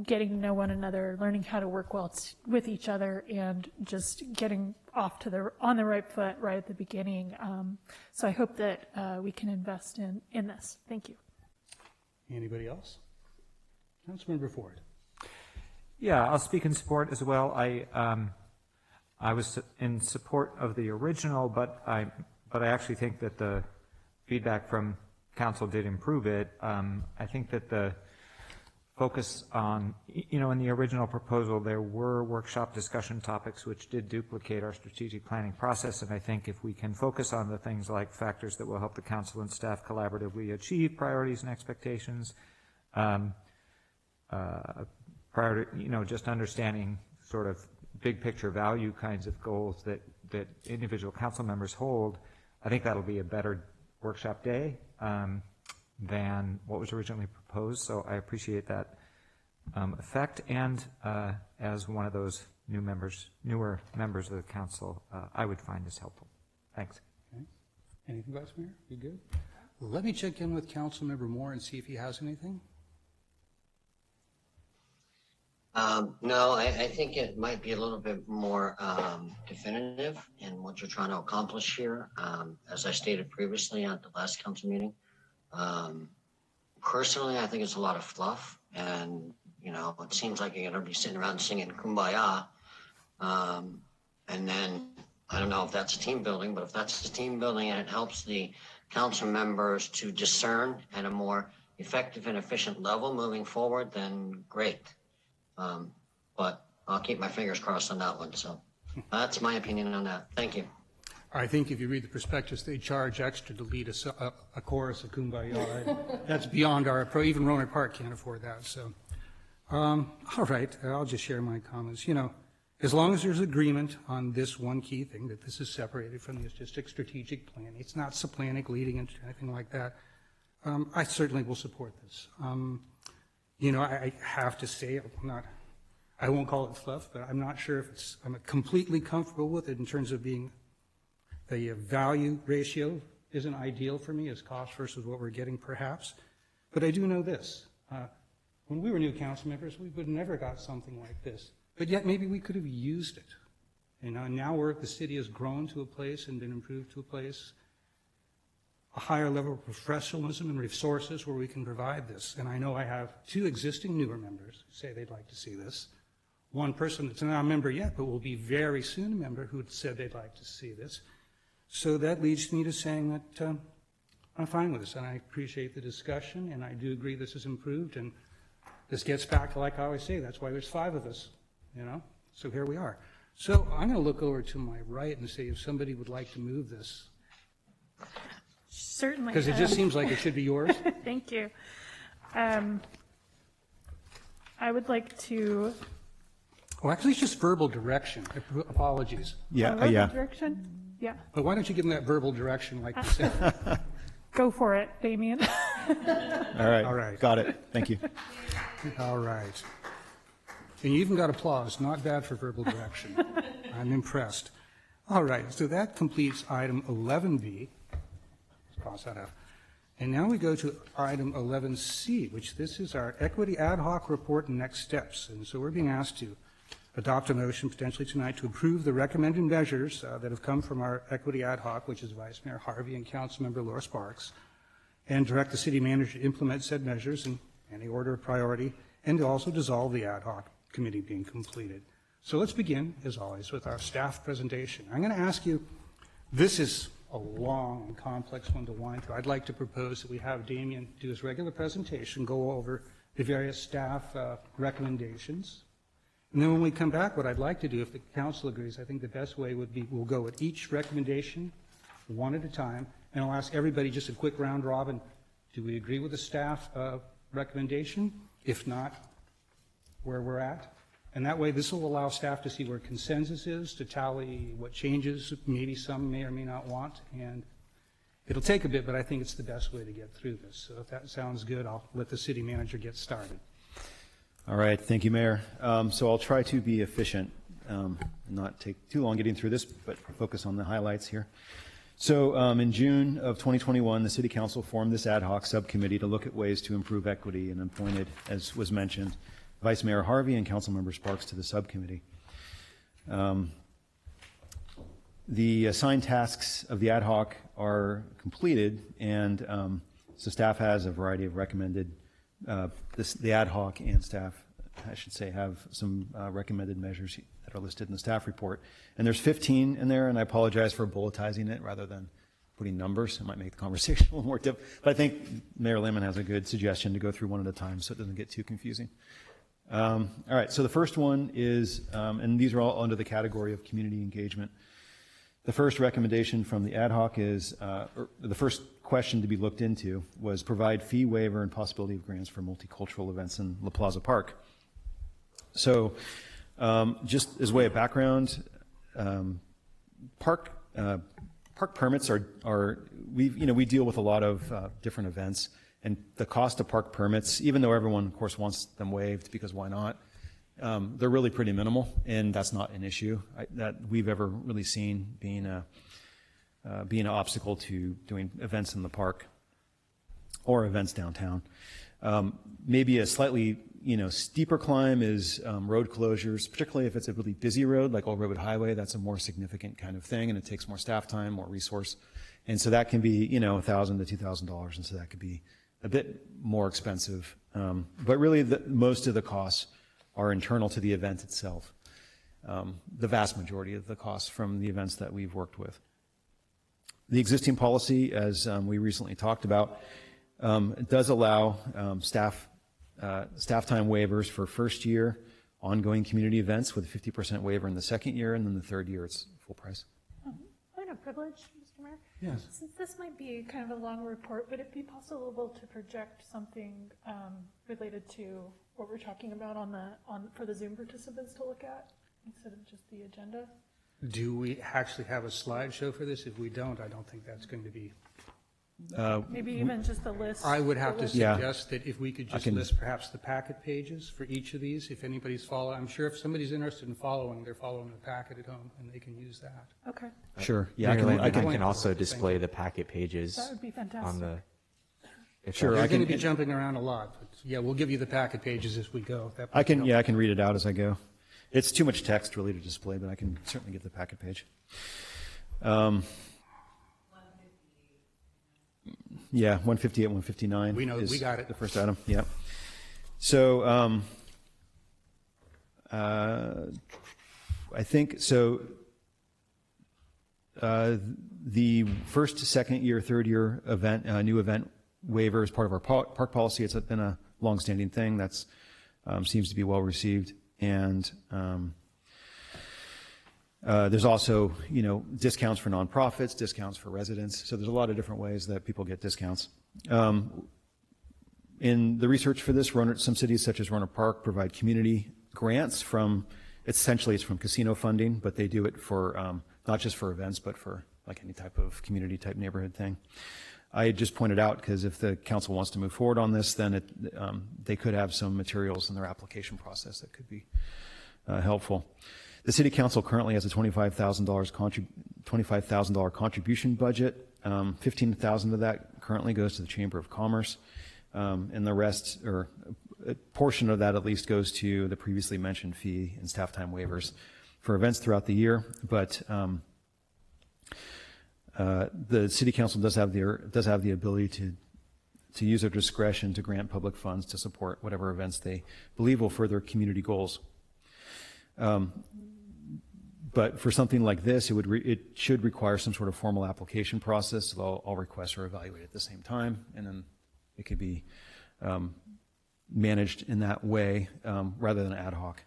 getting to know one another, learning how to work well with each other, and just getting off to on the right foot right at the beginning. So I hope that we can invest in this. Thank you. Anybody else? Councilmember Ford. Yeah, I'll speak in support as well. I was in support of the original, but I actually think that the feedback from council did improve it. I think that the focus on, in the original proposal, there were workshop discussion topics which did duplicate our strategic planning process, and I think if we can focus on the things like factors that will help the council and staff collaboratively achieve priorities and expectations, prior to, just understanding sort of big picture value kinds of goals that individual council members hold, I think that'll be a better workshop day than what was originally proposed. So I appreciate that effect. And as one of those newer members of the council, I would find this helpful. Thanks. Okay. Anything, Vice Mayor? You good? Well, let me check in with Councilmember Moore and see if he has anything. No, I think it might be a little bit more definitive in what you're trying to accomplish here. As I stated previously at the last council meeting, personally, I think it's a lot of fluff, and it seems like you're going to be sitting around singing Kumbaya, and then I don't know if that's team building, but if that's team building and it helps the council members to discern at a more effective and efficient level moving forward, then great. But I'll keep my fingers crossed on that one. So that's my opinion on that. Thank you. I think if you read the prospectus, they charge extra to lead a chorus of Kumbaya. That's beyond our approach. Even Roanoke Park can't afford that. So, all right, I'll just share my comments. As long as there's agreement on this one key thing, that this is separated from the logistic strategic plan, it's not supplanting, leading into anything like that, I certainly will support this. I have to say, I won't call it fluff, but I'm not sure if I'm completely comfortable with it in terms of being the value ratio isn't ideal for me as cost versus what we're getting perhaps. But I do know this. When we were new council members, we would have never got something like this. But yet maybe we could have used it. Now the city has grown to a place and been improved to a place, a higher level of professionalism and resources where we can provide this. And I know I have two existing newer members who say they'd like to see this. One person that's not a member yet, but will be very soon a member, who said they'd like to see this. So that leads me to saying that I'm fine with this, and I appreciate the discussion, and I do agree this is improved. And this gets back to, like I always say, that's why there's 5 of us, So here we are. So I'm going to look over to my right and see if somebody would like to move this. Certainly. Because it just seems like it should be yours. Thank you. I would like to... Oh, actually, it's just verbal direction. Apologies. Verbal direction? Yeah. But why don't you give them that verbal direction like you said? Go for it, Damien. All right. Got it. Thank you. All right. And you even got applause. Not bad for verbal direction. I'm impressed. All right. So that completes item 11B. Let's cross that out. And now we go to item 11C, which this is our equity ad hoc report and next steps. And so we're being asked to adopt a motion potentially tonight to approve the recommended measures that have come from our equity ad hoc, which is Vice Mayor Harvey and Councilmember Laura Sparks, and direct the city manager to implement said measures in any order of priority, and to also dissolve the ad hoc committee being completed. So let's begin, as always, with our staff presentation. I'm going to ask you, this is a long and complex one to wind through. I'd like to propose that we have Damien do his regular presentation, go over the various staff recommendations. And then when we come back, what I'd like to do, if the council agrees, I think the best way would be we'll go with each recommendation one at a time, and I'll ask everybody just a quick round robin. Do we agree with the staff recommendation? If not, where we're at? And that way, this will allow staff to see where consensus is, to tally what changes maybe some may or may not want. And it'll take a bit, but I think it's the best way to get through this. So if that sounds good, I'll let the city manager get started. All right. Thank you, Mayor. So I'll try to be efficient. not take too long getting through this, but focus on the highlights here. So in June of 2021, the City Council formed this ad hoc subcommittee to look at ways to improve equity and appointed, as was mentioned, Vice Mayor Harvey and Councilmember Sparks to the subcommittee. The assigned tasks of the ad hoc are completed, and so staff has a variety of recommended, the ad hoc and staff, I should say, have some recommended measures that are listed in the staff report. And there's 15 in there, and I apologize for bulletizing it rather than putting numbers. It might make the conversation a little more difficult. But I think Mayor Lemon has a good suggestion to go through one at a time so it doesn't get too confusing. All right, so the first one is, and these are all under the category of community engagement. The first recommendation from the ad hoc is, or the first question to be looked into was provide fee waiver and possibility of grants for multicultural events in La Plaza Park. So just as way of background, park permits we deal with a lot of different events, and the cost of park permits, even though everyone of course wants them waived because why not, they're really pretty minimal, and that's not an issue that we've ever really seen being an obstacle to doing events in the park or events downtown. Maybe a slightly steeper climb is road closures, particularly if it's a really busy road like Old Redwood Highway. That's a more significant kind of thing, and it takes more staff time, more resource, and so that can be $1,000 to $2,000, and so that could be a bit more expensive. But really, most of the costs are internal to the event itself. The vast majority of the costs from the events that we've worked with. The existing policy, as we recently talked about, it does allow staff time waivers for first year ongoing community events with a 50% waiver in the second year, and then the third year it's full price. Point of privilege, Mr. Mayor. Yes. Since this might be kind of a long report, would it be possible to project something related to what we're talking about for the Zoom participants to look at instead of just the agenda? Do we actually have a slideshow for this? If we don't, I don't think that's going to be. Maybe even just a list. I would have to Yeah. suggest that if we could just list perhaps the packet pages for each of these, if anybody's following. I'm sure if somebody's interested in following, they're following the packet at home, and they can use that. Okay. Sure. Yeah, Mayor I can Landon, also display the packet pages That would be fantastic. on the. Sure, They're I going to can- be jumping around a lot, but yeah, we'll give you the packet pages as we go. That I can might help. I can read it out as I go. It's too much text really to display, but I can certainly get the packet page. Yeah, 158, 159. We know, is we got it. The first item, yeah. So I think, so the first, second year, third year event, new event waiver is part of our park policy. It's been a longstanding thing that's seems to be well received. And there's also, discounts for nonprofits, discounts for residents. So there's a lot of different ways that people get discounts. In the research for this, some cities such as Rohnert Park provide community grants essentially it's from casino funding, but they do it for, not just for events, but for like any type of community type neighborhood thing. I just pointed out because if the council wants to move forward on this, then they could have some materials in their application process that could be helpful. The city council currently has a $25,000 contribution budget. $15,000 of that currently goes to the Chamber of Commerce, and the rest, or a portion of that at least, goes to the previously mentioned fee and staff time waivers for events throughout the year. But the city council does have the ability to use their discretion to grant public funds to support whatever events they believe will further community goals. But for something like this, it should require some sort of formal application process. So all requests are evaluated at the same time, and then it could be managed in that way rather than ad hoc.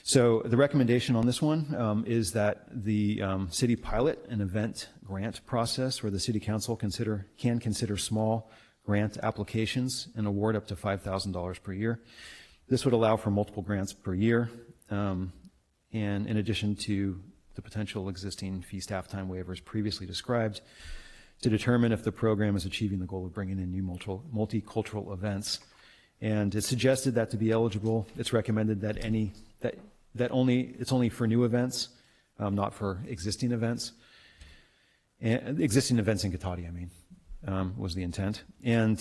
So the recommendation on this one is that the city pilot an event grant process where the city council can consider small grant applications and award up to $5,000 per year. This would allow for multiple grants per year, and in addition to the potential existing fee staff time waivers previously described, to determine if the program is achieving the goal of bringing in new multicultural events. And it's suggested that to be eligible, it's recommended that it's only for new events, not for existing events. And existing events in Cotati, I mean, was the intent. And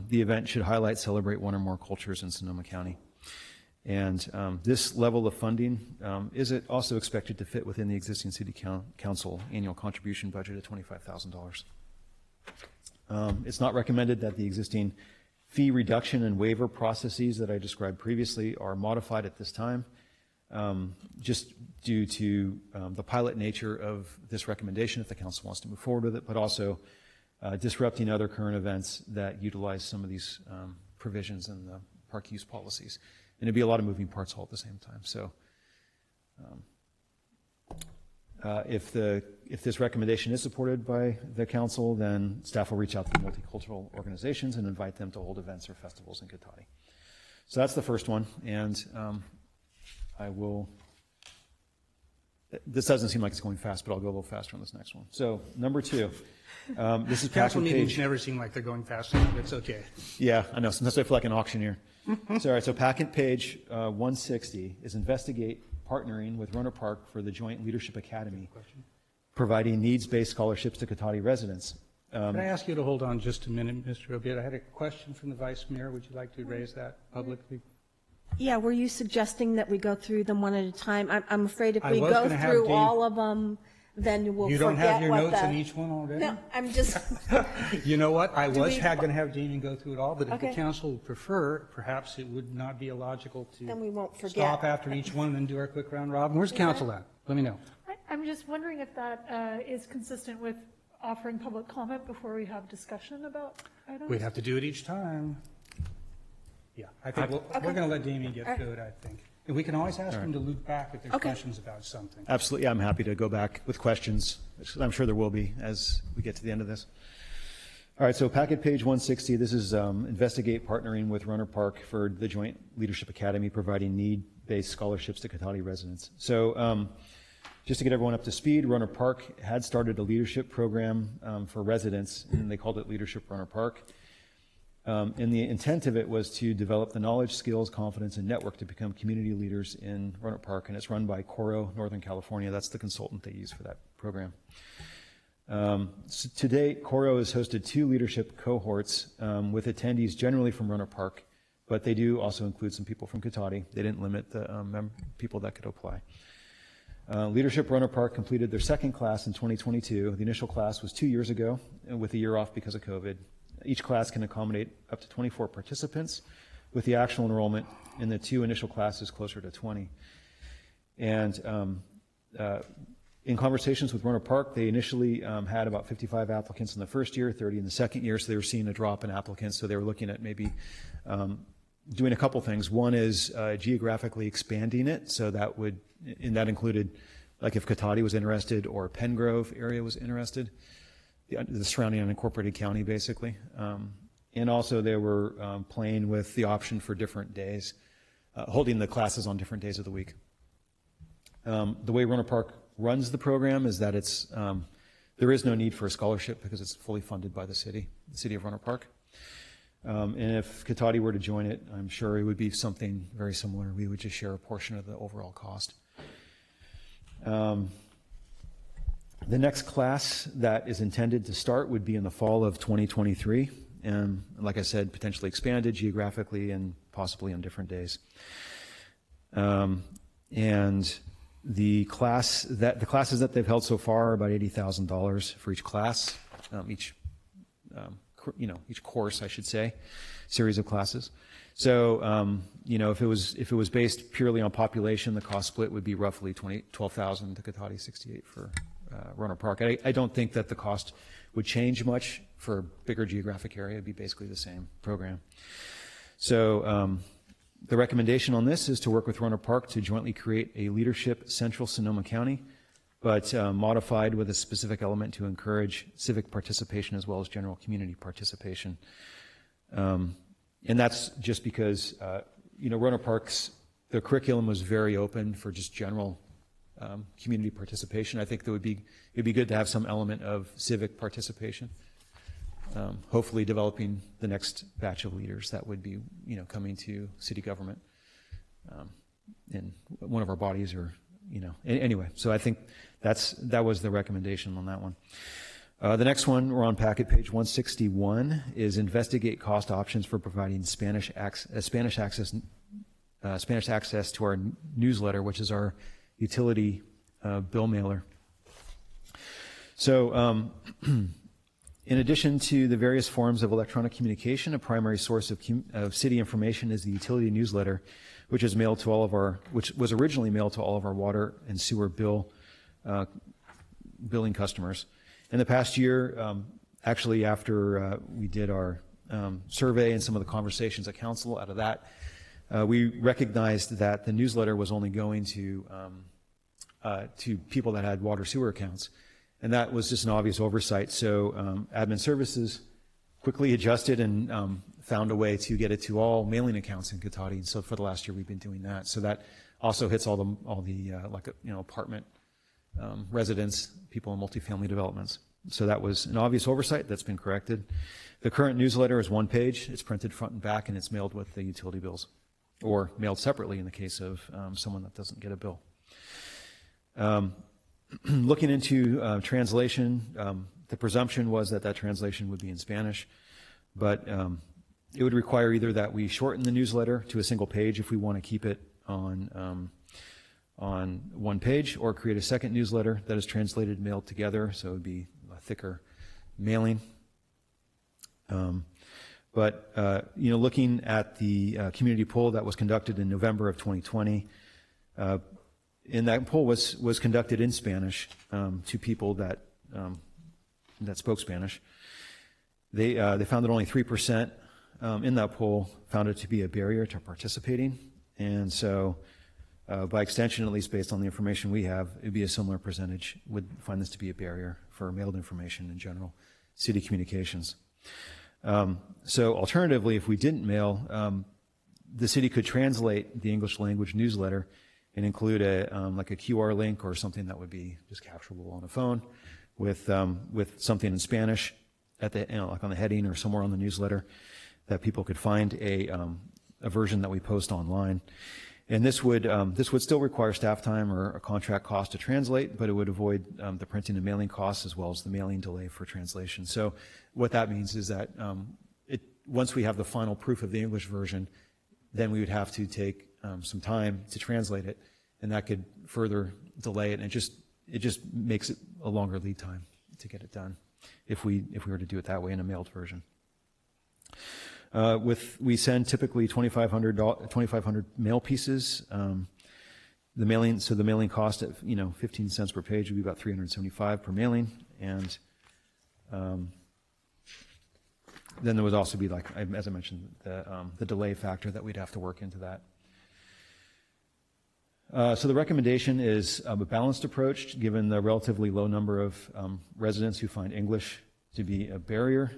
the event should highlight, celebrate one or more cultures in Sonoma County. And this level of funding is also expected to fit within the existing City Council annual contribution budget of $25,000. It's not recommended that the existing fee reduction and waiver processes that I described previously are modified at this time, just due to the pilot nature of this recommendation if the council wants to move forward with it, but also disrupting other current events that utilize some of these provisions in the park use policies. And it'd be a lot of moving parts all at the same time. So if this recommendation is supported by the council, then staff will reach out to multicultural organizations and invite them to hold events or festivals in Cotati. So that's the first one. And I will, this doesn't seem like it's going fast, but I'll go a little faster on this next one. So number 2, this is Council packet meetings page. never seem like they're going fast. It's okay. Yeah, I know. Sometimes I feel like an auctioneer. So, all right, so packet page 160 is investigate partnering with Roanoke Park for the Joint Leadership Academy, providing needs-based scholarships to Cotati residents. Can I ask you to hold on just a minute, Mr. Obid? I had a question from the Vice Mayor. Would you like to raise that publicly? Yeah, were you suggesting that we go through them one at a time? I'm afraid if I we was go gonna have through Dean- all of them, then we'll You forget don't have your what notes the... on each one already? No, I'm just, You know what? I was we- going to have Damien go through it all, but if the Okay. council would prefer, perhaps it would not be illogical to then we won't forget. stop after each one and then do our quick round robin. Where's council at? Let me know. I'm just wondering if that is consistent with offering public comment before we have discussion about items? We'd have to do it each time. Yeah, I think we're going to let Damien get through it, I think. And we can always ask him to loop back if there's Okay. questions about something. Absolutely, yeah, I'm happy to go back with questions. I'm sure there will be as we get to the end of this. All right, so packet page 160, this is investigate partnering with Roanoke Park for the Joint Leadership Academy, providing need-based scholarships to Cotati residents. So just to get everyone up to speed, Roanoke Park had started a leadership program for residents, and they called it Leadership Roanoke Park. And the intent of it was to develop the knowledge, skills, confidence, and network to become community leaders in Roanoke Park, and it's run by Coro, Northern California. That's the consultant they use for that program. So to date, Coro has hosted 2 leadership cohorts with attendees generally from Roanoke Park, but they do also include some people from Cotati. They didn't limit the people that could apply. Leadership Roanoke Park completed their second class in 2022. The initial class was 2 years ago, with a year off because of COVID. Each class can accommodate up to 24 participants, with the actual enrollment in the 2 initial classes closer to 20. And in conversations with Roanoke Park, they initially had about 55 applicants in the first year, 30 in the second year, so they were seeing a drop in applicants, so they were looking at maybe doing a couple things. One is geographically expanding it, so that included, like if Cotati was interested or Pengrove area was interested, the surrounding unincorporated county, basically. And also they were playing with the option for different days, holding the classes on different days of the week. The way Roanoke Park runs the program is that there is no need for a scholarship because it's fully funded by the city of Roanoke Park. And if Cotati were to join it, I'm sure it would be something very similar. We would just share a portion of the overall cost. The next class that is intended to start would be in the fall of 2023. And like I said, potentially expanded geographically and possibly on different days. And the classes that they've held so far are about $80,000 for each class, each course, I should say, series of classes. So, if it was based purely on population, the cost split would be roughly $12,000 to Cotati, $68,000 for Roanoke Park. I don't think that the cost would change much for a bigger geographic area. It'd be basically the same program. So the recommendation on this is to work with Roanoke Park to jointly create a leadership Central Sonoma County, but modified with a specific element to encourage civic participation as well as general community participation. And that's just because, Roanoke Park's, the curriculum was very open for just general community participation. I think it'd be good to have some element of civic participation. Hopefully developing the next batch of leaders that would be, coming to city government. in one of our bodies, or anyway. So I think that was the recommendation on that one. The next one, we're on packet page 161, is investigate cost options for providing Spanish access to our newsletter, which is our utility bill mailer. So in addition to the various forms of electronic communication, a primary source of city information is the utility newsletter, which was originally mailed to all of our water and sewer billing customers. In the past year, actually after we did our survey and some of the conversations at council, out of that, we recognized that the newsletter was only going to people that had water sewer accounts. And that was just an obvious oversight. So admin services quickly adjusted and found a way to get it to all mailing accounts in Cotati. And so for the last year, we've been doing that. So that also hits all the apartment residents, people in multifamily developments. So that was an obvious oversight that's been corrected. The current newsletter is one page. It's printed front and back, and it's mailed with the utility bills, or mailed separately in the case of someone that doesn't get a bill. Looking into translation, the presumption was that translation would be in Spanish, but it would require either that we shorten the newsletter to a single page if we want to keep it on one page, or create a second newsletter that is translated and mailed together, so it would be a thicker mailing. But looking at the community poll that was conducted in November of 2020, and that poll was conducted in Spanish to people that spoke Spanish. They found that only 3% in that poll found it to be a barrier to participating, and so by extension, at least based on the information we have, it'd be a similar percentage would find this to be a barrier for mailed information in general city communications. So alternatively, if we didn't mail, the city could translate the English language newsletter and include a QR link or something that would be just capturable on a phone with something in Spanish at the like on the heading or somewhere on the newsletter, that people could find a version that we post online. And this would still require staff time or a contract cost to translate, but it would avoid the printing and mailing costs as well as the mailing delay for translation. So what that means is that once we have the final proof of the English version, then we would have to take some time to translate it, and that could further delay it, and it just makes it a longer lead time to get it done if we were to do it that way in a mailed version. We send typically 2,500 mail pieces. The mailing cost at 15 cents per page would be about $375 per mailing, and then there would also be, like as I mentioned, the delay factor that we'd have to work into that. So the recommendation is a balanced approach, given the relatively low number of residents who find English to be a barrier,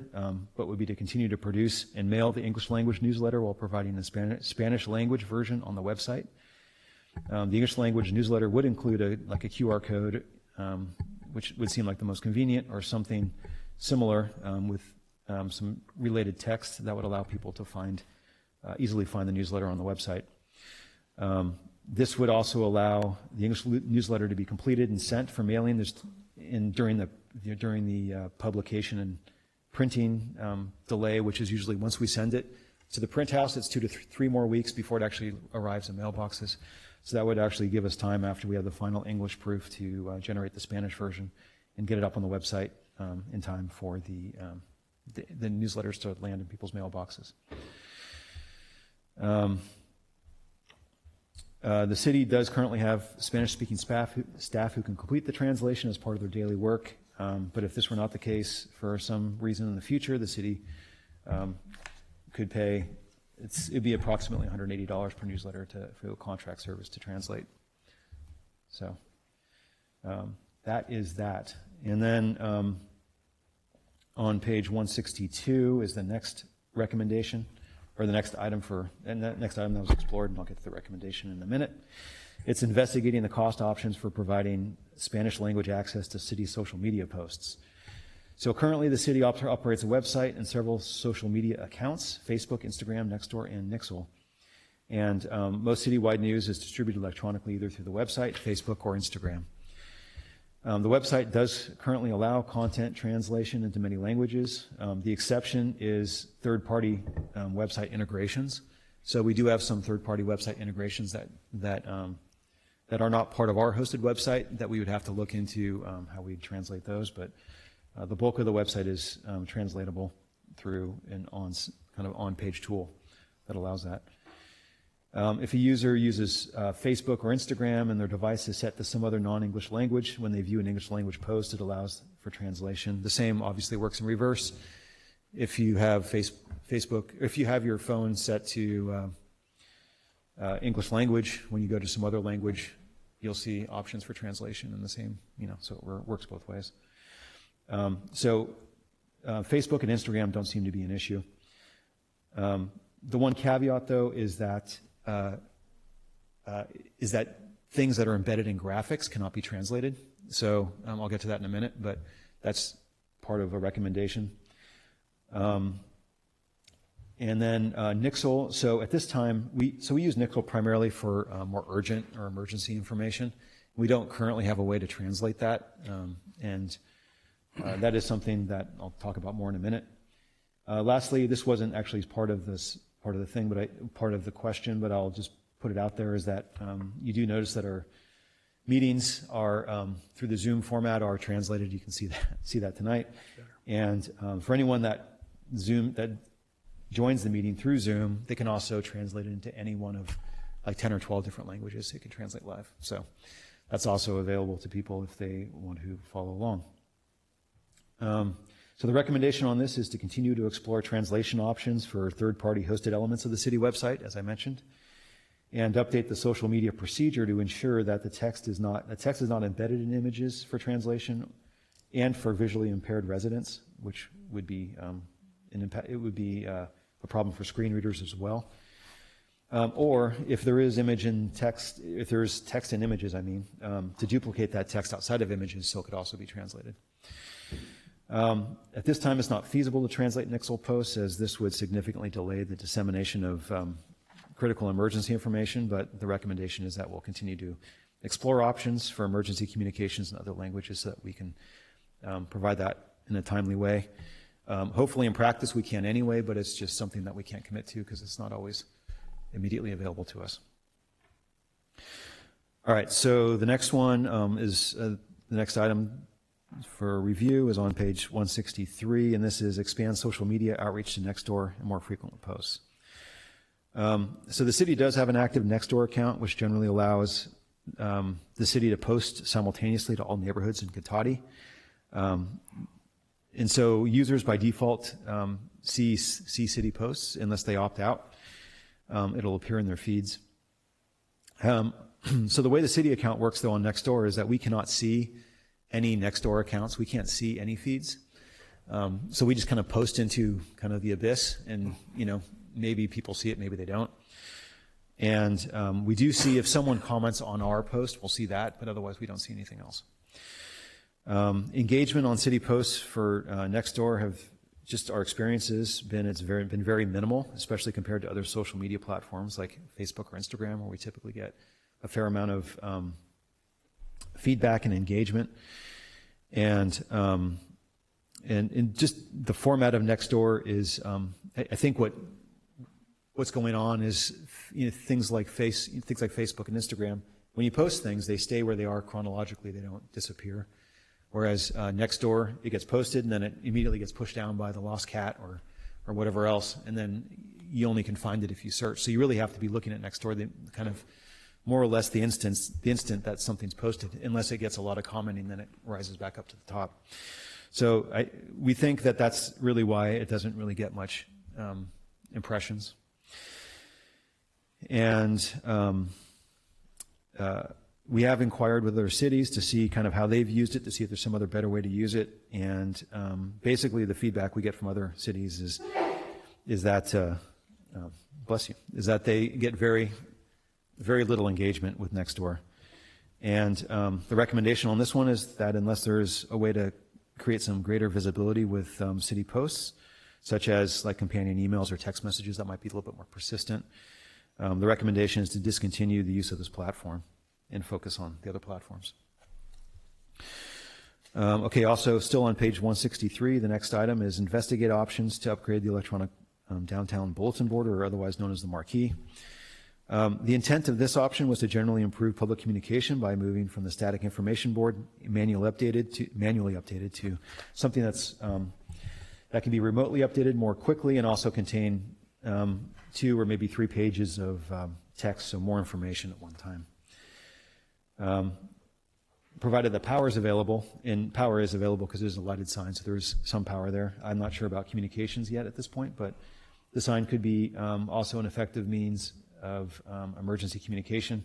but would be to continue to produce and mail the English language newsletter while providing the Spanish language version on the website. The English language newsletter would include a QR code, which would seem like the most convenient, or something similar with some related text that would allow people to easily find the newsletter on the website. This would also allow the English newsletter to be completed and sent for mailing during the publication and printing delay, which is usually once we send it to the print house, it's 2 to 3 more weeks before it actually arrives in mailboxes. So that would actually give us time after we have the final English proof to generate the Spanish version and get it up on the website in time for the newsletters to land in people's mailboxes. The city does currently have Spanish-speaking staff who can complete the translation as part of their daily work. But if this were not the case for some reason in the future, the city could pay, it'd be approximately $180 per newsletter for a contract service to translate. So that is that. And then on page 162 is the next recommendation, or the next item and that next item that was explored, and I'll get to the recommendation in a minute. It's investigating the cost options for providing Spanish language access to city social media posts. So currently the city operates a website and several social media accounts: Facebook, Instagram, Nextdoor, and Nixle. And most citywide news is distributed electronically either through the website, Facebook, or Instagram. The website does currently allow content translation into many languages. The exception is third-party website integrations. So we do have some third-party website integrations that are not part of our hosted website that we would have to look into how we translate those. But the bulk of the website is translatable through an on-page tool that allows that. If a user uses Facebook or Instagram and their device is set to some other non-English language, when they view an English language post, it allows for translation. The same obviously works in reverse. If you have Facebook, if you have your phone set to English language, when you go to some other language, you'll see options for translation in the same, so it works both ways. So Facebook and Instagram don't seem to be an issue. The one caveat, though, is that things that are embedded in graphics cannot be translated. So I'll get to that in a minute, but that's part of a recommendation. And then Nixle. So at this time, we use Nixle primarily for more urgent or emergency information. We don't currently have a way to translate that, and that is something that I'll talk about more in a minute. Lastly, this wasn't actually part of the thing, but part of the question, but I'll just put it out there, is that you do notice that our meetings are through the Zoom format are translated. You can see that tonight. And for anyone that joins the meeting through Zoom, they can also translate it into any one of like 10 or 12 different languages. They can translate live. So that's also available to people if they want to follow along. So the recommendation on this is to continue to explore translation options for third-party hosted elements of the city website, as I mentioned, and update the social media procedure to ensure that the text is not embedded in images for translation, and for visually impaired residents, which would be a problem for screen readers as well. Or if there is text and images, to duplicate that text outside of images so it could also be translated. At this time, it's not feasible to translate Nixle posts, as this would significantly delay the dissemination of critical emergency information, but the recommendation is that we'll continue to explore options for emergency communications in other languages so that we can provide that in a timely way. Hopefully in practice we can anyway, but it's just something that we can't commit to because it's not always immediately available to us. All right, so the next one is the next item for review is on page 163, and this is expand social media outreach to Nextdoor and more frequent posts. So the city does have an active Nextdoor account, which generally allows the city to post simultaneously to all neighborhoods in Cotati. And so users by default see city posts unless they opt out. It'll appear in their feeds. So the way the city account works, though, on Nextdoor is that we cannot see any Nextdoor accounts. We can't see any feeds. So we just kind of post into kind of the abyss, and maybe people see it, maybe they don't. And we do see if someone comments on our post, we'll see that, but otherwise we don't see anything else. Engagement on city posts for Nextdoor have just our experiences been very minimal, especially compared to other social media platforms like Facebook or Instagram, where we typically get a fair amount of feedback and engagement. And just the format of Nextdoor is, I think what's going on is things like Facebook and Instagram. When you post things, they stay where they are chronologically; they don't disappear. Whereas Nextdoor, it gets posted and then it immediately gets pushed down by the lost cat or whatever else, and then you only can find it if you search. So you really have to be looking at Nextdoor, kind of more or less the instant that something's posted. Unless it gets a lot of commenting, then it rises back up to the top. So we think that that's really why it doesn't really get much impressions. And we have inquired with other cities to see kind of how they've used it, to see if there's some other better way to use it. And basically the feedback we get from other cities is that they get very, very little engagement with Nextdoor. And the recommendation on this one is that unless there's a way to create some greater visibility with city posts, such as like companion emails or text messages that might be a little bit more persistent, The recommendation is to discontinue the use of this platform and focus on the other platforms. Okay, also still on page 163, the next item is investigate options to upgrade the electronic downtown bulletin board, or otherwise known as the marquee. The intent of this option was to generally improve public communication by moving from the static information board manually updated to something that's that can be remotely updated more quickly and also contain 2 or maybe 3 pages of text, so more information at one time. Provided that power is available, and power is available because there's a lighted sign, so there's some power there. I'm not sure about communications yet at this point, but the sign could be also an effective means of emergency communication,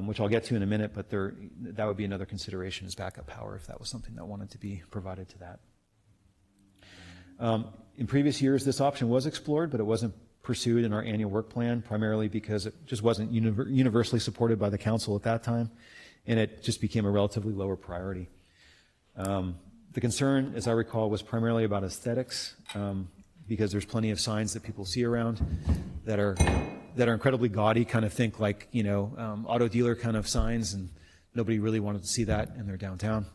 which I'll get to in a minute, but that would be another consideration as backup power if that was something that wanted to be provided to that. In previous years, this option was explored, but it wasn't pursued in our annual work plan, primarily because it just wasn't universally supported by the council at that time, and it just became a relatively lower priority. The concern, as I recall, was primarily about aesthetics, because there's plenty of signs that people see around that are incredibly gaudy, kind of think like, auto dealer kind of signs, and nobody really wanted to see that in their downtown.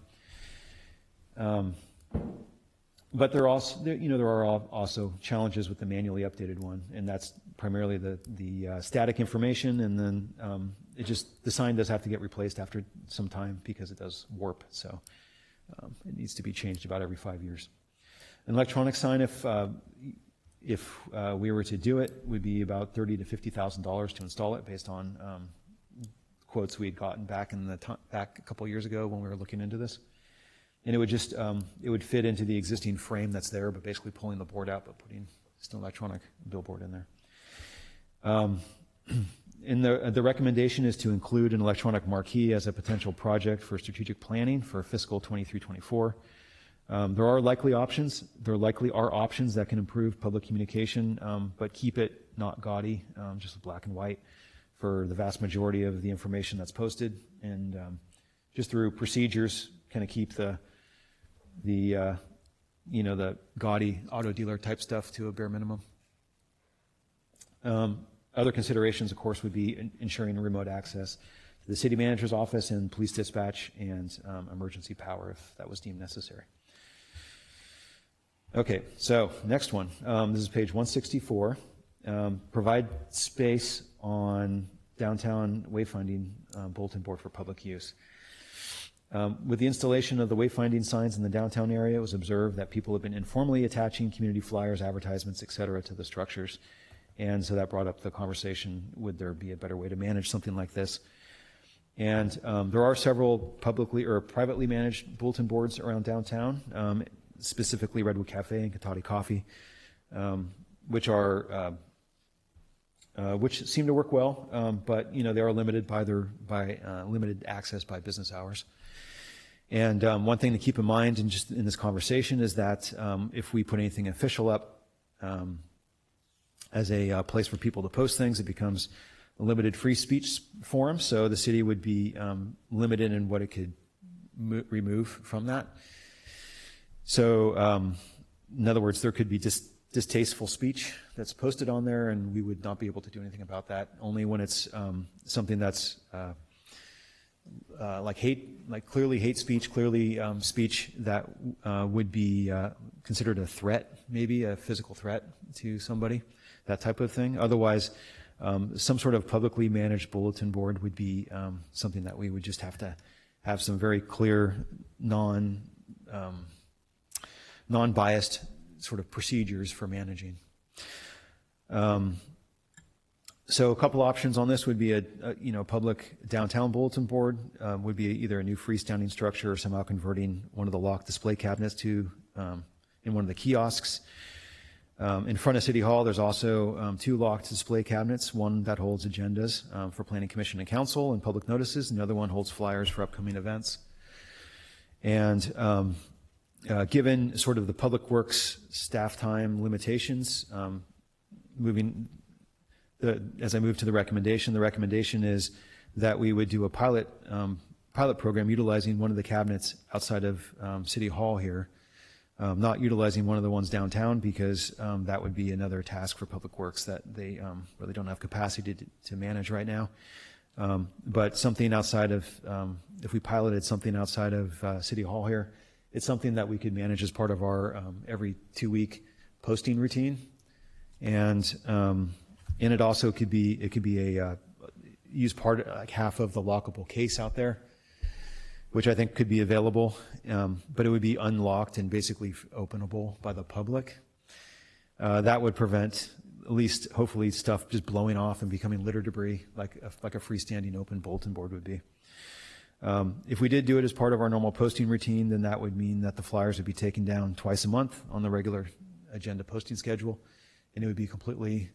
But there are also challenges with the manually updated one, and that's primarily the static information, and then the sign does have to get replaced after some time because it does warp, so it needs to be changed about every 5 years. An electronic sign, if we were to do it, would be about $30,000 to $50,000 to install it, based on quotes we had gotten back a couple years ago when we were looking into this. And it would just it would fit into the existing frame that's there, but basically pulling the board out, but putting just an electronic billboard in there. And the recommendation is to include an electronic marquee as a potential project for strategic planning for fiscal 23-24. There are likely options. There likely are options that can improve public communication, but keep it not gaudy, just black and white for the vast majority of the information that's posted, and just through procedures, kind of keep the gaudy auto dealer type stuff to a bare minimum. Other considerations, of course, would be ensuring remote access to the city manager's office and police dispatch and emergency power if that was deemed necessary. Okay, so next one. This is page 164. Provide space on downtown wayfinding bulletin board for public use. With the installation of the wayfinding signs in the downtown area, it was observed that people have been informally attaching community flyers, advertisements, et cetera, to the structures. And so that brought up the conversation, would there be a better way to manage something like this? And there are several publicly or privately managed bulletin boards around downtown, specifically Redwood Cafe and Cotati Coffee, which seem to work well, but they are limited by limited access by business hours. And one thing to keep in mind in this conversation is that if we put anything official up as a place for people to post things, it becomes a limited free speech forum. So the city would be limited in what it could remove from that. So in other words, there could be distasteful speech that's posted on there, and we would not be able to do anything about that. Only when it's something that's like clearly hate speech, clearly speech that would be considered a threat, maybe a physical threat to somebody, that type of thing. Otherwise, some sort of publicly managed bulletin board would be something that we would just have to have some very clear, non-biased sort of procedures for managing. So a couple options on this would be a public downtown bulletin board, would be either a new freestanding structure or somehow converting one of the locked display cabinets to in one of the kiosks. In front of City Hall, there's also 2 locked display cabinets, one that holds agendas for Planning Commission and Council and public notices, and the other one holds flyers for upcoming events. And given sort of the public works staff time limitations, as I move to the recommendation is that we would do a pilot program utilizing one of the cabinets outside of City Hall here not utilizing one of the ones downtown because that would be another task for Public Works that they really don't have capacity to manage right now. But something outside of, if we piloted something outside of City Hall here, it's something that we could manage as part of our every 2-week posting routine. And it also could be a use part, like half of the lockable case out there, which I think could be available, but it would be unlocked and basically openable by the public. That would prevent, at least hopefully, stuff just blowing off and becoming litter debris, like a freestanding open bulletin board would be. If we did do it as part of our normal posting routine, then that would mean that the flyers would be taken down twice a month on the regular agenda posting schedule, and it would be completely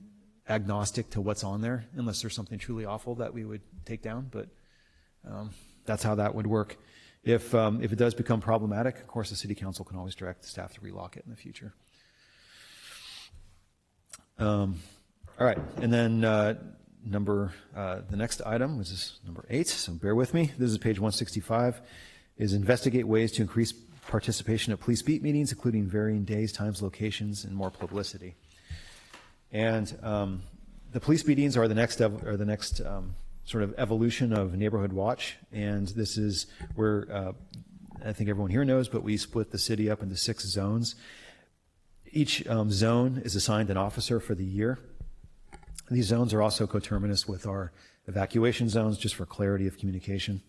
agnostic to what's on there, unless there's something truly awful that we would take down, but that's how that would work. If it does become problematic, of course, the City Council can always direct the staff to relock it in the future. All right, and then the next item, which is number 8, so bear with me. This is page 165, is investigate ways to increase participation at police beat meetings, including varying days, times, locations, and more publicity. And the police meetings are the next sort of evolution of Neighborhood Watch, and this is where I think everyone here knows, but we split the city up into 6 zones. Each zone is assigned an officer for the year. These zones are also coterminous with our evacuation zones, just for clarity of communication.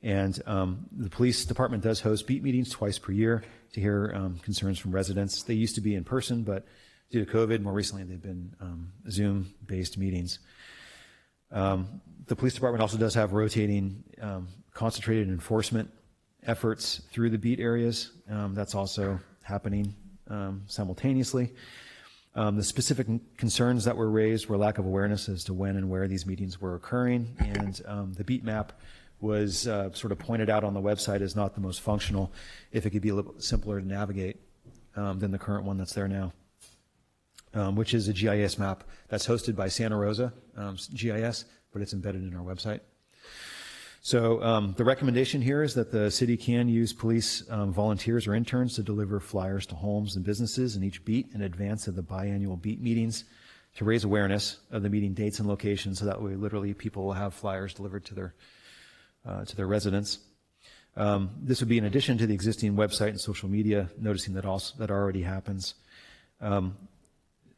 And the police department does host beat meetings twice per year to hear concerns from residents. They used to be in person, but due to COVID, more recently they've been Zoom-based meetings. The police department also does have rotating concentrated enforcement efforts through the beat areas. That's also happening simultaneously. The specific concerns that were raised were lack of awareness as to when and where these meetings were occurring, and the beat map was sort of pointed out on the website as not the most functional, if it could be a little simpler to navigate than the current one that's there now, which is a GIS map that's hosted by Santa Rosa GIS, but it's embedded in our website. So the recommendation here is that the city can use police volunteers or interns to deliver flyers to homes and businesses in each beat in advance of the biannual beat meetings to raise awareness of the meeting dates and locations, so that way literally people will have flyers delivered to their residents. This would be in addition to the existing website and social media, noticing that already happens.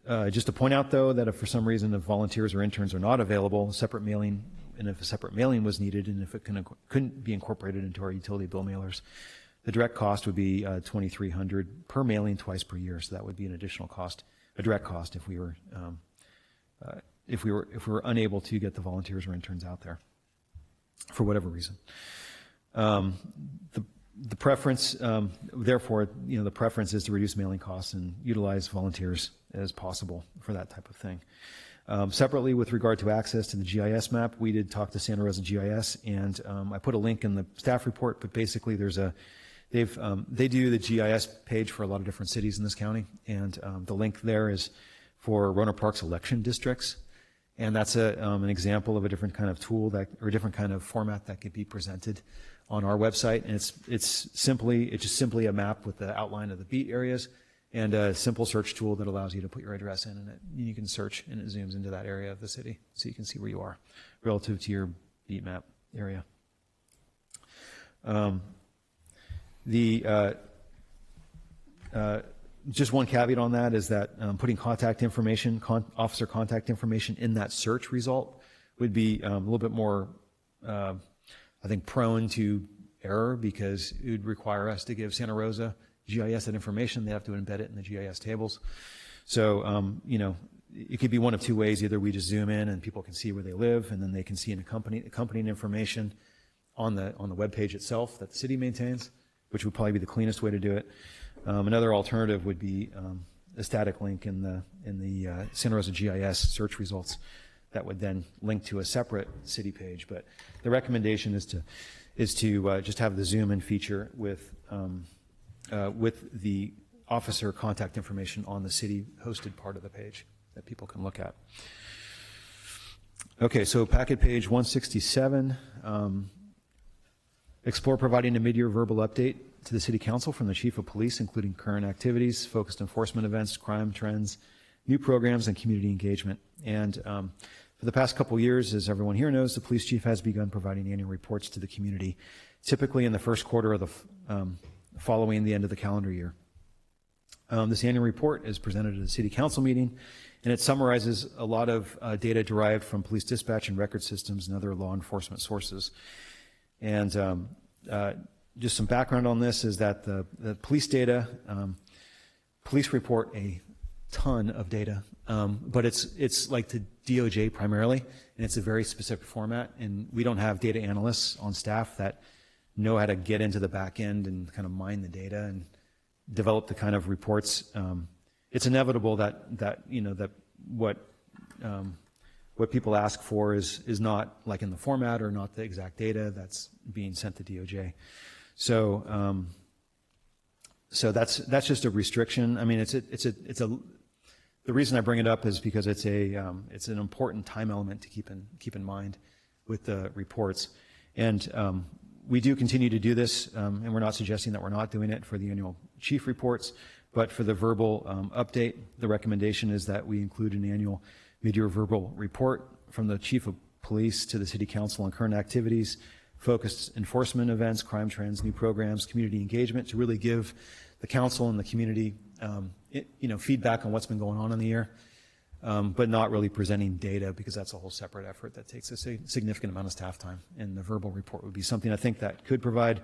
Just to point out, though, that if for some reason the volunteers or interns are not available, a separate mailing was needed, and if it couldn't be incorporated into our utility bill mailers, the direct cost would be $2,300 per mailing twice per year. So that would be an additional cost, a direct cost, if we were unable to get the volunteers or interns out there for whatever reason. The preference, therefore, the preference is to reduce mailing costs and utilize volunteers as possible for that type of thing. Separately, with regard to access to the GIS map, we did talk to Santa Rosa GIS, and I put a link in the staff report, but basically they do the GIS page for a lot of different cities in this county, and the link there is for Rohnert Park's election districts, and that's an example of a different kind of tool or a different kind of format that could be presented on our website, and it's just simply a map with the outline of the beat areas and a simple search tool that allows you to put your address in, and you can search, and it zooms into that area of the city, so you can see where you are relative to your beat map area. Just one caveat on that is that putting contact information, officer contact information in that search result would be a little bit more, I think, prone to error, because it would require us to give Santa Rosa GIS that information. They have to embed it in the GIS tables. So, it could be one of two ways. Either we just zoom in and people can see where they live, and then they can see an accompanying information on the web page itself that the city maintains, which would probably be the cleanest way to do it. Another alternative would be a static link in the Santa Rosa GIS search results that would then link to a separate city page. But the recommendation is to just have the zoom in feature with the officer contact information on the city hosted part of the page that people can look at. Okay, so packet page 167, explore providing a mid-year verbal update to the City Council from the Chief of Police, including current activities, focused enforcement events, crime trends, new programs, and community engagement. And for the past couple years, as everyone here knows, the police chief has begun providing annual reports to the community, typically in the first quarter of the following the end of the calendar year. This annual report is presented at a City Council meeting, and it summarizes a lot of data derived from police dispatch and record systems and other law enforcement sources. And just some background on this is that the police data, police report a ton of data, but it's like the DOJ primarily, and it's a very specific format, and we don't have data analysts on staff that know how to get into the back end and kind of mine the data and develop the kind of reports. It's inevitable that what people ask for is not like in the format or not the exact data that's being sent to DOJ. So that's just a restriction. I mean, the reason I bring it up is because it's an important time element to keep in mind with the reports. And we do continue to do this, and we're not suggesting that we're not doing it for the annual chief reports, but for the verbal update, the recommendation is that we include an annual mid-year verbal report from the Chief of Police to the City Council on current activities, focused enforcement events, crime trends, new programs, community engagement, to really give the council and the community feedback on what's been going on in the year, but not really presenting data, because that's a whole separate effort that takes a significant amount of staff time. And the verbal report would be something I think that could provide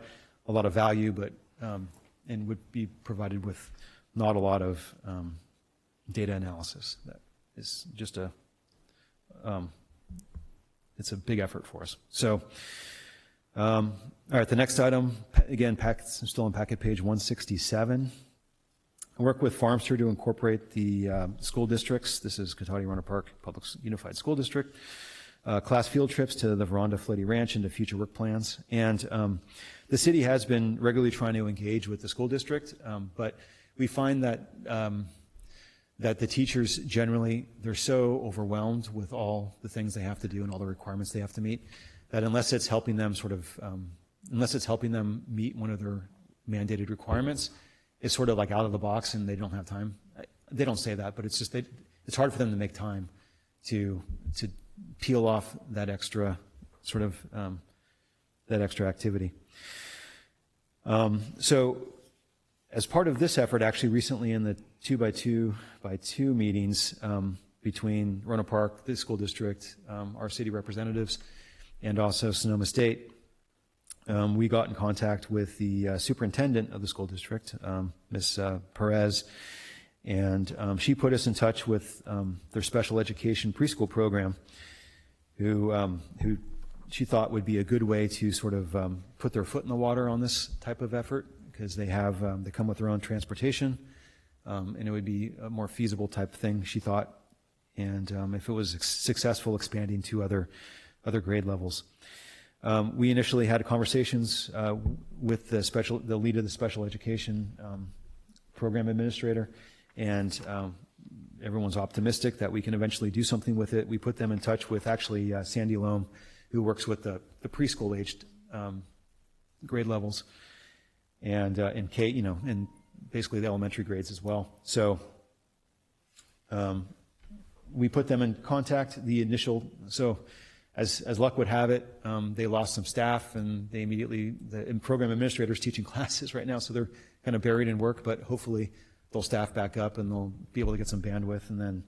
a lot of value, but and would be provided with not a lot of data analysis. That is just it's a big effort for us. So, all right, the next item, again, still on packet page 167. I work with Farmster to incorporate the school districts. This is Cotati Roanoke Park Public Unified School District. Class field trips to the Veranda Fleddy Ranch and to future work plans. And the city has been regularly trying to engage with the school district, but we find that that the teachers generally, they're so overwhelmed with all the things they have to do and all the requirements they have to meet, that unless it's helping them meet one of their mandated requirements, it's sort of like out of the box and they don't have time. They don't say that, but it's just it's hard for them to make time to peel off that extra sort of that extra activity. So as part of this effort, actually recently in the 2x2 meetings between Roanoke Park, the school district, our city representatives, and also Sonoma State, we got in contact with the superintendent of the school district, Ms. Perez, and she put us in touch with their special education preschool program, who she thought would be a good way to sort of put their foot in the water on this type of effort, because they come with their own transportation, and it would be a more feasible type of thing, she thought, and if it was successful, expanding to other grade levels. We initially had conversations with the lead of the special education program administrator, and everyone's optimistic that we can eventually do something with it. We put them in touch with actually Sandy Loam, who works with the preschool-aged grade levels, and and basically the elementary grades as well. So we put them in contact. As luck would have it, they lost some staff, and they the program administrators teaching classes right now, so they're kind of buried in work, but hopefully they'll staff back up and they'll be able to get some bandwidth, and then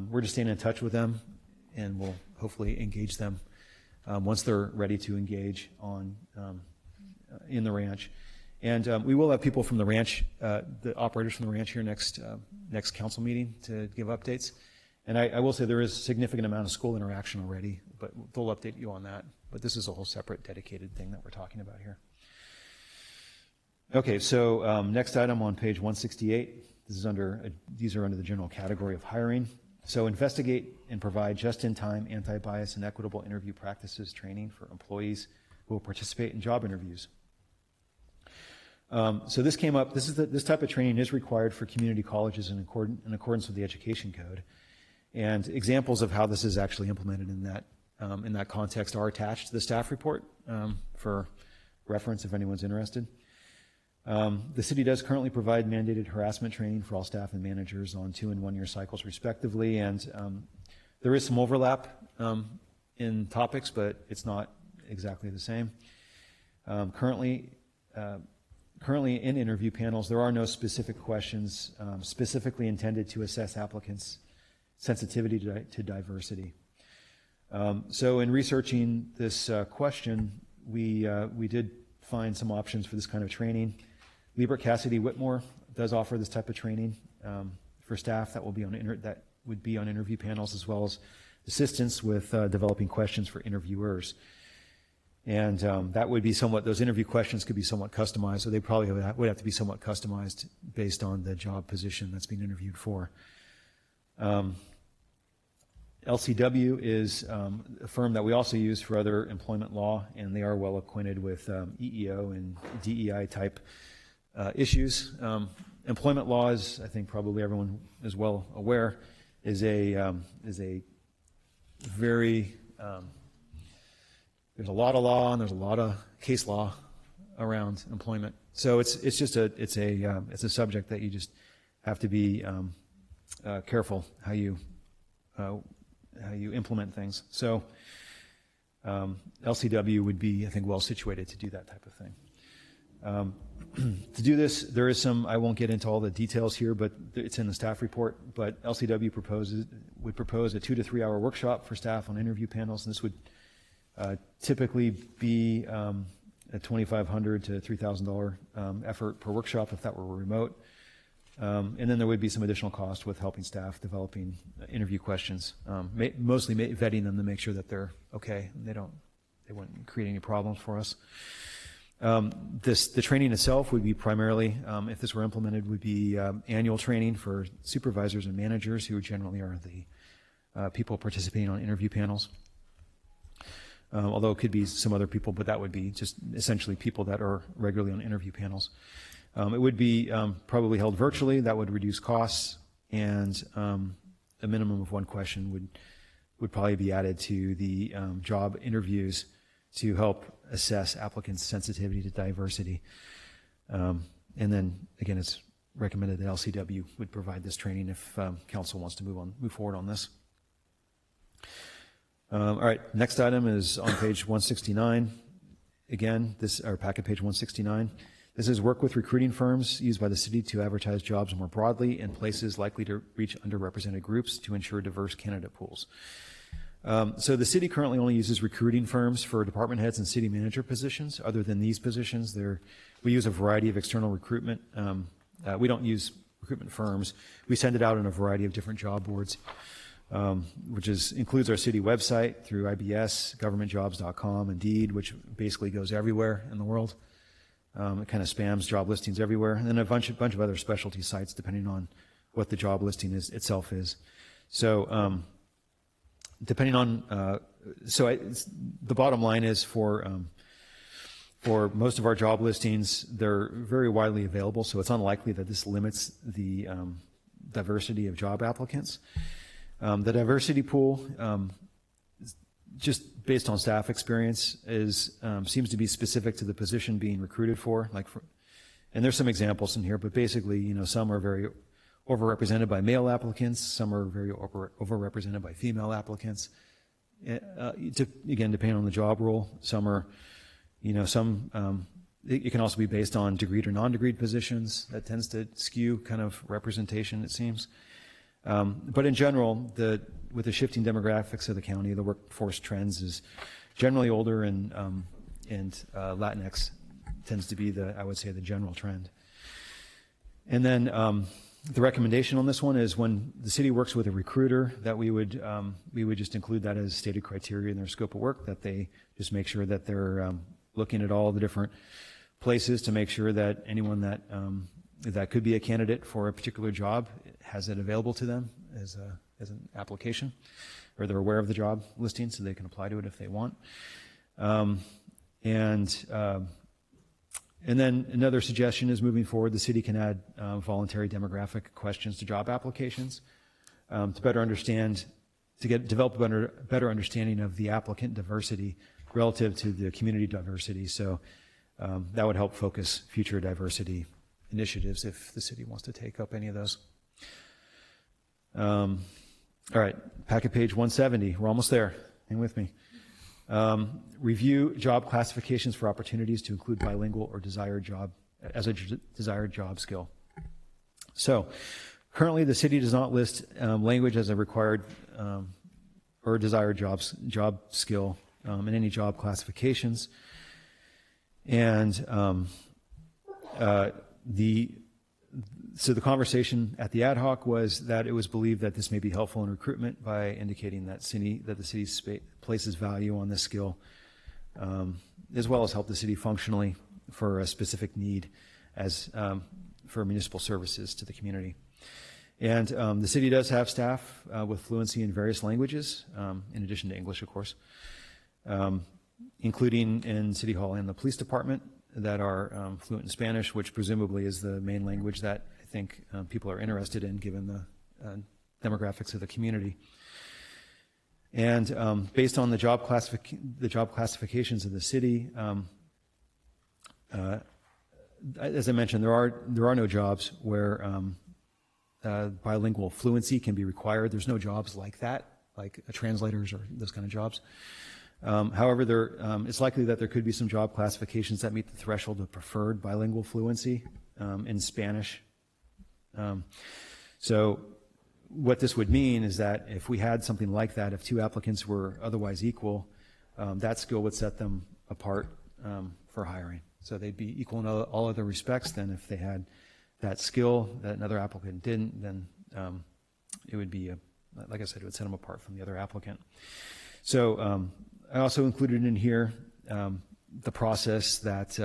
we're just staying in touch with them, and we'll hopefully engage them once they're ready to engage in the ranch. And we will have people from the ranch, the operators from the ranch here next council meeting to give updates. And I will say there is a significant amount of school interaction already, but they'll update you on that. But this is a whole separate dedicated thing that we're talking about here. Okay, so next item on page 168. These are under the general category of hiring. So investigate and provide just-in-time anti-bias and equitable interview practices training for employees who will participate in job interviews. So this came up. This type of training is required for community colleges in accordance with the Education Code. And examples of how this is actually implemented in that context are attached to the staff report for reference if anyone's interested. The city does currently provide mandated harassment training for all staff and managers on 2- and 1-year cycles respectively, and there is some overlap in topics, but it's not exactly the same. Currently in interview panels, there are no specific questions specifically intended to assess applicants' sensitivity to diversity. So in researching this question, we did find some options for this kind of training. Liebert Cassidy Whitmore does offer this type of training for staff that would be on interview panels, as well as assistance with developing questions for interviewers. And that would be somewhat, those interview questions could be somewhat customized, so they probably would have to be somewhat customized based on the job position that's being interviewed for. LCW is a firm that we also use for other employment law, and they are well acquainted with EEO and DEI type issues. Employment law, as I think probably everyone is well aware, is a very there's a lot of law and there's a lot of case law around employment. So it's a subject that you just have to be careful how you implement things. So LCW would be, I think, well situated to do that type of thing. To do this, there is some, I won't get into all the details here, but it's in the staff report, but LCW would propose a 2 to 3 hour workshop for staff on interview panels, and this would typically be a $2,500 to $3,000 effort per workshop if that were remote. And then there would be some additional cost with helping staff developing interview questions, mostly vetting them to make sure that they're okay and they wouldn't create any problems for us. The training itself would be primarily, if this were implemented, would be annual training for supervisors and managers, who generally are the people participating on interview panels. Although it could be some other people, but that would be just essentially people that are regularly on interview panels. It would be probably held virtually. That would reduce costs, and a minimum of one question would probably be added to the job interviews to help assess applicants' sensitivity to diversity. And then, again, it's recommended that LCW would provide this training if council wants to move forward on this. All right, next item is on page 169. Again, our packet page 169. This is work with recruiting firms used by the city to advertise jobs more broadly in places likely to reach underrepresented groups to ensure diverse candidate pools. So the city currently only uses recruiting firms for department heads and city manager positions. Other than these positions, we use a variety of external recruitment. We don't use recruitment firms. We send it out on a variety of different job boards, which includes our city website through IBS, governmentjobs.com, Indeed, which basically goes everywhere in the world. It kind of spams job listings everywhere, and then a bunch of other specialty sites depending on what the job listing itself is. So depending on, the bottom line is for most of our job listings, they're very widely available, so it's unlikely that this limits the diversity of job applicants. The diversity pool, just based on staff experience, seems to be specific to the position being recruited for. And there's some examples in here, but basically, some are very overrepresented by male applicants, some are very overrepresented by female applicants. Again, depending on the job role, some are, it can also be based on degreed or non-degreed positions. That tends to skew kind of representation, it seems. But in general, with the shifting demographics of the county, the workforce trends is generally older, and Latinx tends to be I would say, the general trend. And then the recommendation on this one is when the city works with a recruiter, that we would just include that as stated criteria in their scope of work, that they just make sure that they're looking at all the different places to make sure that anyone that could be a candidate for a particular job has it available to them as an application, or they're aware of the job listing so they can apply to it if they want. And then another suggestion is, moving forward, the city can add voluntary demographic questions to job applications to develop a better understanding of the applicant diversity relative to the community diversity. So That would help focus future diversity initiatives if the city wants to take up any of those. All right, packet page 170. We're almost there. Hang with me. Review job classifications for opportunities to include bilingual or desired job as a desired job skill. So currently the city does not list language as a required or desired job skill in any job classifications. And so the conversation at the ad hoc was that it was believed that this may be helpful in recruitment by indicating that the city places value on this skill, as well as help the city functionally for a specific need as for municipal services to the community. And the city does have staff with fluency in various languages, in addition to English, of course, including in City Hall and the police department that are fluent in Spanish, which presumably is the main language that I think people are interested in given the demographics of the community. And based on the job classifications of the city, as I mentioned, there are no jobs where bilingual fluency can be required. There's no jobs like that, like translators or those kind of jobs. However, it's likely that there could be some job classifications that meet the threshold of preferred bilingual fluency in Spanish. So what this would mean is that if we had something like that, if two applicants were otherwise equal, that skill would set them apart for hiring. So they'd be equal in all other respects. Then if they had that skill that another applicant didn't, then it would be, like I said, it would set them apart from the other applicant. So I also included in here the process that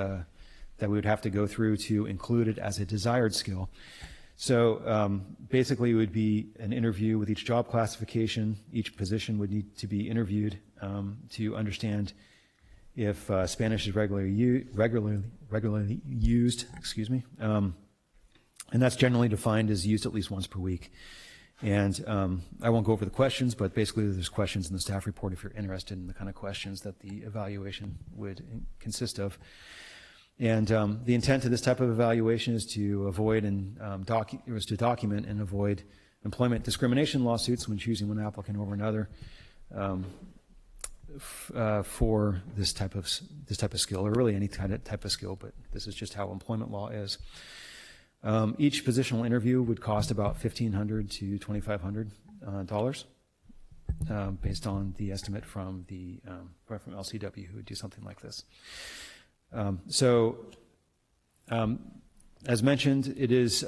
we would have to go through to include it as a desired skill. So basically it would be an interview with each job classification. Each position would need to be interviewed to understand if Spanish is regularly used, and that's generally defined as used at least once per week. And I won't go over the questions, but basically there's questions in the staff report if you're interested in the kind of questions that the evaluation would consist of. And the intent of this type of evaluation is to avoid and document and avoid employment discrimination lawsuits when choosing one applicant over another for this type of skill, or really any type of skill, but this is just how employment law is. Each positional interview would cost about $1,500 to $2,500 based on the estimate from LCW who would do something like this. As mentioned, it is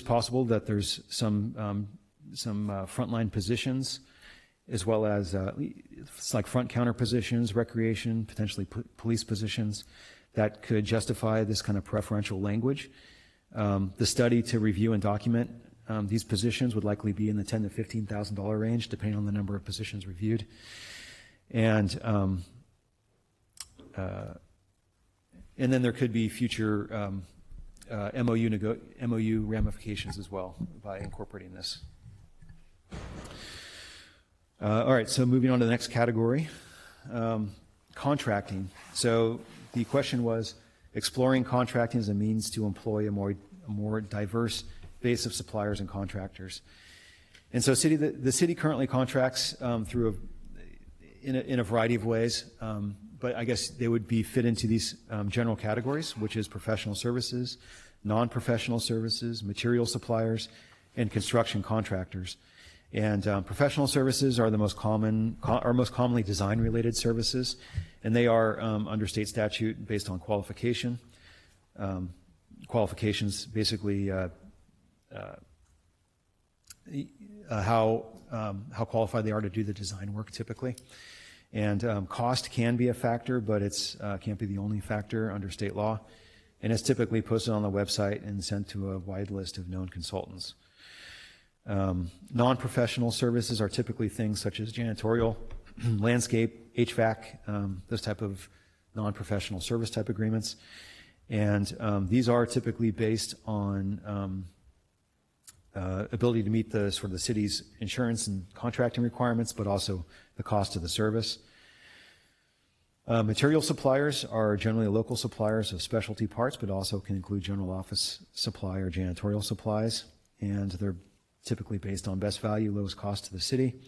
possible that there's some frontline positions, as well as it's like front counter positions, recreation, potentially police positions that could justify this kind of preferential language. The study to review and document these positions would likely be in the $10,000 to $15,000 range, depending on the number of positions reviewed. And then there could be future MOU ramifications as well by incorporating this. All right, so moving on to the next category, contracting. So the question was, exploring contracting as a means to employ a more diverse base of suppliers and contractors. And so the city currently contracts in a variety of ways, but I guess they would be fit into these general categories, which is professional services, non-professional services, material suppliers, and construction contractors. And professional services are the most commonly design-related services, and they are under state statute based on qualification. Qualifications basically how qualified they are to do the design work typically. And cost can be a factor, but it's can't be the only factor under state law. And it's typically posted on the website and sent to a wide list of known consultants. Non-professional services are typically things such as janitorial, landscape, HVAC, those type of non-professional service type agreements. And these are typically based on ability to meet the sort of the city's insurance and contracting requirements, but also the cost of the service. Material suppliers are generally local suppliers of specialty parts, but also can include general office supply or janitorial supplies. And they're typically based on best value, lowest cost to the city.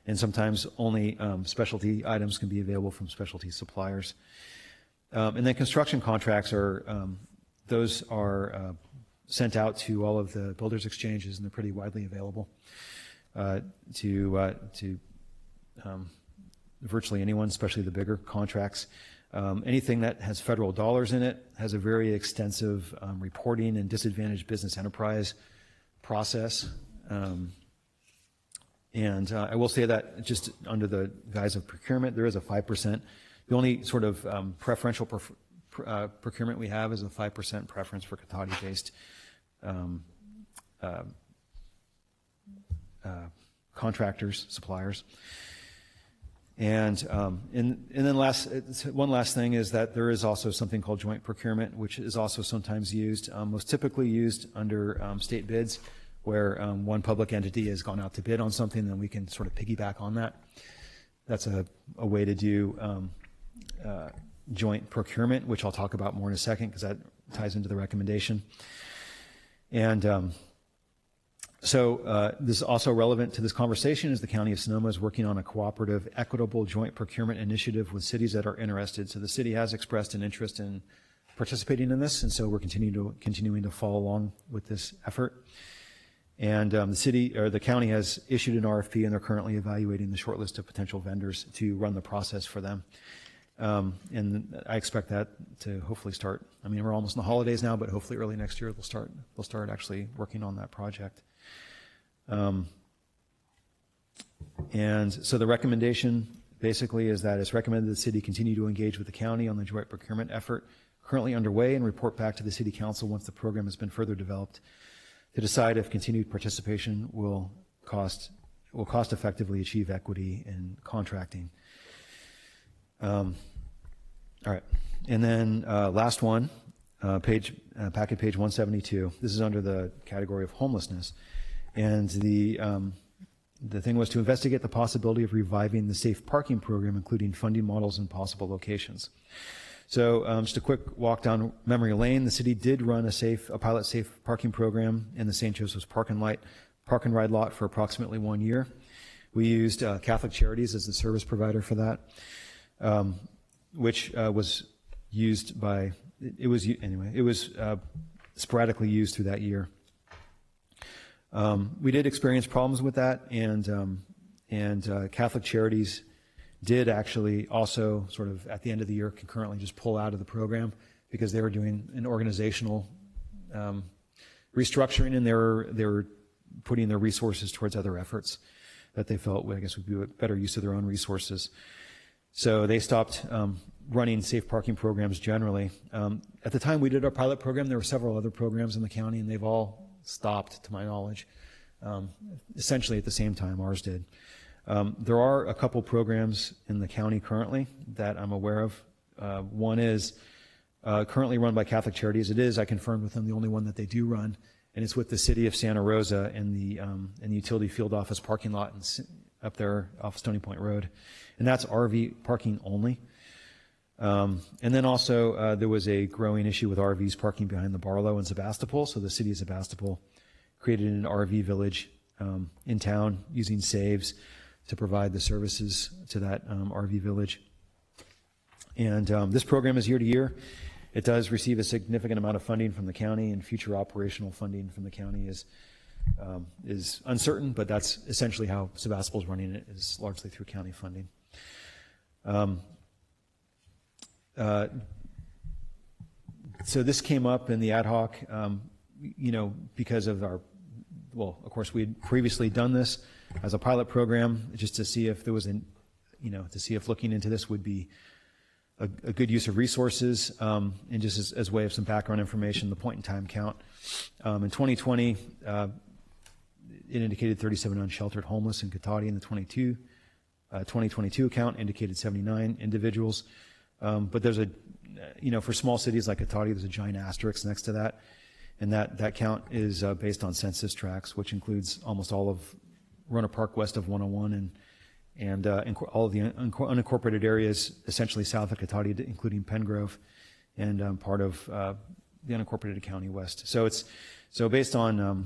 And sometimes only specialty items can be available from specialty suppliers. And then construction contracts those are sent out to all of the builders exchanges, and they're pretty widely available to virtually anyone, especially the bigger contracts. Anything that has federal dollars in it has a very extensive reporting and disadvantaged business enterprise process. And I will say that just under the guise of procurement, there is a 5%. The only sort of preferential procurement we have is a 5% preference for Cotati-based contractors, suppliers. And then one last thing is that there is also something called joint procurement, which is also sometimes used, most typically used under state bids, where one public entity has gone out to bid on something, then we can sort of piggyback on that. That's a way to do joint procurement, which I'll talk about more in a second because that ties into the recommendation. And so this is also relevant to this conversation is the County of Sonoma is working on a cooperative, equitable joint procurement initiative with cities that are interested. So the city has expressed an interest in participating in this, and so we're continuing to follow along with this effort. And the county has issued an RFP, and they're currently evaluating the short list of potential vendors to run the process for them. And I expect that to hopefully start. I mean, we're almost in the holidays now, but hopefully early next year they'll start actually working on that project. And so the recommendation basically is that it's recommended the city continue to engage with the county on the joint procurement effort currently underway and report back to the city council once the program has been further developed to decide if continued participation will cost effectively achieve equity in contracting. All right, and then last one, packet page 172. This is under the category of homelessness, and the thing was to investigate the possibility of reviving the safe parking program, including funding models and possible locations. So just a quick walk down memory lane. The city did run a pilot safe parking program in the St. Joseph's Park and Ride lot for approximately 1 year. We used Catholic Charities as the service provider for that, which was used by, it was sporadically used through that year. We did experience problems with that, and Catholic Charities did actually also sort of at the end of the year concurrently just pull out of the program because they were doing an organizational restructuring, and they were putting their resources towards other efforts that they felt, I guess, would be a better use of their own resources. So they stopped running safe parking programs generally. At the time we did our pilot program, there were several other programs in the county, and they've all stopped, to my knowledge, essentially at the same time ours did. There are a couple programs in the county currently that I'm aware of. One is currently run by Catholic Charities. It is, I confirmed with them, the only one that they do run, and it's with the city of Santa Rosa in the utility field office parking lot up there off Stony Point Road, and that's RV parking only. And then also there was a growing issue with RVs parking behind the Barlow in Sebastopol, so the city of Sebastopol created an RV village in town using saves to provide the services to that RV village. And this program is year to year. It does receive a significant amount of funding from the county, and future operational funding from the county is uncertain, but that's essentially how Sebastopol is running it, is largely through county funding. So this came up in the ad hoc, because of of course we had previously done this as a pilot program just to see if there was to see if looking into this would be a good use of resources, and just as way of some background information, the point in time count. In 2020, it indicated 37 unsheltered homeless in Cotati, and the 2022 account indicated 79 individuals. But there's for small cities like Cotati, there's a giant asterisk next to that. And that count is based on census tracts, which includes almost all of Roanoke Park west of 101 and all of the unincorporated areas, essentially south of Cotati, including Pengrove, and part of the unincorporated county west. So based on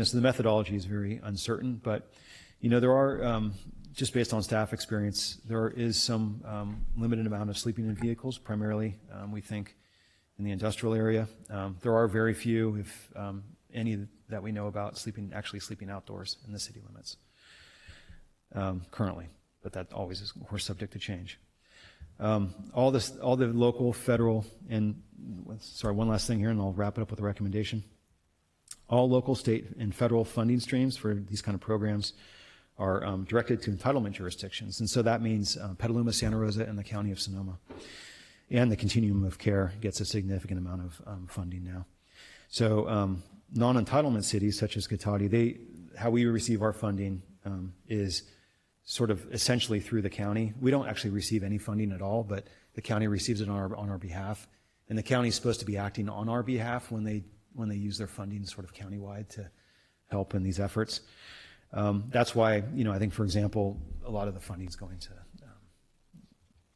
so the methodology is very uncertain, but there are just based on staff experience, there is some limited amount of sleeping in vehicles, primarily we think in the industrial area. There are very few, if any, that we know about actually sleeping outdoors in the city limits currently, but that always is, of course, subject to change. All the local, federal, and sorry, one last thing here, and I'll wrap it up with a recommendation. All local, state, and federal funding streams for these kind of programs are directed to entitlement jurisdictions, and so that means Petaluma, Santa Rosa, and the County of Sonoma. And the continuum of care gets a significant amount of funding now. So non-entitlement cities such as Cotati, how we receive our funding is sort of essentially through the county. We don't actually receive any funding at all, but the county receives it on our behalf. And the county is supposed to be acting on our behalf when they use their funding sort of countywide to help in these efforts. That's why, I think, for example, a lot of the funding is going to,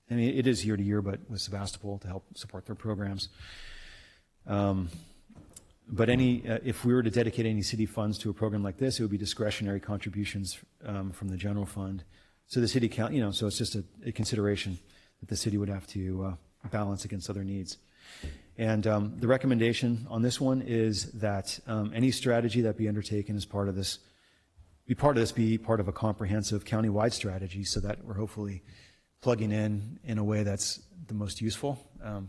it is year to year, but with Sebastopol to help support their programs. But if we were to dedicate any city funds to a program like this, it would be discretionary contributions from the general fund. So the city so it's just a consideration that the city would have to balance against other needs. And the recommendation on this one is that any strategy that be undertaken as part of this, be part of a comprehensive countywide strategy, so that we're hopefully plugging in a way that's the most useful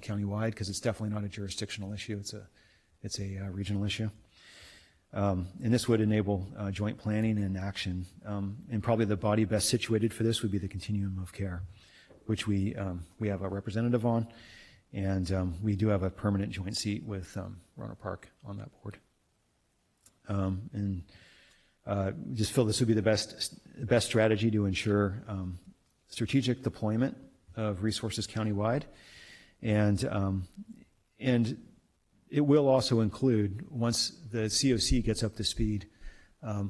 countywide, because it's definitely not a jurisdictional issue. It's a regional issue. And this would enable joint planning and action. And probably the body best situated for this would be the continuum of care, which we have a representative on, and we do have a permanent joint seat with Rohnert Park on that board. And just feel this would be the best strategy to ensure strategic deployment of resources countywide, and it will also include, once the COC gets up to speed,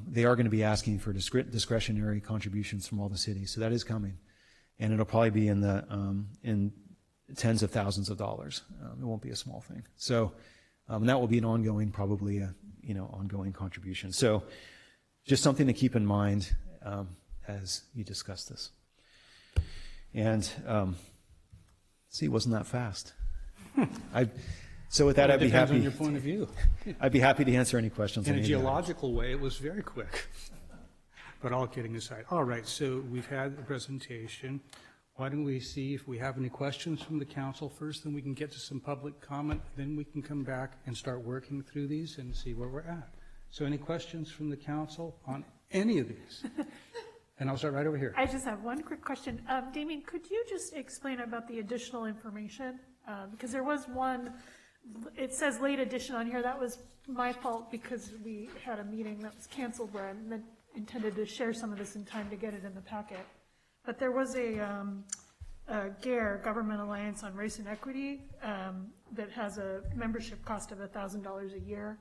they are going to be asking for discretionary contributions from all the cities. So that is coming, and it'll probably be in tens of thousands of dollars. It won't be a small thing. So that will be an ongoing, probably ongoing contribution. So just something to keep in mind as you discuss this. And see, wasn't that fast? So with that, I'd be happy. Depends on your point of view. I'd be happy to answer any questions. In a geological way, it was very quick. But all kidding aside. All right, so we've had the presentation. Why don't we see if we have any questions from the council first, then we can get to some public comment, then we can come back and start working through these and see where we're at. So any questions from the council on any of these? And I'll start right over here. I just have one quick question. Damien, could you just explain about the additional information? Because there was one, it says late addition on here. That was my fault because we had a meeting that was canceled where I intended to share some of this in time to get it in the packet. But there was a GARE, Government Alliance on Race and Equity, that has a membership cost of $1,000 a year.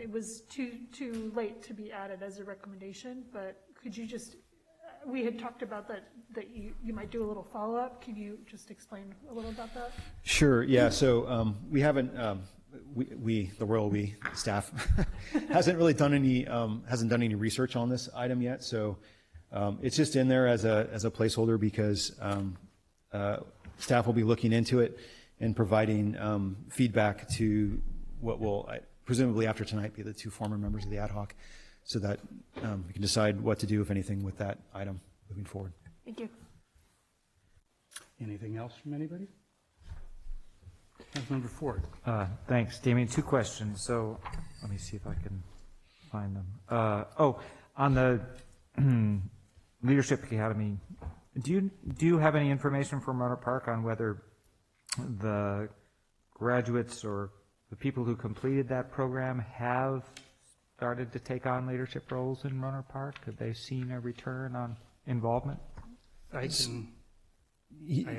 It was too late to be added as a recommendation, but could you just, we had talked about that you might do a little follow-up. Can you just explain a little about that? Sure, yeah. So we haven't, the staff, hasn't really done any research on this item yet. So it's just in there as a placeholder because staff will be looking into it and providing feedback to what will presumably after tonight be the two former members of the ad hoc, so that we can decide what to do, if anything, with that item moving forward. Thank you. Anything else from anybody? Councilmember Ford. Thanks, Damien. Two questions. So let me see if I can find them. On the Leadership Academy, do you have any information from Rohnert Park on whether the graduates or the people who completed that program have started to take on leadership roles in Rohnert Park? Have they seen a return on involvement? I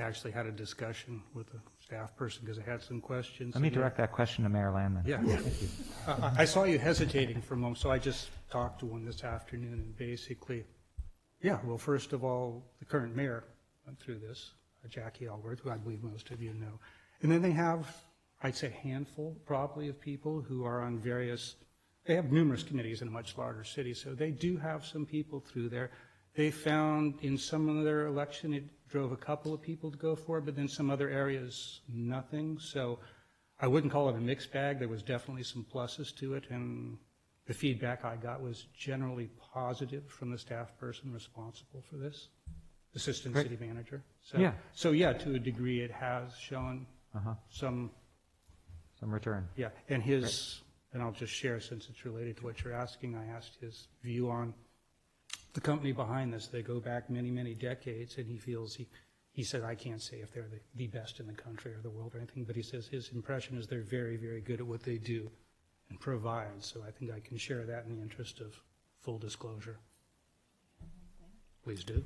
actually had a discussion with a staff person because I had some questions. Let me direct that question to Mayor Landman. Yeah. Thank you. I saw you hesitating for a moment, so I just talked to one this afternoon, and basically, Yeah, well, first of all, the current mayor went through this, Jackie Elworth, who I believe most of you know. And then they have, I'd say, a handful probably of people who are on various, they have numerous committees in a much larger city, so they do have some people through there. They found in some of their election, it drove a couple of people to go for it, but then some other areas, nothing. So I wouldn't call it a mixed bag. There was definitely some pluses to it, and the feedback I got was generally positive from the staff person responsible for this, assistant Great. city manager. So yeah, to a degree, it has shown some return. Yeah, and and I'll just share since it's related to what you're asking, I asked his view on the company behind this. They go back many, many decades, and he feels he said, I can't say if they're the best in the country or the world or anything, but he says his impression is they're very, very good at what they do and provide. So I think I can share that in the interest of full disclosure. Please do.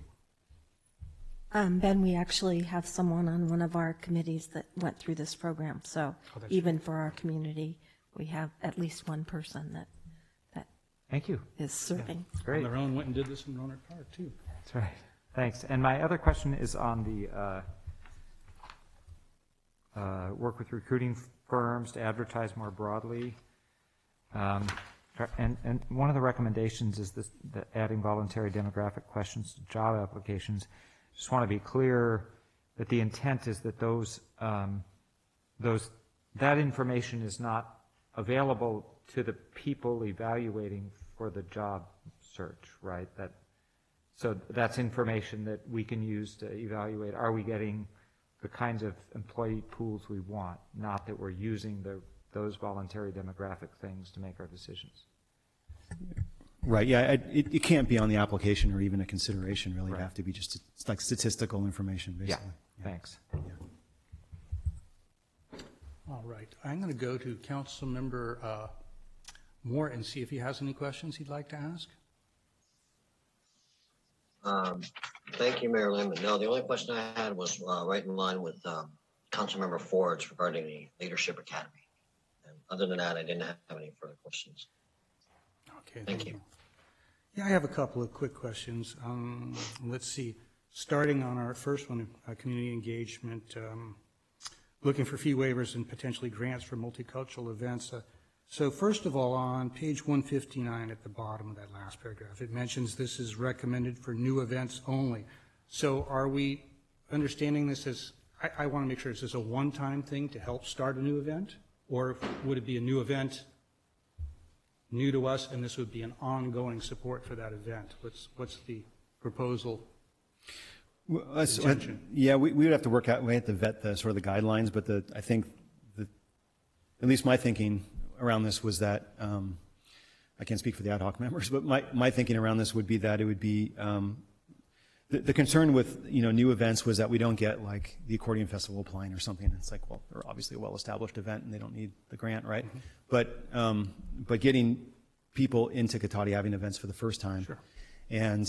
Ben, we actually have someone on one of our committees that went through this program. So even for our community, we have at least one person that Thank you. is serving. Yeah, great. On their own went and did this in Roanoke Park, too. That's right. Thanks. And my other question is on the work with recruiting firms to advertise more broadly. And one of the recommendations is that adding voluntary demographic questions to job applications. Just want to be clear that the intent is that that information is not available to the people evaluating for the job search, right? So that's information that we can use to evaluate, are we getting the kinds of employee pools we want, not that we're using those voluntary demographic things to make our decisions. Right, yeah, it can't be on the application or even a consideration, really. Right. It'd have to be just it's like statistical information, basically. Yeah, thanks. Yeah. All right, I'm going to go to Council Member Moore and see if he has any questions he'd like to ask. Thank you, Mayor Lemon. No, the only question I had was right in line with Councilmember Ford's regarding the Leadership Academy. And other than that, I didn't have any further questions. Okay, thank you. Yeah, I have a couple of quick questions. Let's see. Starting on our first one, community engagement, looking for fee waivers and potentially grants for multicultural events. So first of all, on page 159 at the bottom of that last paragraph, it mentions this is recommended for new events only. So are we understanding this as, I want to make sure, is this a one-time thing to help start a new event? Or would it be a new event, new to us, and this would be an ongoing support for that event? What's the proposal? Well, yeah, we would have to we have to vet the sort of the guidelines, but I think at least my thinking around this was that I can't speak for the ad hoc members, but my thinking around this would be that it would be the concern with new events was that we don't get like the accordion festival applying or something. It's like, well, they're obviously a well-established event and they don't need the grant, right? Mm-hmm. But getting people into Cotati having events for the first time, sure. And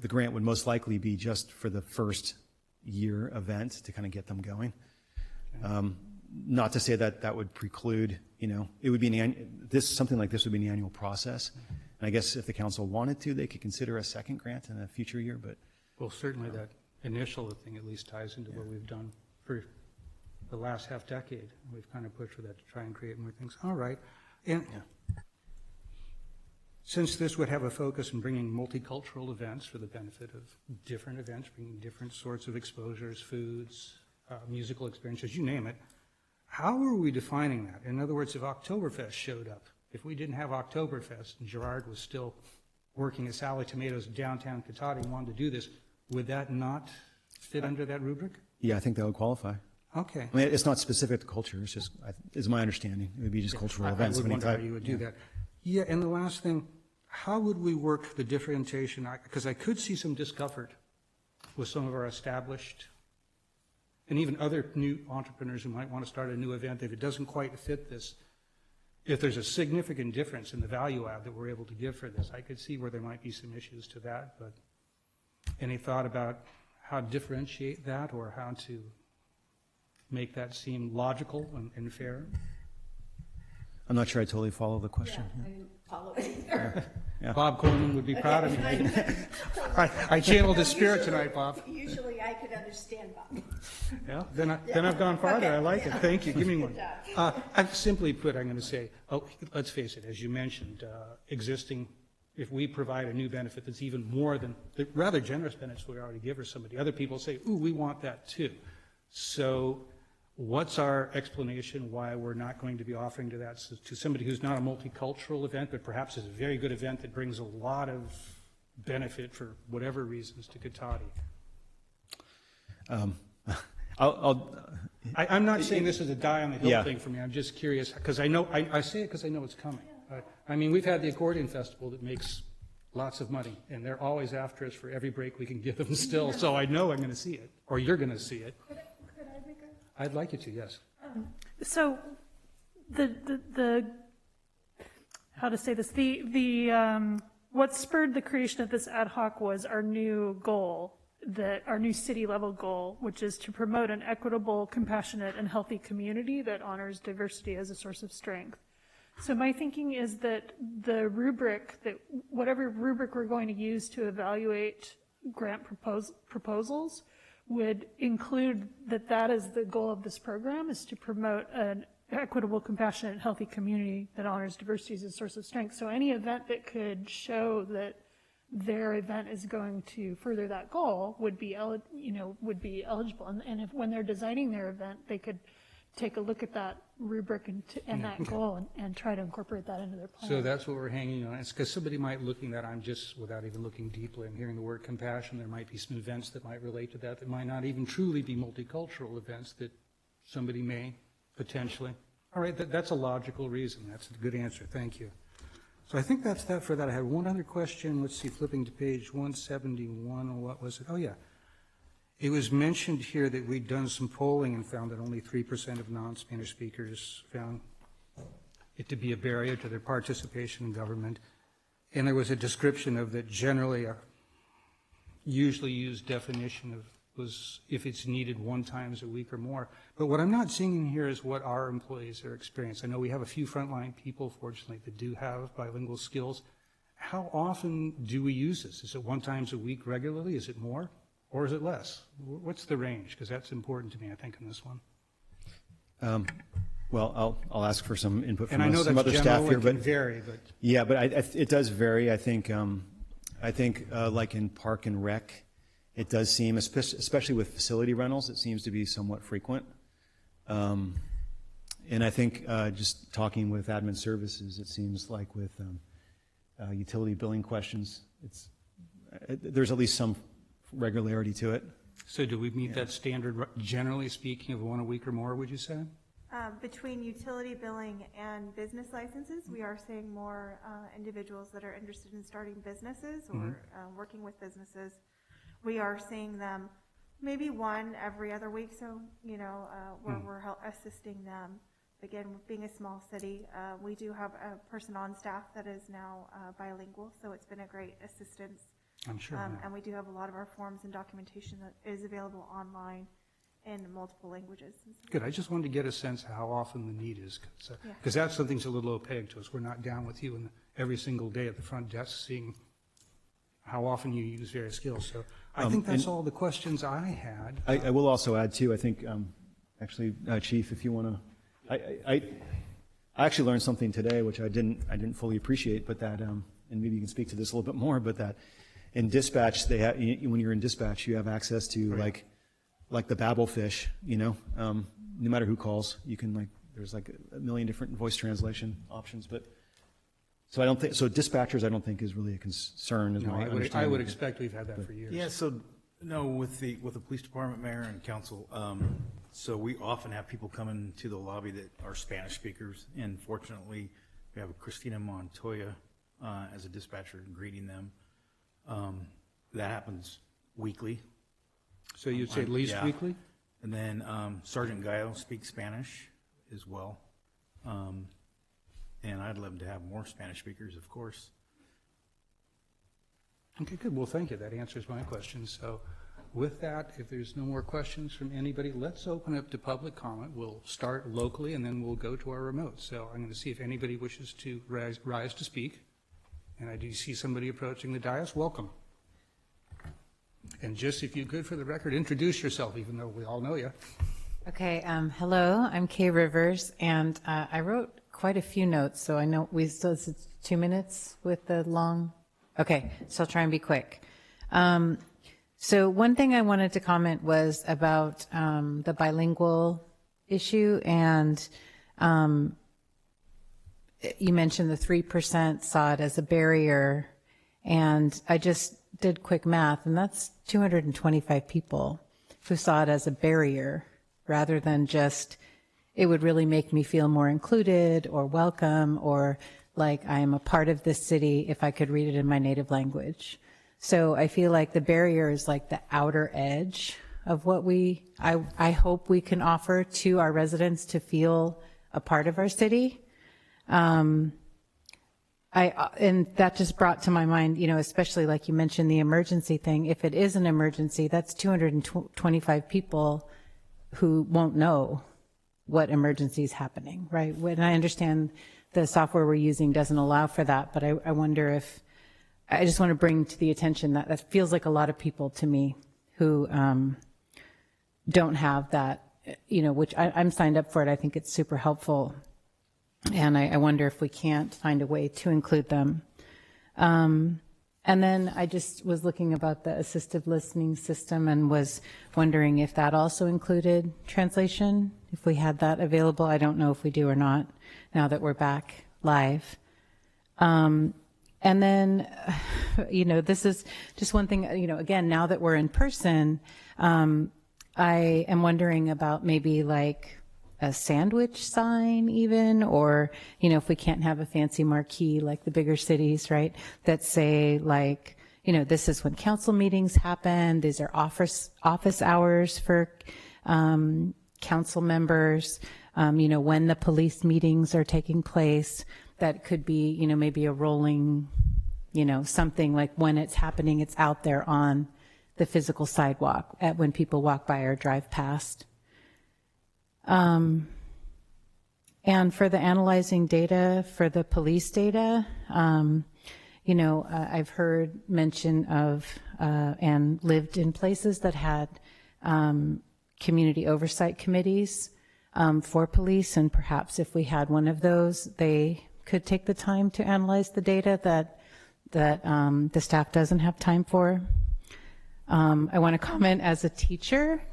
the grant would most likely be just for the first year event to kind of get them going. Okay. Not to say that that would preclude, it would be something like this would be an annual process. And I guess if the council wanted to, they could consider a second grant in a future year, but. Well, certainly that initial thing at least ties into what we've done for the last half decade. We've kind of pushed for that to try and create more things. All right. And since this would have a focus in bringing multicultural events for the benefit of different events, bringing different sorts of exposures, foods, musical experiences, you name it, how are we defining that? In other words, if Oktoberfest showed up, if we didn't have Oktoberfest and Gerard was still working at Sally Tomatoes downtown Cotati and wanted to do this, would that not fit under that rubric? Yeah, I think that would qualify. Okay. I mean, it's not specific to culture. It's just, is my understanding. It would be just cultural events. I would wonder how you would do that. Yeah, and the last thing, how would we work the differentiation? Because I could see some discomfort with some of our established and even other new entrepreneurs who might want to start a new event if it doesn't quite fit this. If there's a significant difference in the value add that we're able to give for this, I could see where there might be some issues to that. But any thought about how to differentiate that or how to make that seem logical and fair? I'm not sure I totally follow the question. Yeah, I didn't follow it either. Yeah. Bob Coleman would be proud of me. I channeled his spirit tonight, Bob. Usually I could understand Bob. Yeah, then I've gone farther. I like it. Thank you. Give me one. Simply put, I'm going to say, let's face it, as you mentioned, existing, if we provide a new benefit that's even more than the rather generous benefits we already give or somebody, other people say, ooh, we want that too. So what's our explanation why we're not going to be offering to somebody who's not a multicultural event, but perhaps is a very good event that brings a lot of benefit for whatever reasons to Cotati? I'm not saying this is a die on the hill thing for me. I'm just curious because I know I say it because I know it's coming. I mean, we've had the accordion festival that makes lots of money, and they're always after us for every break we can give them still. So I know I'm going to see it, or you're going to see it. Could I make a? I'd like you to, yes. So the how to say this, what spurred the creation of this ad hoc was our new goal, our new city level goal, which is to promote an equitable, compassionate, and healthy community that honors diversity as a source of strength. So my thinking is that whatever rubric we're going to use to evaluate grant proposals would include that is the goal of this program, is to promote an equitable, compassionate, healthy community that honors diversity as a source of strength. So any event that could show that their event is going to further that goal would be eligible. And if when they're designing their event, they could take a look at that rubric and that goal and try to incorporate that into their plan. So that's what we're hanging on. It's because somebody might looking that I'm just, without even looking deeply, I'm hearing the word compassion. There might be some events that might relate to that might not even truly be multicultural events that somebody may potentially. All right, that's a logical reason. That's a good answer. Thank you. So I think that's that for that. I had one other question. Let's see, flipping to page 171, what was it? Oh, yeah. It was mentioned here that we'd done some polling and found that only 3% of non-Spanish speakers found it to be a barrier to their participation in government. And there was a description of that generally a usually used definition of was if it's needed 1 time a week or more. But what I'm not seeing in here is what our employees are experiencing. I know we have a few frontline people, fortunately, that do have bilingual skills. How often do we use this? Is it 1 time a week regularly? Is it more? Or is it less? What's the range? Because that's important to me, I think, in this one. Well, I'll ask for some input from and I know some other staff here, but vary. But yeah, but it does vary. I think like in Park and Rec, it does seem, especially with facility rentals, it seems to be somewhat frequent. And I think just talking with admin services, it seems like with utility billing questions, there's at least some regularity to it. So do we meet that standard, generally speaking, of 1 a week or more, would you say? Between utility billing and business licenses, we are seeing more individuals that are interested in starting businesses or working with businesses. We are seeing them maybe 1 every other week, so, where we're assisting them. Again, being a small city, we do have a person on staff that is now bilingual, so it's been a great assistance. I'm sure. And we do have a lot of our forms and documentation that is available online in multiple languages. Good. I just wanted to get a sense of how often the need is, because that's something that's a little opaque to us. We're not down with you every single day at the front desk seeing how often you use various skills. So I think that's all the questions I had. I will also add, too, I think, actually, Chief, if you want to, I actually learned something today, which I didn't fully appreciate, but that, and maybe you can speak to this a little bit more, but that in dispatch, when you're in dispatch, you have access to like the Babelfish, no matter who calls, you can there's like a million different voice translation options, but so dispatchers I don't think is really a concern. Is my understanding. I would expect we've had that for years. Yeah, so no, with the police department, mayor, and council, so we often have people come into the lobby that are Spanish speakers, and fortunately, we have Christina Montoya as a dispatcher greeting them. That happens weekly. So you'd say at least weekly? And then Sergeant Gallo speaks Spanish as well. And I'd love to have more Spanish speakers, of course. Okay, good. Well, thank you. That answers my question. So with that, if there's no more questions from anybody, let's open up to public comment. We'll start locally, and then we'll go to our remote. So I'm going to see if anybody wishes to rise to speak. And I do see somebody approaching the dais. Welcome. And just if you could, for the record, introduce yourself, even though we all know you. Okay, hello, I'm Kay Rivers, and I wrote quite a few notes, so I know we still, it's 2 minutes with the long, okay, so I'll try and be quick. So one thing I wanted to comment was about the bilingual issue, and you mentioned the 3% saw it as a barrier, and I just did quick math, and that's 225 people who saw it as a barrier rather than just, it would really make me feel more included or welcome or like I am a part of this city if I could read it in my native language. So I feel like the barrier is like the outer edge of what I hope we can offer to our residents to feel a part of our city. And that just brought to my mind, you know, especially like you mentioned the emergency thing. If it is an emergency, that's 225 people who won't know what emergency is happening, right? When I understand the software we're using doesn't allow for that, but I wonder if, I just want to bring to the attention that that feels like a lot of people to me who don't have that, you know, which I'm signed up for it. I think it's super helpful. And I wonder if we can't find a way to include them. And then I just was looking about the assistive listening system and was wondering if that also included translation, if we had that available. I don't know if we do or not now that we're back live. And then, you know, this is just one thing, you know, again, now that we're in person, I am wondering about maybe like a sandwich sign even, or, you know, if we can't have a fancy marquee like the bigger cities, right, that say like, you know, this is when council meetings happen, these are office hours for council members, you know, when the police meetings are taking place, that could be, you know, maybe a rolling, you know, something like when it's happening, it's out there on the physical sidewalk when people walk by or drive past. And for the analyzing data, for the police data, you know, I've heard mention of and lived in places that had community oversight committees for police, and perhaps if we had one of those, they could take the time to analyze the data that the staff doesn't have time for. I want to comment as a teacher,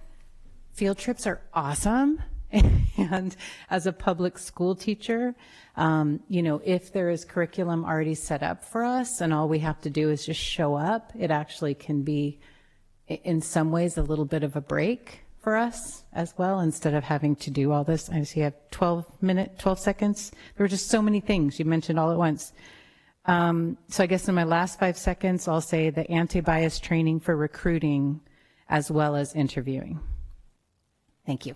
field trips are awesome. And as a public school teacher, you know, if there is curriculum already set up for us and all we have to do is just show up, it actually can be in some ways a little bit of a break for us as well, instead of having to do all this. I see you have 12 seconds. There were just so many things you mentioned all at once. So I guess in my last 5 seconds, I'll say the anti-bias training for recruiting as well as interviewing. Thank you.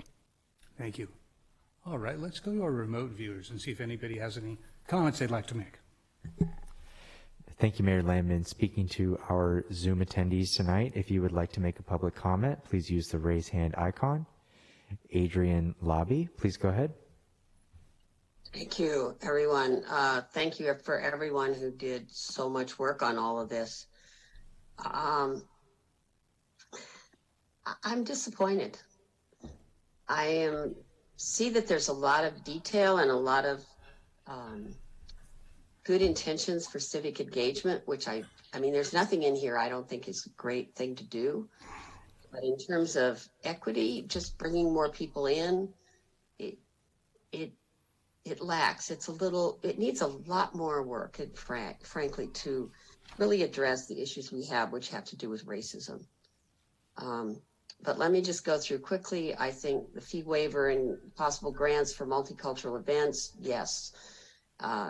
Thank you. All right, let's go to our remote viewers and see if anybody has any comments they'd like to make. Thank you, Mayor Landman. Speaking to our Zoom attendees tonight, if you would like to make a public comment, please use the raise hand icon. Adrian Lobby, please go ahead. Thank you, everyone. Thank you for everyone who did so much work on all of this. I'm disappointed. I see that there's a lot of detail and a lot of good intentions for civic engagement, which I mean, there's nothing in here I don't think is a great thing to do. But in terms of equity, just bringing more people in, it lacks. It needs a lot more work, and frankly, to really address the issues we have, which have to do with racism. But let me just go through quickly. I think the fee waiver and possible grants for multicultural events, yes.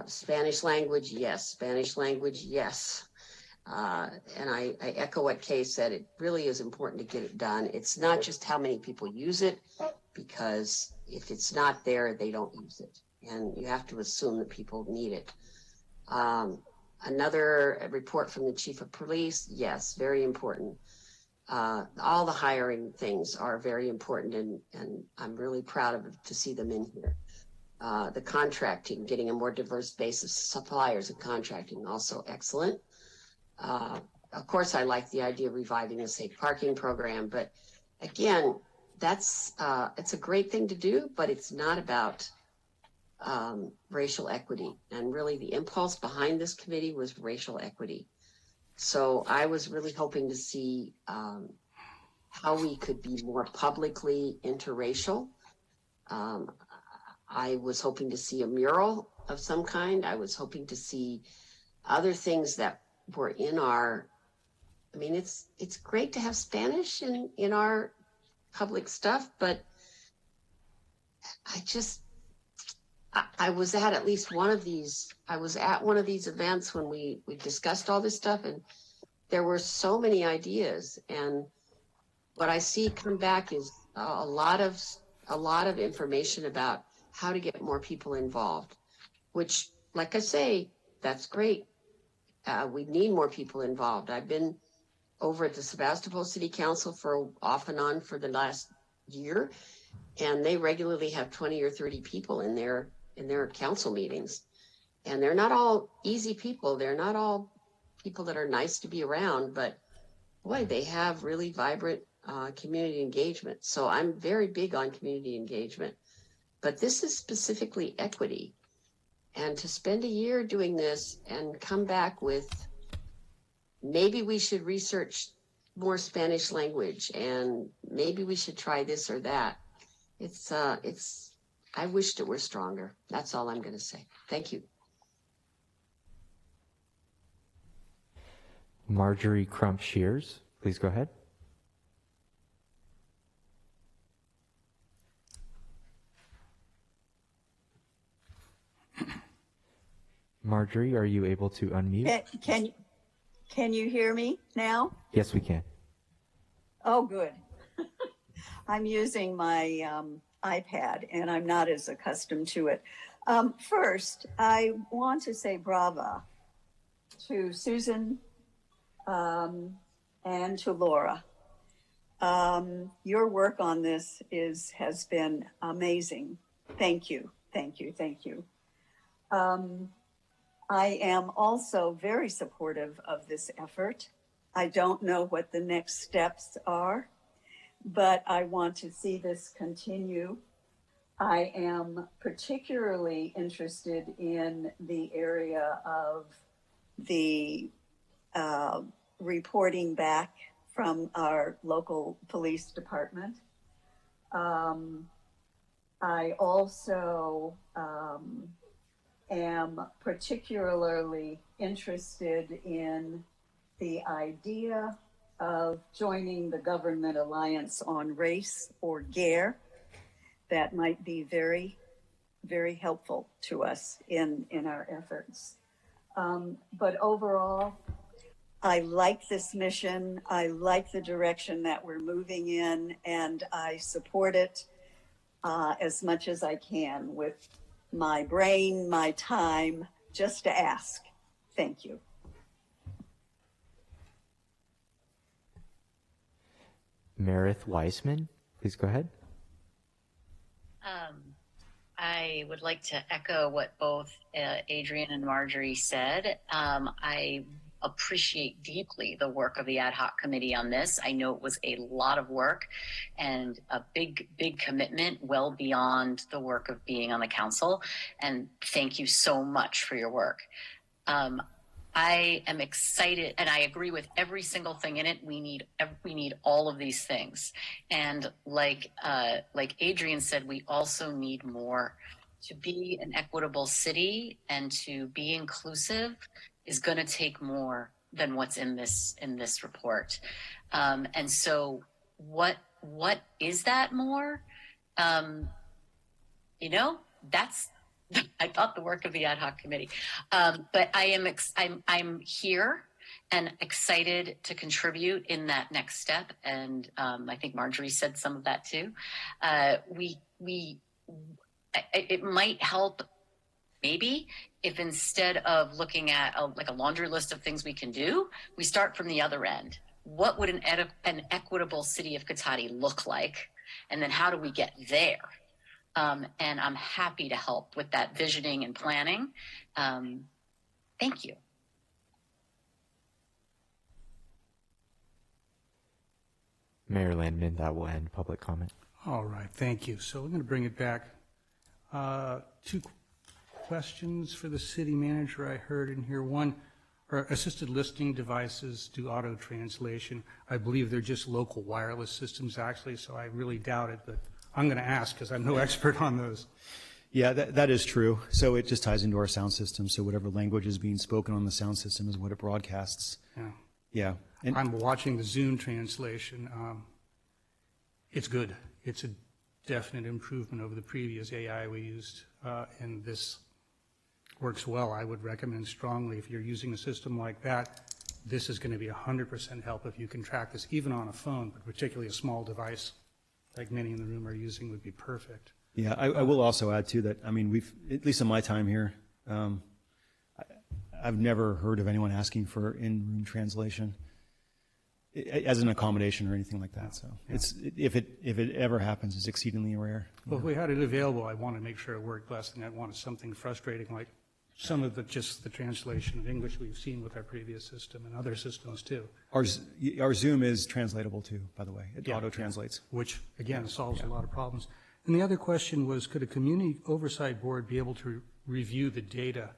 Spanish language, yes. Spanish language, yes. And I echo what Kay said. It really is important to get it done. It's not just how many people use it, because if it's not there, they don't use it. And you have to assume that people need it. Another report from the chief of police, yes, very important. All the hiring things are very important, and I'm really proud to see them in here. The contracting, getting a more diverse base of suppliers and contracting, also excellent. Of course, I like the idea of reviving a safe parking program, but again, it's a great thing to do, but it's not about racial equity. And really the impulse behind this committee was racial equity. So I was really hoping to see how we could be more publicly interracial. I was hoping to see a mural of some kind. I was hoping to see other things that were in our, I mean, it's great to have Spanish in our public stuff, but I was at least one of these, I was at one of these events when we discussed all this stuff, and there were so many ideas. And what I see come back is a lot of information about how to get more people involved, which, like I say, that's great. We need more people involved. I've been over at the Sebastopol City Council for off and on for the last year, and they regularly have 20 or 30 people in their council meetings. And they're not all easy people. They're not all people that are nice to be around, but boy, they have really vibrant community engagement. So I'm very big on community engagement, but this is specifically equity. And to spend a year doing this and come back with, maybe we should research more Spanish language and maybe we should try this or that. I wished it were stronger. That's all I'm going to say. Thank you. Marjorie Crump Shears, please go ahead. Marjorie, are you able to unmute? Can you hear me now? Yes, we can. Oh, good. I'm using my iPad, and I'm not as accustomed to it. First, I want to say brava to Susan and to Laura. Your work on this has been amazing. Thank you, thank you, thank you. I am also very supportive of this effort. I don't know what the next steps are, but I want to see this continue. I am particularly interested in the area of the reporting back from our local police department. I also am particularly interested in the idea of joining the Government Alliance on Race, or GARE. That might be very, very helpful to us in our efforts. But overall, I like this mission. I like the direction that we're moving in, and I support it as much as I can with my brain, my time, just to ask. Thank you. Meredith Weissman, please go ahead. I would like to echo what both Adrian and Marjorie said. I appreciate deeply the work of the ad hoc committee on this. I know it was a lot of work and a big, big commitment, well beyond the work of being on the council. And thank you so much for your work. I am excited, and I agree with every single thing in it. We need all of these things. And like Adrian said, we also need more. To be an equitable city and to be inclusive is going to take more than what's in this report. And so what is that more? That's I thought the work of the ad hoc committee. But I'm here and excited to contribute in that next step. And I think Marjorie said some of that too. It might help maybe if instead of looking at a laundry list of things we can do, we start from the other end. What would an equitable city of Cotati look like? And then how do we get there? And I'm happy to help with that visioning and planning. Thank you. Mayor Landman, that will end public comment. All right, thank you. So we're going to bring it back. Two questions for the city manager I heard in here. One, are assisted listening devices do auto translation? I believe they're just local wireless systems actually, so I really doubt it, but I'm going to ask because I'm no expert on those. Yeah, that is true. So it just ties into our sound system. So whatever language is being spoken on the sound system is what it broadcasts. Yeah. Yeah. And I'm watching the Zoom translation. It's good. It's a definite improvement over the previous AI we used, and this works well. I would recommend strongly if you're using a system like that, this is going to be 100% help if you can track this, even on a phone, but particularly a small device like many in the room are using would be perfect. yeah, I will also add too that, I mean, we've, at least in my time here, I've never heard of anyone asking for in-room translation as an accommodation or anything like that. So it's, if it ever happens, it's exceedingly rare. Well, if we had it available, I want to make sure it worked less than I wanted something frustrating like some of just the translation of English we've seen with our previous system and other systems too. Our Zoom is translatable too, by the way. It auto-translates. Which, again, solves a lot of problems. And the other question was, could a community oversight board be able to review the data?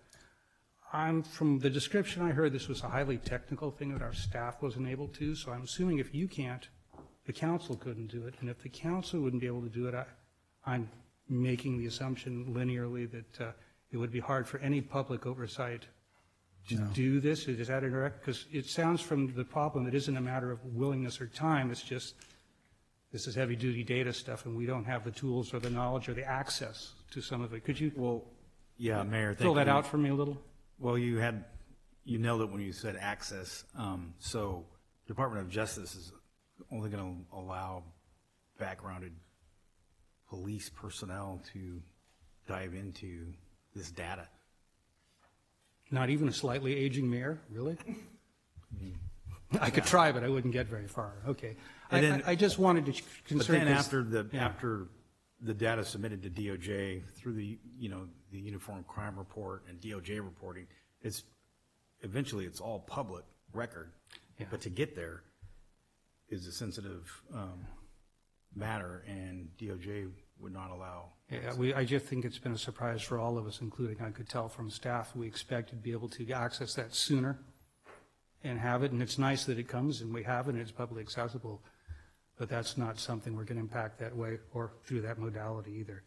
From the description I heard, this was a highly technical thing that our staff wasn't able to, so I'm assuming if you can't, the council couldn't do it. And if the council wouldn't be able to do it, I'm making the assumption linearly that it would be hard for any public oversight to do this. Is that incorrect? Because it sounds from the problem, it isn't a matter of willingness or time. It's just, this is heavy-duty data stuff, and we don't have the tools or the knowledge or the access to some of it. Could you Yeah, Mayor, fill that out for me a little? Well, you nailed it when you said access. So Department of Justice is only going to allow backgrounded police personnel to dive into this data. Not even a slightly aging mayor, really? I could try, but I wouldn't get very far. Okay. I just wanted to concern. But then after the data submitted to DOJ through the Uniform Crime Report and DOJ reporting, eventually it's all public record. Yeah. But to get there is a sensitive matter, and DOJ would not allow. Yeah, I just think it's been a surprise for all of us, including I could tell from staff. We expected to be able to access that sooner and have it, and it's nice that it comes and we have it and it's publicly accessible, but that's not something we're going to impact that way or through that modality either.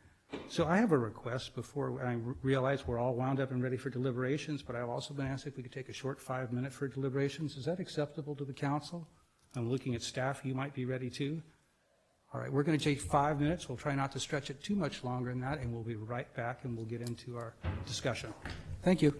So I have a request before I realize we're all wound up and ready for deliberations, but I've also been asked if we could take a short 5-minute for deliberations. Is that acceptable to the council? I'm looking at staff. You might be ready too. All right, we're going to take 5 minutes. We'll try not to stretch it too much longer than that, and we'll be right back and we'll get into our discussion. Thank you.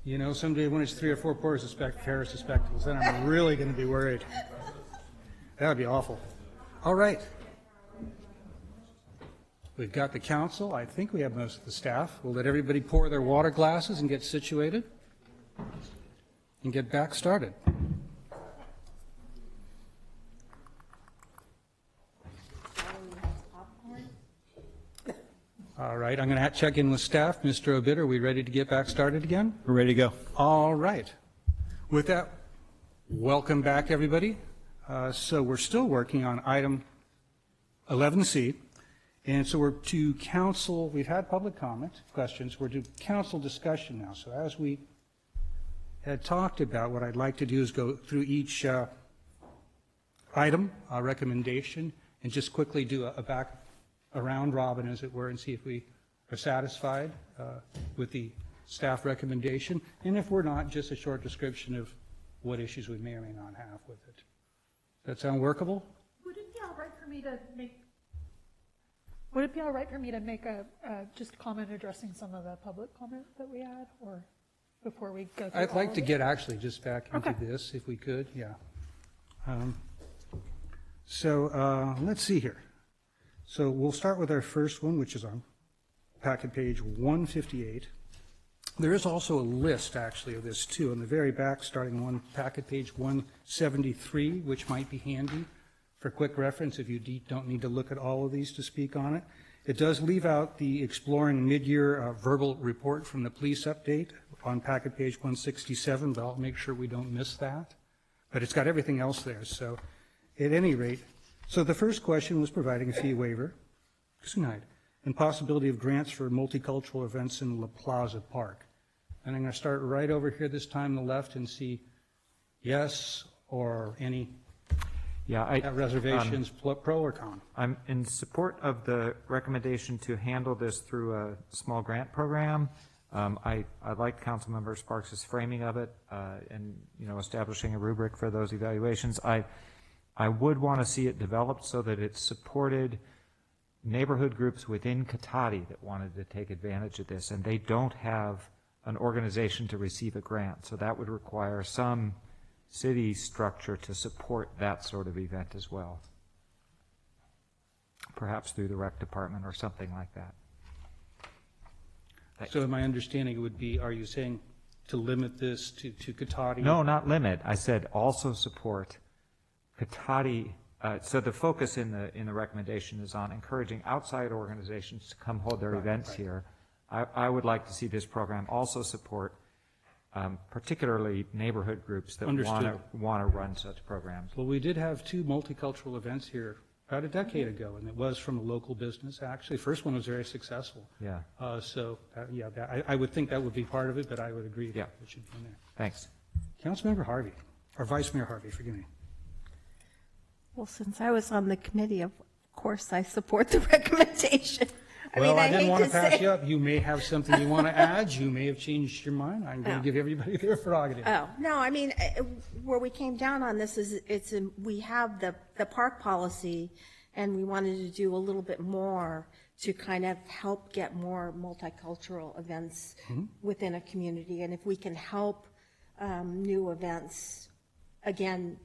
You know, someday when it's 3 or 4 pairs of spectacles, then I'm really going to be worried. That would be awful. All right. We've got the council. I think we have most of the staff. We'll let everybody pour their water glasses and get situated and get back started. All right, I'm going to check in with staff. Mr. Obid, are we ready to get back started again? We're ready to go. All right. With that, welcome back, everybody. So we're still working on item 11C. And so we're to council, we've had public comment, questions. We're to council discussion now. So as we had talked about, what I'd like to do is go through each item, recommendation, and just quickly do a round robin, as it were, and see if we are satisfied with the staff recommendation. And if we're not, just a short description of what issues we may or may not have with it. Does that sound workable? Would it be all right for me to make? Would it be all right for me to make a just comment addressing some of the public comment that we had, or before we go through I'd like to it? get actually just back into this, if we could, yeah. Let's see here. So we'll start with our first one, which is on packet page 158. There is also a list, actually, of this, too, on the very back, starting on packet page 173, which might be handy for quick reference if you don't need to look at all of these to speak on it. It does leave out the exploring mid-year verbal report from the police update on packet page 167, but I'll make sure we don't miss that. But it's got everything else there. So at any rate, so the first question was providing a fee waiver, and possibility of grants for multicultural events in La Plaza Park. And I'm going to start right over here this time on the left and see yes or any reservations, pro or con. I'm in support of the recommendation to handle this through a small grant program. I like Councilmember Sparks' framing of it and establishing a rubric for those evaluations. I would want to see it developed so that it supported neighborhood groups within Cotati that wanted to take advantage of this, and they don't have an organization to receive a grant. So that would require some city structure to support that sort of event as well, perhaps through the rec department or something like that. So my understanding would be, are you saying to limit this to Cotati? No, not limit. I said also support Cotati. So the focus in the recommendation is on encouraging outside organizations to come hold their events here. I would like to see this program also support particularly neighborhood groups that want to run such programs. Well, we did have 2 multicultural events here about a decade ago, and it was from a local business, actually. First one was very successful. Yeah. I would think that would be part of it, but I would agree that it should be in there. Thanks. Councilmember Harvey, or Vice Mayor Harvey, forgive me. Well, since I was on the committee, of course, I support the recommendation. I didn't want to pass you up. You may have something you want to add. You may have changed your mind. I'm going to give everybody their prerogative. Oh, no, I mean, where we came down on this is we have the park policy, and we wanted to do a little bit more to kind of help get more multicultural events within a community. And if we can help new events, again,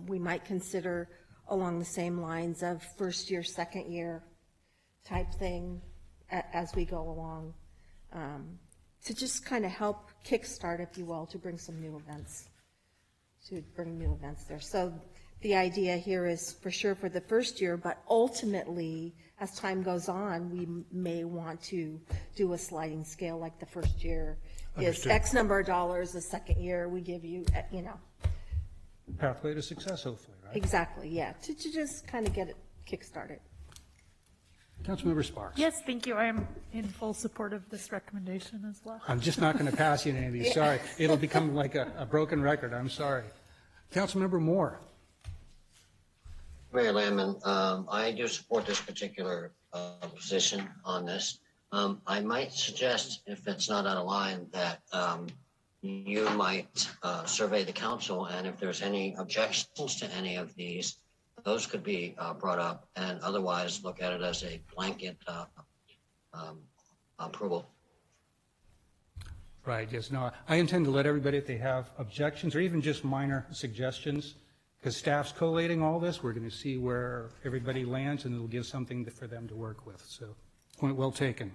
we might consider along the same lines of first year, second year type thing as we go along, to just kind of help kickstart, if you will, to bring some new events, there. So the idea here is for sure for the first year, but ultimately, as time goes on, we may want to do a sliding scale, like the first year is X number of dollars, the second year we give you, Pathway to success, hopefully, right? Exactly, yeah, to just kind of get it kick-started. Councilmember Sparks. Yes, thank you. I am in full support of this recommendation as well. I'm just not going to pass you any of these. Sorry. It'll become like a broken record. I'm sorry. Councilmember Moore. Mayor Landman, I do support this particular position on this. I might suggest, if it's not out of line, that you might survey the council, and if there's any objections to any of these, those could be brought up, and otherwise look at it as a blanket approval. Right, yes, no, I intend to let everybody, if they have objections or even just minor suggestions, because staff's collating all this, we're going to see where everybody lands, and it'll give something for them to work with. So, point well taken.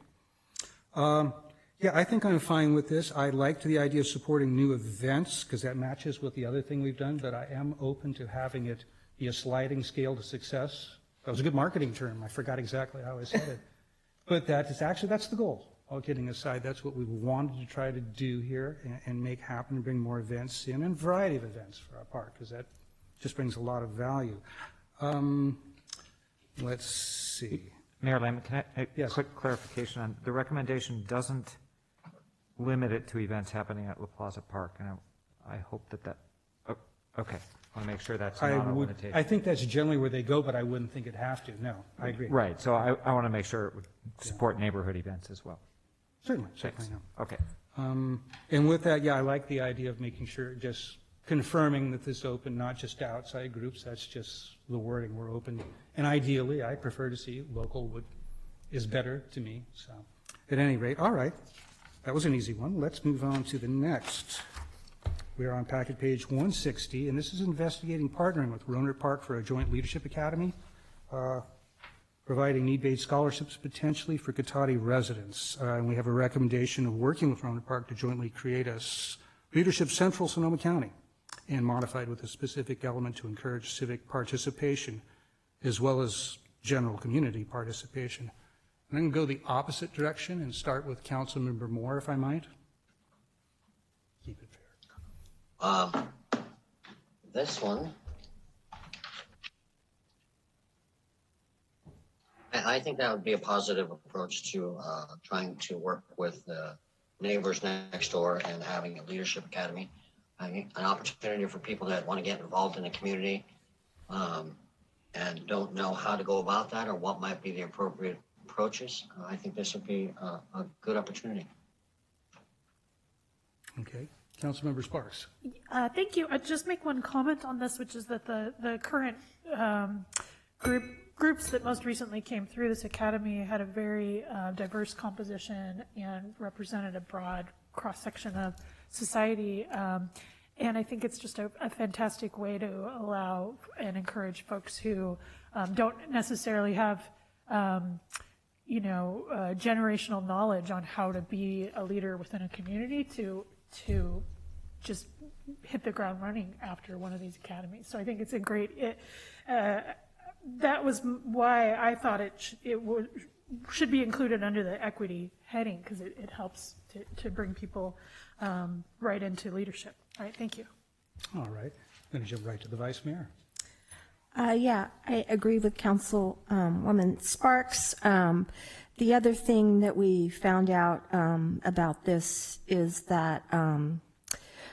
Yeah, I think I'm fine with this. I liked the idea of supporting new events, because that matches with the other thing we've done, but I am open to having it be a sliding scale to success. That was a good marketing term. I forgot exactly how I said it. But that's the goal. All kidding aside, that's what we wanted to try to do here and make happen and bring more events in, and a variety of events for our park, because that just brings a lot of value. Let's see. Mayor Lamb, can I, Yes. quick clarification on, the recommendation doesn't limit it to events happening at La Plaza Park, and I hope that, okay, I want to make sure that's not a limitation. I think that's generally where they go, but I wouldn't think it'd have to. No, I agree. Right, so I want to make sure it would support neighborhood events as well. Certainly, Thanks. certainly. No. Okay. And with that, yeah, I like the idea of making sure, just confirming that this is open, not just to outside groups. That's just the wording. We're open. And ideally, I prefer to see local is better to me. So at any rate, all right. That was an easy one. Let's move on to the next. We are on packet page 160, and this is investigating partnering with Rohnert Park for a joint leadership academy, providing need-based scholarships potentially for Cotati residents. And we have a recommendation of working with Rohnert Park to jointly create a Leadership Central Sonoma County, and modified with a specific element to encourage civic participation as well as general community participation. I'm going to go the opposite direction and start with Councilmember Moore, if I might. Keep it fair. This one, I think that would be a positive approach to trying to work with the neighbors next door and having a leadership academy. I mean, an opportunity for people that want to get involved in the community and don't know how to go about that or what might be the appropriate approaches. I think this would be a good opportunity. Okay. Councilmember Sparks. Thank you. I'd just make one comment on this, which is that the current groups that most recently came through this academy had a very diverse composition and represented a broad cross-section of society. And I think it's just a fantastic way to allow and encourage folks who don't necessarily have generational knowledge on how to be a leader within a community to just hit the ground running after one of these academies. So I think it's a great, that was why I thought it should be included under the equity heading, because it helps to bring people right into leadership. All right, thank you. All right. I'm going to jump right to the Vice Mayor. Yeah, I agree with Councilwoman Sparks. The other thing that we found out about this is that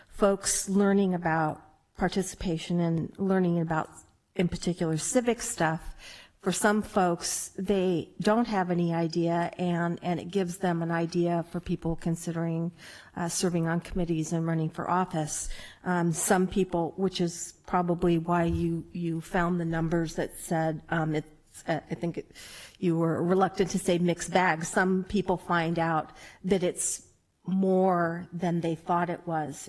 folks learning about participation and learning about, in particular, civic stuff, for some folks, they don't have any idea, and it gives them an idea for people considering serving on committees and running for office. Some people, which is probably why you found the numbers that said, I think you were reluctant to say mixed bag. Some people find out that it's more than they thought it was,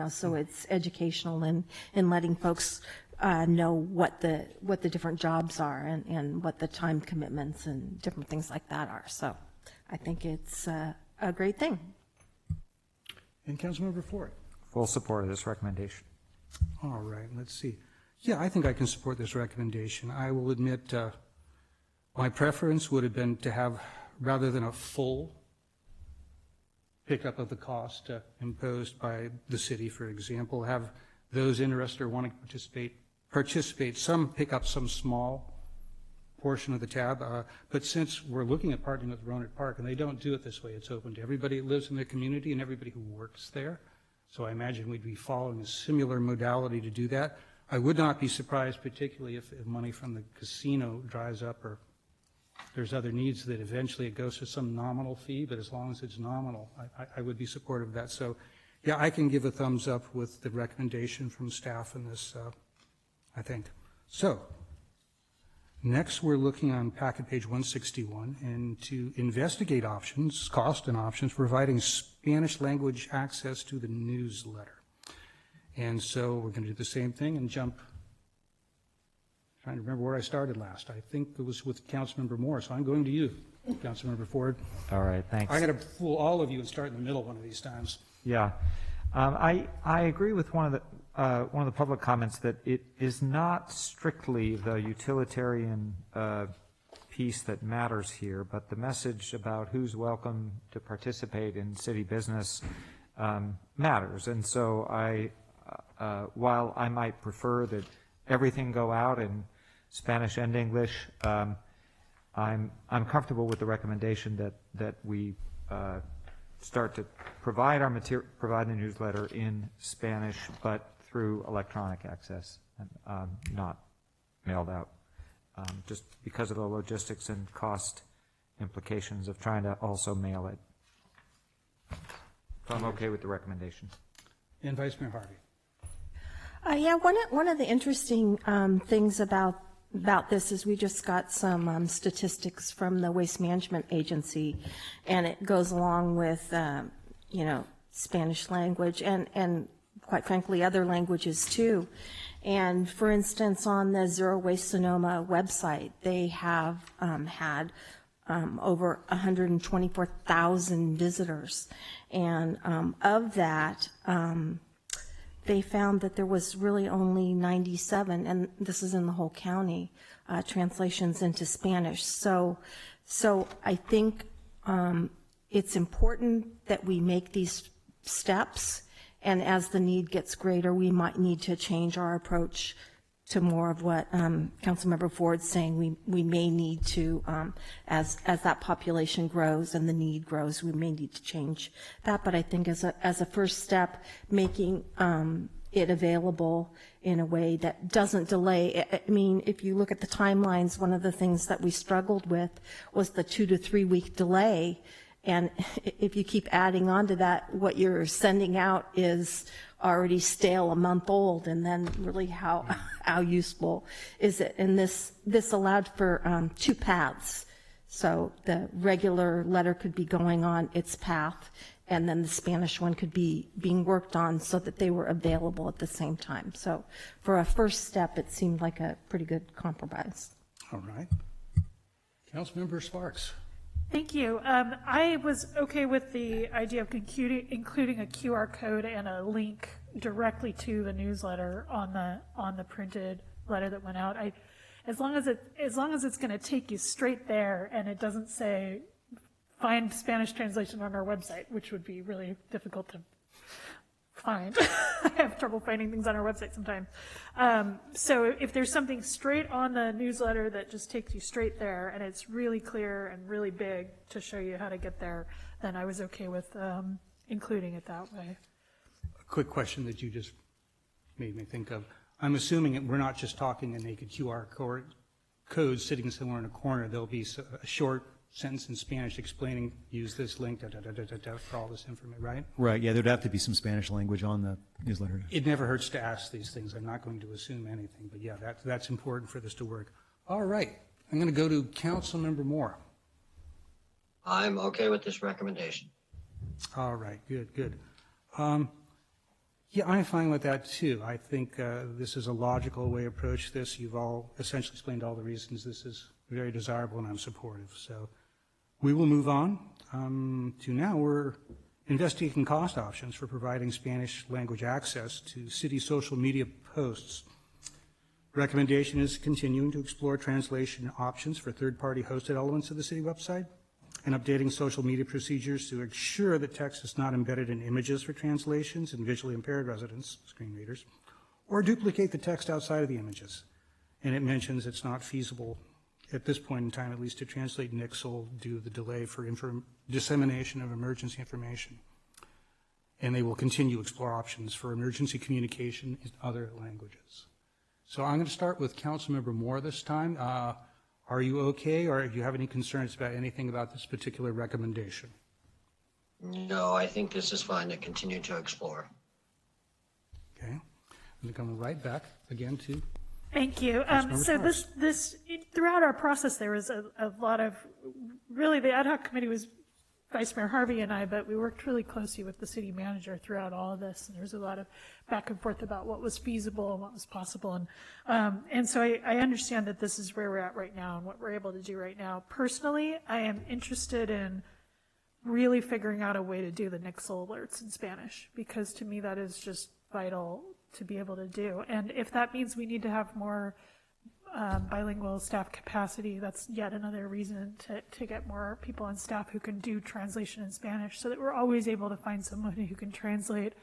so it's educational in letting folks know what the different jobs are and what the time commitments and different things like that are. So I think it's a great thing. And Councilmember Ford. Full support of this recommendation. All right, let's see. Yeah, I think I can support this recommendation. I will admit my preference would have been to have, rather than a full pickup of the cost imposed by the city, for example, have those interested or wanting to participate, some pick up some small portion of the tab. But since we're looking at partnering with Rohnert Park, and they don't do it this way, it's open to everybody who lives in the community and everybody who works there. So I imagine we'd be following a similar modality to do that. I would not be surprised, particularly if money from the casino dries up or there's other needs, that eventually it goes to some nominal fee, but as long as it's nominal, I would be supportive of that. So yeah, I can give a thumbs up with the recommendation from staff in this, I think. So Next, we're looking on packet page 161 and to investigate options, cost and options, for providing Spanish language access to the newsletter. And so we're going to do the same thing and jump, trying to remember where I started last. I think it was with Councilmember Moore, so I'm going to you, Councilmember Ford. All right, thanks. I'm going to fool all of you and start in the middle one of these times. Yeah. I agree with one of the public comments that it is not strictly the utilitarian piece that matters here, but the message about who's welcome to participate in city business matters. And so while I might prefer that everything go out in Spanish and English, I'm comfortable with the recommendation that we start to provide provide the newsletter in Spanish, but through electronic access, and not mailed out, just because of the logistics and cost implications of trying to also mail it. So I'm okay with the recommendation. And Vice Mayor Harvey. Yeah, one of the interesting things about this is we just got some statistics from the Waste Management Agency, and it goes along with, Spanish language and quite frankly, other languages too. And for instance, on the Zero Waste Sonoma website, they have had over 124,000 visitors. And of that, they found that there was really only 97, and this is in the whole county, translations into Spanish. So I think it's important that we make these steps, and as the need gets greater, we might need to change our approach to more of what Councilmember Ford's saying. We may need to, as that population grows and the need grows, we may need to change that. But I think as a first step, making it available in a way that doesn't delay. I mean, if you look at the timelines, one of the things that we struggled with was the 2 to 3 week delay. And if you keep adding on to that, what you're sending out is already stale, a month old, and then really how useful is it? And this allowed for 2 paths. So the regular letter could be going on its path, and then the Spanish one could be being worked on so that they were available at the same time. So for a first step, it seemed like a pretty good compromise. All right. Councilmember Sparks. Thank you. I was okay with the idea of including a QR code and a link directly to the newsletter on the printed letter that went out. As long as it's going to take you straight there and it doesn't say find Spanish translation on our website, which would be really difficult to find. I have trouble finding things on our website sometimes. So if there's something straight on the newsletter that just takes you straight there and it's really clear and really big to show you how to get there, then I was okay with including it that way. A quick question that you just made me think of. I'm assuming we're not just talking a naked QR code sitting somewhere in a corner. There'll be a short sentence in Spanish explaining, use this link, for all this information, right? Right, yeah, there'd have to be some Spanish language on the newsletter. It never hurts to ask these things. I'm not going to assume anything, but yeah, that's important for this to work. All right, I'm going to go to Councilmember Moore. I'm okay with this recommendation. All right, good. Yeah, I'm fine with that too. I think this is a logical way to approach this. You've all essentially explained all the reasons this is very desirable, and I'm supportive. So we will move on to now we're investigating cost options for providing Spanish language access to city social media posts. Recommendation is continuing to explore translation options for third-party hosted elements of the city website and updating social media procedures to ensure that text is not embedded in images for translations and visually impaired residents, screen readers, or duplicate the text outside of the images. And it mentions it's not feasible at this point in time, at least, to translate Nixle due to the delay for dissemination of emergency information. And they will continue to explore options for emergency communication in other languages. So I'm going to start with Councilmember Moore this time. Are you okay, or do you have any concerns about anything about this particular recommendation? No, I think this is fine to continue to explore. Okay. I'm going to come right back again to Thank you. So throughout our process, there was a lot of, really, the ad hoc committee was Vice Mayor Harvey and I, but we worked really closely with the city manager throughout all of this. And there was a lot of back and forth about what was feasible and what was possible. And so I understand that this is where we're at right now and what we're able to do right now. Personally, I am interested in really figuring out a way to do the Nixle alerts in Spanish, because to me that is just vital to be able to do. And if that means we need to have more bilingual staff capacity, that's yet another reason to get more people on staff who can do translation in Spanish, so that we're always able to find someone who can translate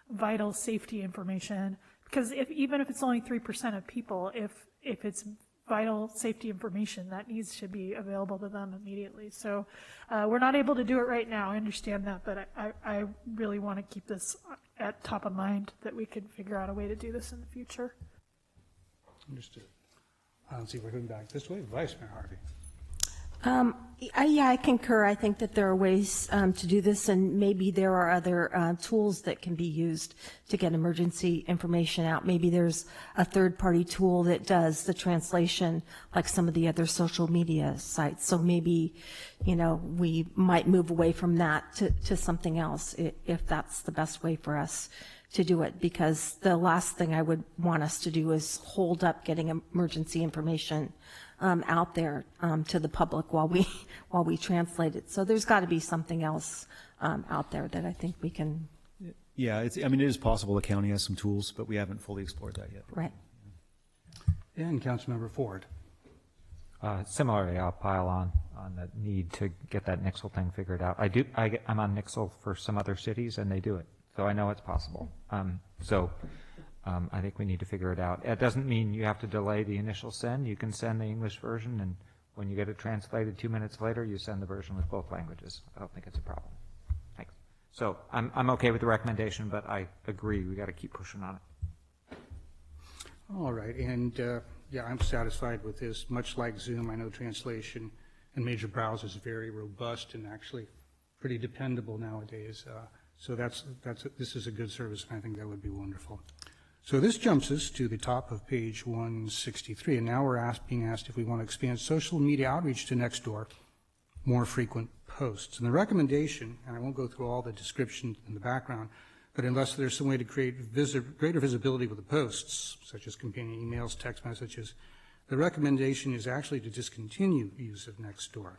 vital safety information. Because even if it's only 3% of people, if it's vital safety information, that needs to be available to them immediately. So we're not able to do it right now. I understand that, but I really want to keep this at top of mind, that we could figure out a way to do this in the future. Understood. Let's see, we're going back this way. Vice Mayor Harvey. Yeah, I concur. I think that there are ways to do this, and maybe there are other tools that can be used to get emergency information out. Maybe there's a third-party tool that does the translation, like some of the other social media sites. So maybe, we might move away from that to something else, if that's the best way for us to do it, because the last thing I would want us to do is hold up getting emergency information out there to the public while we translate it. So there's got to be something else out there that I think we can. Yeah, it is possible the county has some tools, but we haven't fully explored that yet. Right. And Councilmember Ford. Similarly, I'll pile on the need to get that Nixle thing figured out. I'm on Nixle for some other cities, and they do it, so I know it's possible. I think we need to figure it out. It doesn't mean you have to delay the initial send. You can send the English version, and when you get it translated 2 minutes later, you send the version with both languages. I don't think it's a problem. Thanks. So I'm okay with the recommendation, but I agree we got to keep pushing on it. All right, and I'm satisfied with this. Much like Zoom, I know translation and major browsers is very robust and actually pretty dependable nowadays. So this is a good service, and I think that would be wonderful. So this jumps us to the top of page 163, and now we're being asked if we want to expand social media outreach to Nextdoor, more frequent posts. And the recommendation, and I won't go through all the description in the background, but unless there's some way to create greater visibility with the posts, such as companion emails, text messages, the recommendation is actually to discontinue use of Nextdoor.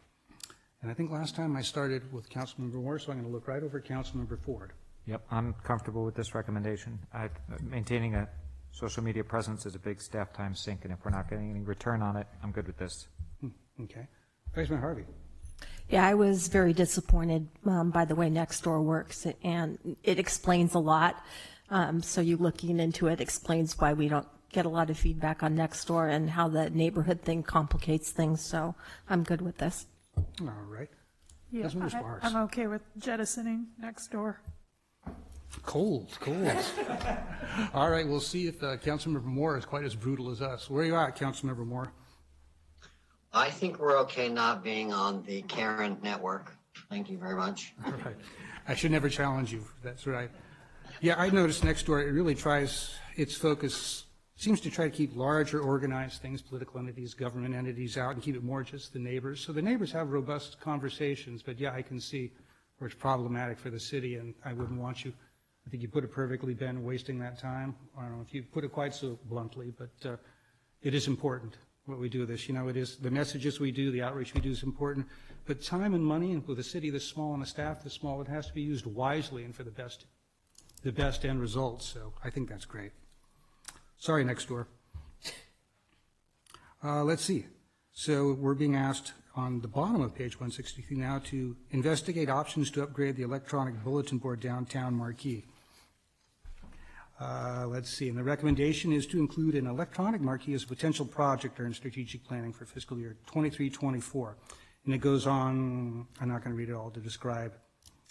And I think last time I started with Councilmember Moore, so I'm going to look right over Councilmember Ford. Yep, I'm comfortable with this recommendation. Maintaining a social media presence is a big staff time sink, and if we're not getting any return on it, I'm good with this. Okay. Vice Mayor Harvey. Yeah, I was very disappointed by the way Nextdoor works, and it explains a lot. So you looking into it explains why we don't get a lot of feedback on Nextdoor and how the neighborhood thing complicates things. So I'm good with this. All right. Yeah, I'm okay with jettisoning Nextdoor. Cold. All right, we'll see if Councilmember Moore is quite as brutal as us. Where are you at, Councilmember Moore? I think we're okay not being on the Karen network. Thank you very much. All right. I should never challenge you. That's right. Yeah, I noticed Nextdoor, it really tries, its focus seems to try to keep larger organized things, political entities, government entities out, and keep it more just the neighbors. So the neighbors have robust conversations, but yeah, I can see where it's problematic for the city, and I wouldn't want you, I think you put it perfectly, Ben, wasting that time. I don't know if you put it quite so bluntly, but it is important what we do with this. It is the messages we do, the outreach we do is important, but time and money, and with a city this small and a staff this small, it has to be used wisely and for the best end results. So I think that's great. Sorry, Nextdoor. Let's see. So we're being asked on the bottom of page 163 now to investigate options to upgrade the electronic bulletin board downtown marquee. Let's see. And the recommendation is to include an electronic marquee as a potential project during strategic planning for fiscal year 23-24. And it goes on, I'm not going to read it all, to describe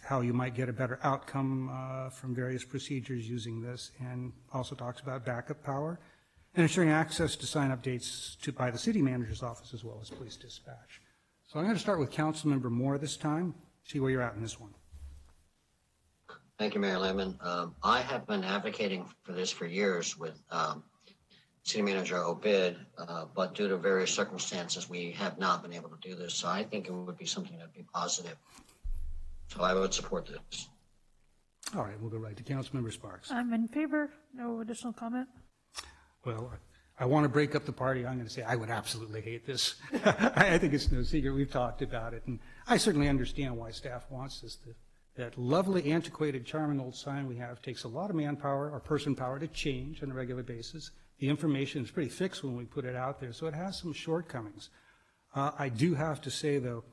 how you might get a better outcome from various procedures using this, and also talks about backup power and ensuring access to sign updates by the city manager's office as well as police dispatch. So I'm going to start with Councilmember Moore this time, see where you're at in this one. Thank you, Mayor Lemon. I have been advocating for this for years with City Manager Obid, but due to various circumstances, we have not been able to do this. So I think it would be something that would be positive. So I would support this. All right, we'll go right to Councilmember Sparks. I'm in favor. No additional comment. Well, I want to break up the party. I'm going to say I would absolutely hate this. I think it's no secret. We've talked about it, and I certainly understand why staff wants this. That lovely, antiquated, charming old sign we have takes a lot of manpower or person power to change on a regular basis. The information is pretty fixed when we put it out there, so it has some shortcomings. I do have to say, though,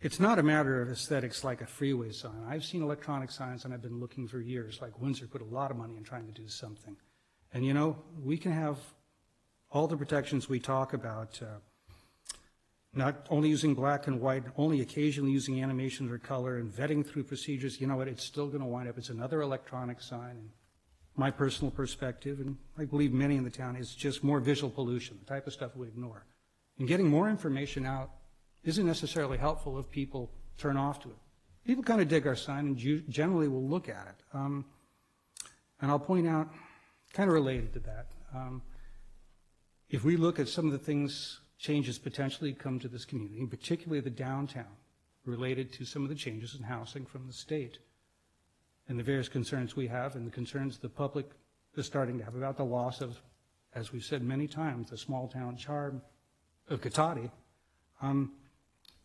it's not a matter of aesthetics like a freeway sign. I've seen electronic signs, and I've been looking for years, like Windsor put a lot of money in trying to do something. And, you know, we can have all the protections we talk about, not only using black and white, only occasionally using animations or color and vetting through procedures. You know what? It's still going to wind up. It's another electronic sign. And my personal perspective, and I believe many in the town, is just more visual pollution, the type of stuff we ignore. And getting more information out isn't necessarily helpful if people turn off to it. People kind of dig our sign and generally will look at it. And I'll point out, kind of related to that, if we look at some of the things, changes potentially come to this community, and particularly the downtown, related to some of the changes in housing from the state, and the various concerns we have and the concerns the public is starting to have about the loss of, as we've said many times, the small town charm of Cotati,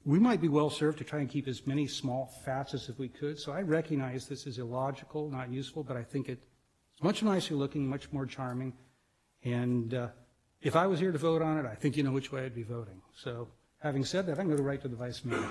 we might be well served to try and keep as many small facets as we could. So I recognize this is illogical, not useful, but I think it's much nicer looking, much more charming. And if I was here to vote on it, I think you know which way I'd be voting. So having said that, I'm going to write to the Vice Mayor.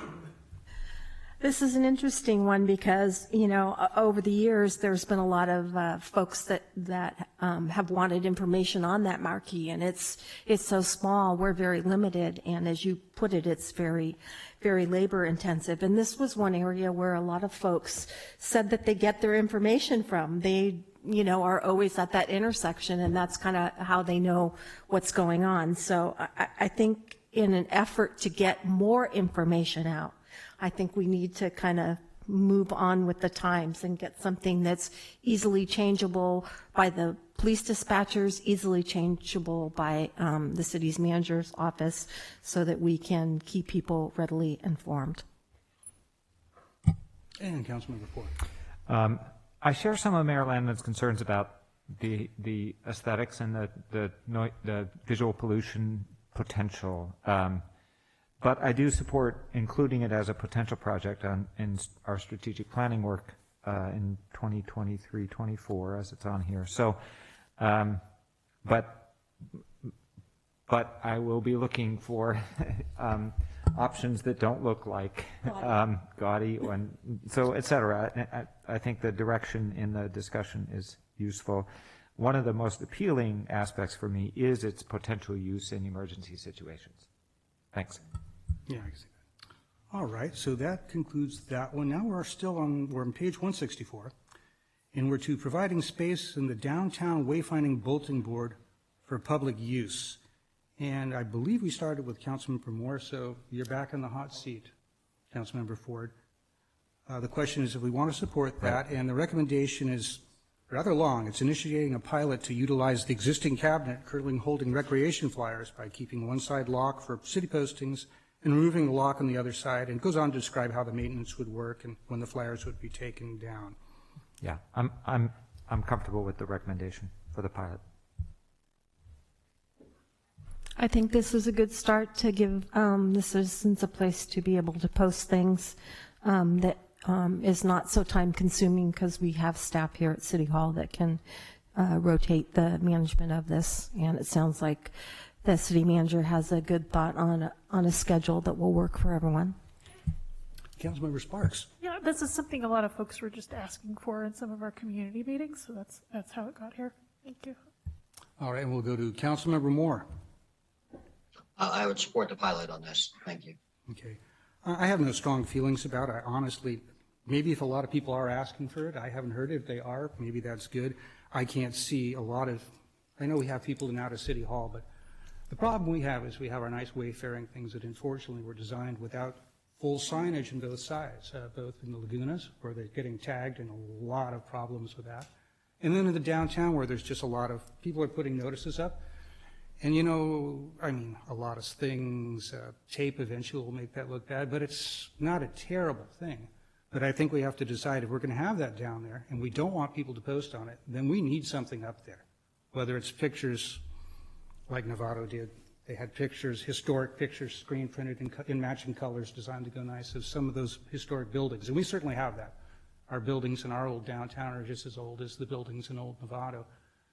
This is an interesting one because, you know, over the years, there's been a lot of folks that have wanted information on that marquee, and it's so small, we're very limited, and as you put it, it's very, very labor intensive. And this was one area where a lot of folks said that they get their information from. They, you know, are always at that intersection, and that's kind of how they know what's going on. So I think in an effort to get more information out, I think we need to kind of move on with the times and get something that's easily changeable by the police dispatchers, easily changeable by the city's manager's office, so that we can keep people readily informed. And Councilmember Ford. I share some of Mayor Landon's concerns about the aesthetics and the visual pollution potential. But I do support including it as a potential project in our strategic planning work in 2023-24, as it's on here. So, but I will be looking for options that don't look like gaudy, and so et cetera. I think the direction in the discussion is useful. One of the most appealing aspects for me is its potential use in emergency situations. Thanks. Yeah, I can see that. All right, so that concludes that one. Now we're on page 164, and we're to providing space in the downtown wayfinding bulletin board for public use. And I believe we started with Councilmember Moore, so you're back in the hot seat, Councilmember Ford. The question is if we want to support that, and the recommendation is rather long. It's initiating a pilot to utilize the existing cabinet currently holding recreation flyers by keeping one side locked for city postings and removing the lock on the other side, and it goes on to describe how the maintenance would work and when the flyers would be taken down. Yeah, I'm comfortable with the recommendation for the pilot. I think this is a good start to give the citizens a place to be able to post things that is not so time consuming, because we have staff here at City Hall that can rotate the management of this, and it sounds like the city manager has a good thought on a schedule that will work for everyone. Councilmember Sparks. Yeah, this is something a lot of folks were just asking for in some of our community meetings, so that's how it got here. Thank you. All right, and we'll go to Councilmember Moore. I would support the pilot on this. Thank you. Okay. I have no strong feelings about it. I honestly, maybe if a lot of people are asking for it, I haven't heard it. If they are, maybe that's good. I can't see a lot of, I know we have people in out of City Hall, but the problem we have is we have our nice wayfaring things that unfortunately were designed without full signage on both sides, both in the lagunas where they're getting tagged and a lot of problems with that. And then in the downtown where there's just a lot of, people are putting notices up. And you know, I mean, a lot of things, tape eventually will make that look bad, but it's not a terrible thing. But I think we have to decide if we're going to have that down there and we don't want people to post on it, then we need something up there. Whether it's pictures like Novato did. They had pictures, historic pictures, screen printed in matching colors designed to go nice of some of those historic buildings. And we certainly have that. Our buildings in our old downtown are just as old as the buildings in old Novato.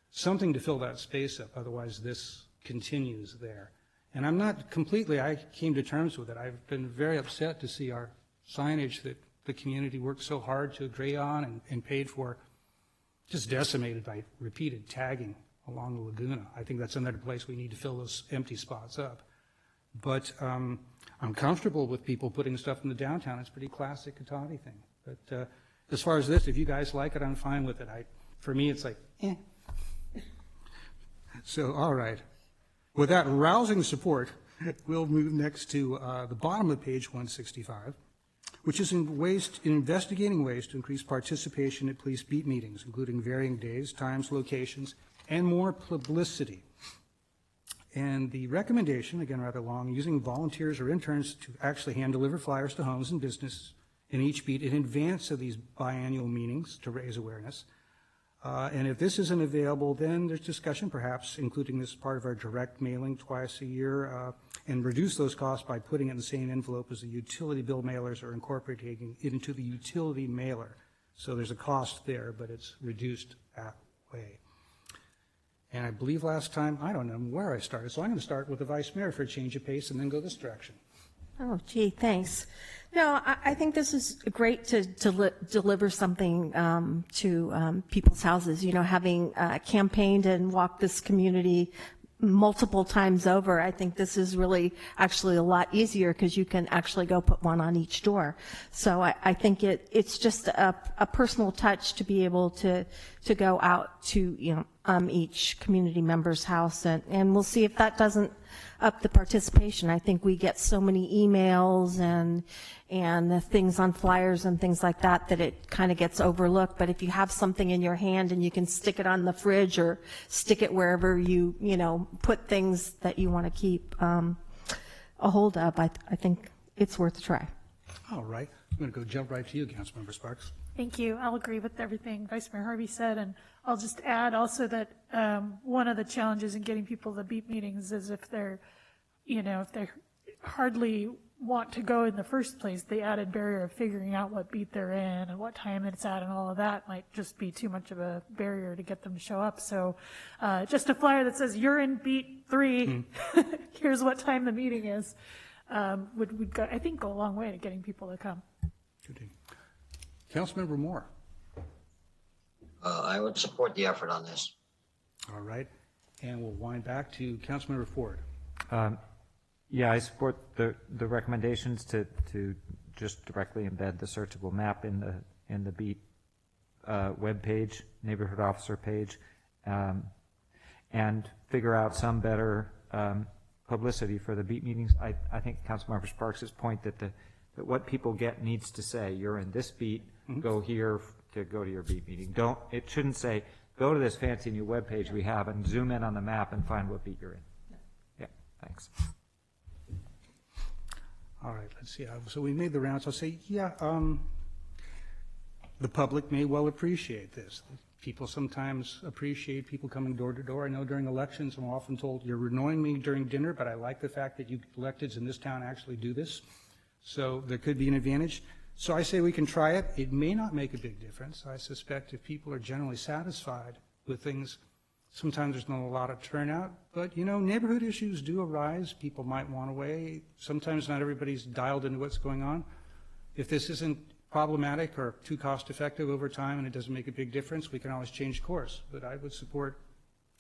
Something to fill that space up, otherwise this continues there. And I'm not completely, I came to terms with it. I've been very upset to see our signage that the community worked so hard to agree on and paid for, just decimated by repeated tagging along the Laguna. I think that's another place we need to fill those empty spots up. But I'm comfortable with people putting stuff in the downtown. It's a pretty classic Cotati thing. But as far as this, if you guys like it, I'm fine with it. For me, it's like, eh. So, all right. With that rousing support, we'll move next to the bottom of page 165, which is in investigating ways to increase participation at police beat meetings, including varying days, times, locations, and more publicity. And the recommendation, again rather long, using volunteers or interns to actually hand-deliver flyers to homes and business in each beat in advance of these biannual meetings to raise awareness. And if this isn't available, then there's discussion, perhaps including this part of our direct mailing twice a year, and reduce those costs by putting it in the same envelope as the utility bill mailers or incorporating it into the utility mailer. So there's a cost there, but it's reduced that way. And I believe last time, I don't know where I started, so I'm going to start with the vice mayor for a change of pace and then go this direction. Oh, gee, thanks. No, I think this is great to deliver something to people's houses. You know, having campaigned and walked this community multiple times over, I think this is really actually a lot easier because you can actually go put one on each door. So I think it's just a personal touch to be able to go out to, you know, each community member's house, and we'll see if that doesn't up the participation. I think we get so many emails and the things on flyers and things like that it kind of gets overlooked. But if you have something in your hand and you can stick it on the fridge or stick it wherever you know, put things that you want to keep a hold of, I think it's worth a try. All right. I'm going to go jump right to you, Councilmember Sparks. Thank you. I'll agree with everything Vice Mayor Harvey said, and I'll just add also that one of the challenges in getting people to beat meetings is if they're, you know, if they hardly want to go in the first place, the added barrier of figuring out what beat they're in and what time it's at and all of that might just be too much of a barrier to get them to show up. So just a flyer that says you're in beat 3, here's what time the meeting is, would go, I think, go a long way to getting people to come. Good. Councilmember Moore. I would support the effort on this. All right. And we'll wind back to Councilmember Ford. Yeah, I support the recommendations to just directly embed the searchable map in the beat web page, neighborhood officer page, and figure out some better publicity for the beat meetings. I think Councilmember Sparks' point that that what people get needs to say, you're in this beat, go here to go to your beat meeting. It shouldn't say, go to this fancy new web page we have and zoom in on the map and find what beat you're in. Yeah, thanks. All right, let's see. So we made the rounds. I'll say, yeah, the public may well appreciate this. People sometimes appreciate people coming door to door. I know during elections I'm often told, you're annoying me during dinner, but I like the fact that you electeds in this town actually do this. So there could be an advantage. So I say we can try it. It may not make a big difference. I suspect if people are generally satisfied with things, sometimes there's not a lot of turnout. But, you know, neighborhood issues do arise. People might want to weigh. Sometimes not everybody's dialed into what's going on. If this isn't problematic or too cost effective over time and it doesn't make a big difference, we can always change course. But I would support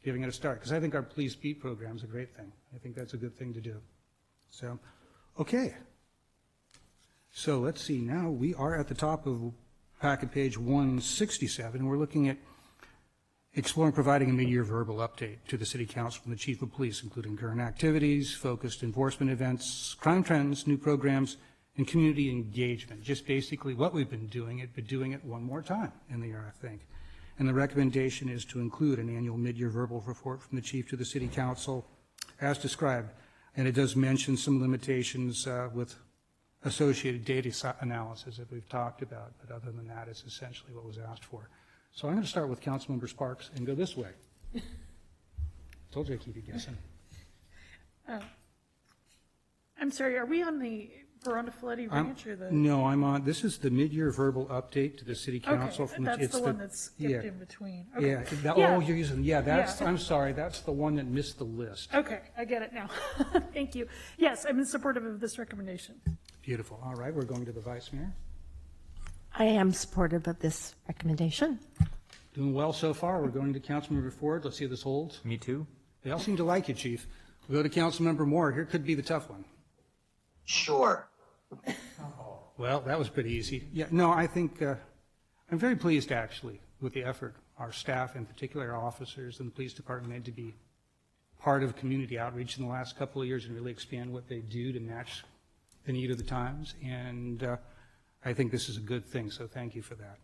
giving it a start because I think our police beat program is a great thing. I think that's a good thing to do. So, okay. So let's see, now we are at the top of packet page 167. We're looking at exploring providing a mid-year verbal update to the City Council from the Chief of Police, including current activities, focused enforcement events, crime trends, new programs, and community engagement. Just basically what we've been doing but doing it one more time in the year, I think. And the recommendation is to include an annual mid-year verbal report from the Chief to the City Council as described, and it does mention some limitations with associated data analysis that we've talked about, but other than that, it's essentially what was asked for. So I'm going to start with Councilmember Sparks and go this way. Told you I'd keep you guessing. I'm sorry, are we on the Verona Fleddy Ranch or the? No, I'm on, this is the mid-year verbal update to the city council. Okay, that's the one that's skipped in between. Okay. Yeah, Yeah. oh, you're using, that's, Yeah. I'm sorry, that's the one that missed the list. Okay, I get it now. Thank you. Yes, I'm in support of this recommendation. Beautiful. All right, we're going to the Vice Mayor. I am supportive of this recommendation. Doing well so far. We're going to Councilmember Ford. Let's see if this holds. Me too. They all seem to like you, Chief. We'll go to Councilmember Moore. Here could be the tough one. Sure. Well, that was pretty easy. Yeah, no, I think I'm very pleased, actually, with the effort our staff, in particular our officers and the police department, made to be part of community outreach in the last couple of years and really expand what they do to match the need of the times. And I think this is a good thing, so thank you for that.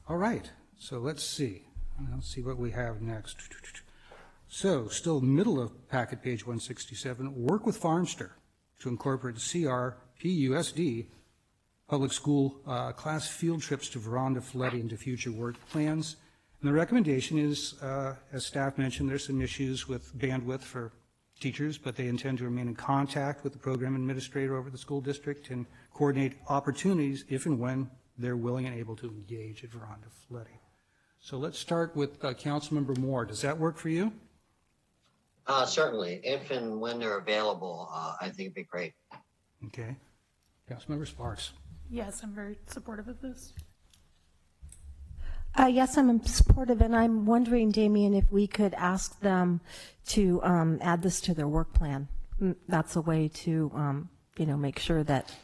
All right, so let's see. Let's see what we have next. So, still middle of packet page 167, work with Farmster to incorporate CRPUSD public school class field trips to Verona Fleddy into future work plans. And the recommendation is, as staff mentioned, there's some issues with bandwidth for teachers, but they intend to remain in contact with the program administrator over the school district and coordinate opportunities if and when they're willing and able to engage at Verona Fleddy. So let's start with Councilmember Moore. Does that work for you? Certainly, if and when they're available, I think it'd be great. Okay. Councilmember Sparks. Yes, I'm very supportive of this. Yes, I'm supportive, and I'm wondering, Damien, if we could ask them to add this to their work plan. That's a way to, make sure that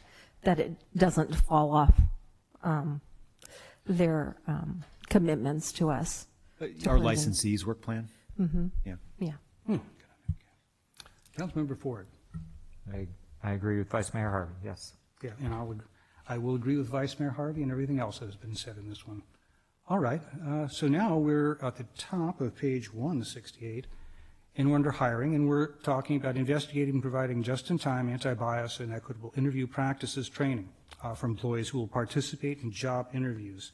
it doesn't fall off their commitments to us. Our licensees' work plan? Mm-hmm. Yeah. Yeah. Councilmember Ford. I agree with Vice Mayor Harvey, yes. Yeah, and I will agree with Vice Mayor Harvey and everything else that has been said in this one. All right, so now we're at the top of page 168, and we're under hiring, and we're talking about investigating and providing just-in-time, anti-bias, and equitable interview practices training for employees who will participate in job interviews.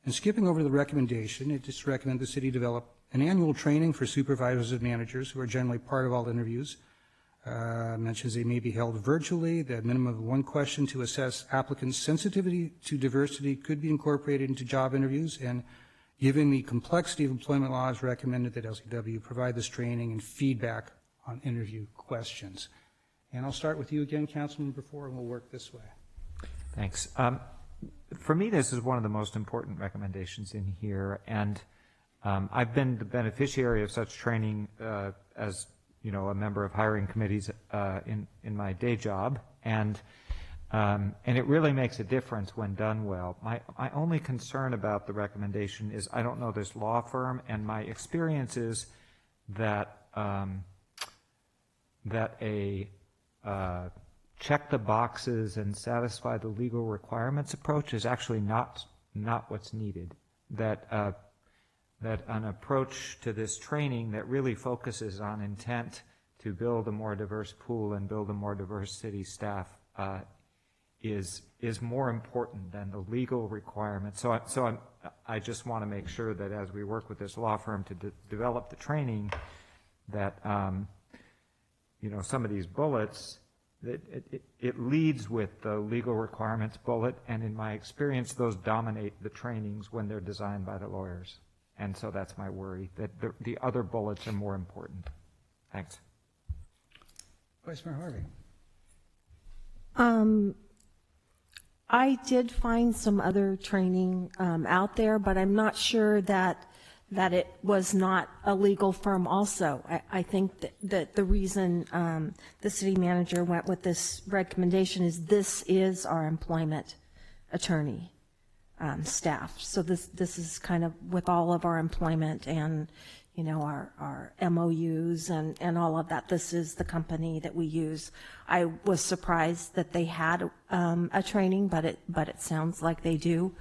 And skipping over the recommendation, it just recommends the city develop an annual training for supervisors and managers who are generally part of all interviews. Mentions they may be held virtually. The minimum of one question to assess applicants' sensitivity to diversity could be incorporated into job interviews. And given the complexity of employment laws, recommended that LCW provide this training and feedback on interview questions. And I'll start with you again, Councilmember Ford, and we'll work this way. Thanks. For me, this is one of the most important recommendations in here, and I've been the beneficiary of such training as a member of hiring committees in my day job, and it really makes a difference when done well. My only concern about the recommendation is I don't know this law firm, and my experience is that that a check the boxes and satisfy the legal requirements approach is actually not what's needed. That an approach to this training that really focuses on intent to build a more diverse pool and build a more diverse city staff is more important than the legal requirements. So I just want to make sure that as we work with this law firm to develop the training, that some of these bullets, that it leads with the legal requirements bullet, and in my experience, those dominate the trainings when they're designed by the lawyers. And so that's my worry, that the other bullets are more important. Thanks. Vice Mayor Harvey. I did find some other training out there, but I'm not sure that it was not a legal firm also. I think that the reason the city manager went with this recommendation is this is our employment attorney staff. So this is kind of with all of our employment and our MOUs and all of that. This is the company that we use. I was surprised that they had a training, but it sounds like they do.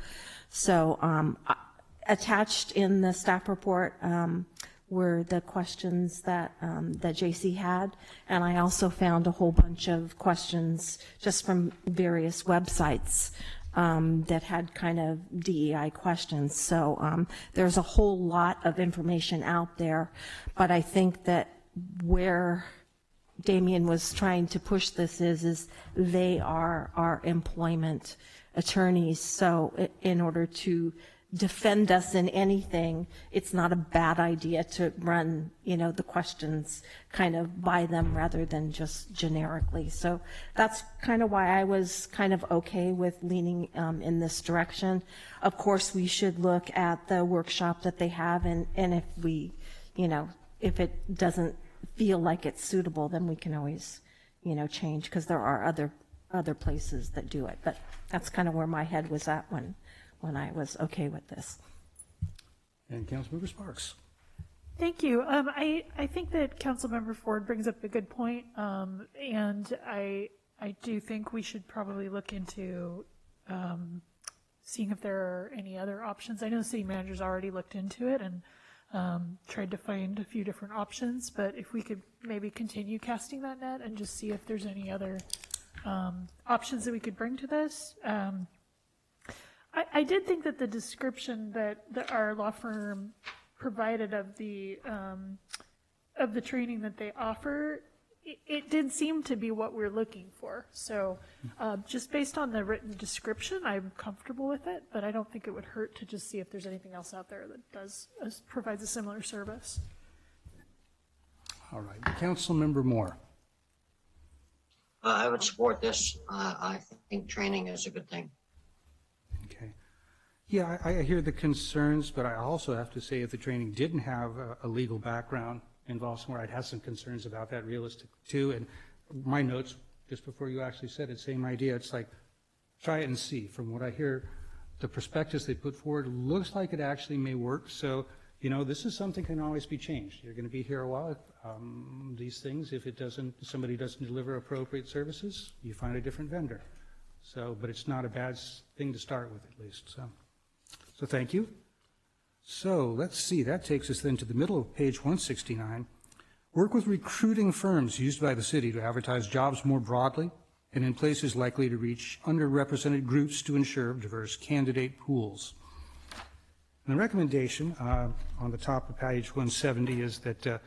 So attached in the staff report were the questions that, that JC had. And I also found a whole bunch of questions just from various websites that had kind of DEI questions. So there's a whole lot of information out there. But I think that where Damien was trying to push this is they are our employment attorneys. So in order to defend us in anything, it's not a bad idea to run, you know, the questions kind of by them rather than just generically. So that's kind of why I was kind of okay with leaning in this direction. Of course, we should look at the workshop that they have, and if we, you know, if it doesn't feel like it's suitable, then we can always, you know, change, because there are other places that do it. But that's kind of where my head was at when I was okay with this. And Councilmember Sparks. Thank you. I think that Councilmember Ford brings up a good point, and I do think we should probably look into seeing if there are any other options. I know the city manager's already looked into it and tried to find a few different options, but if we could maybe continue casting that net and just see if there's any other options that we could bring to this. I did think that the description that our law firm provided of the training that they offer, it did seem to be what we're looking for. So just based on the written description, I'm comfortable with it, but I don't think it would hurt to just see if there's anything else out there that provides a similar service. All right, Councilmember Moore. I would support this. I think training is a good thing. Okay. Yeah, I hear the concerns, but I also have to say if the training didn't have a legal background involved somewhere, I'd have some concerns about that realistically too. And my notes, just before you actually said it, same idea. It's like, try it and see. From what I hear, the prospectus they put forward looks like it actually may work. So, you know, this is something can always be changed. You're going to be here a while. These things, if somebody doesn't deliver appropriate services, you find a different vendor. So, but it's not a bad thing to start with, at least. So thank you. So let's see, that takes us then to the middle of page 169. Work with recruiting firms used by the city to advertise jobs more broadly and in places likely to reach underrepresented groups to ensure diverse candidate pools. And the recommendation on the top of page 170 is that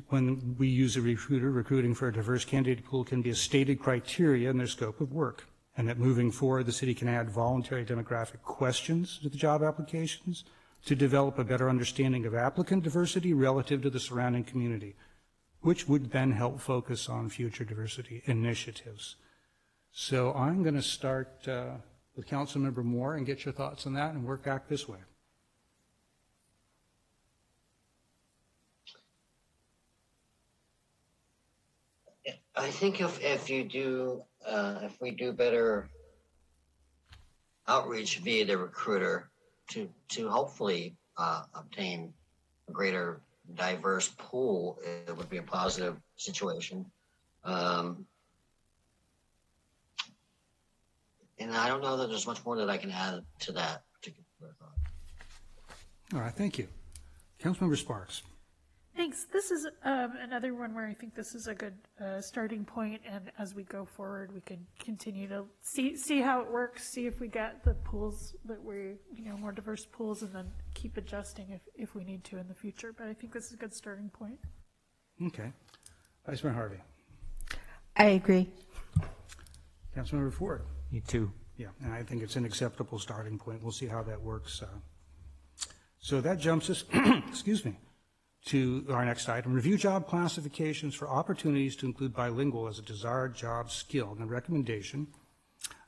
when we use a recruiter, recruiting for a diverse candidate pool can be a stated criteria in their scope of work, and that moving forward, the city can add voluntary demographic questions to the job applications to develop a better understanding of applicant diversity relative to the surrounding community, which would then help focus on future diversity initiatives. So I'm going to start with Councilmember Moore and get your thoughts on that and work back this way. I think if we do better outreach via the recruiter to hopefully obtain a greater diverse pool, it would be a positive situation. And I don't know that there's much more that I can add to that particular thought. All right, thank you. Councilmember Sparks. Thanks. This is another one where I think this is a good starting point, and as we go forward, we can continue to see how it works, see if we get the pools that we, more diverse pools, and then keep adjusting if we need to in the future. But I think this is a good starting point. Okay. Vice Mayor Harvey. I agree. Councilmember Ford. Me too. Yeah, and I think it's an acceptable starting point. We'll see how that works. So that jumps us, excuse me, to our next item, review job classifications for opportunities to include bilingual as a desired job skill. And the recommendation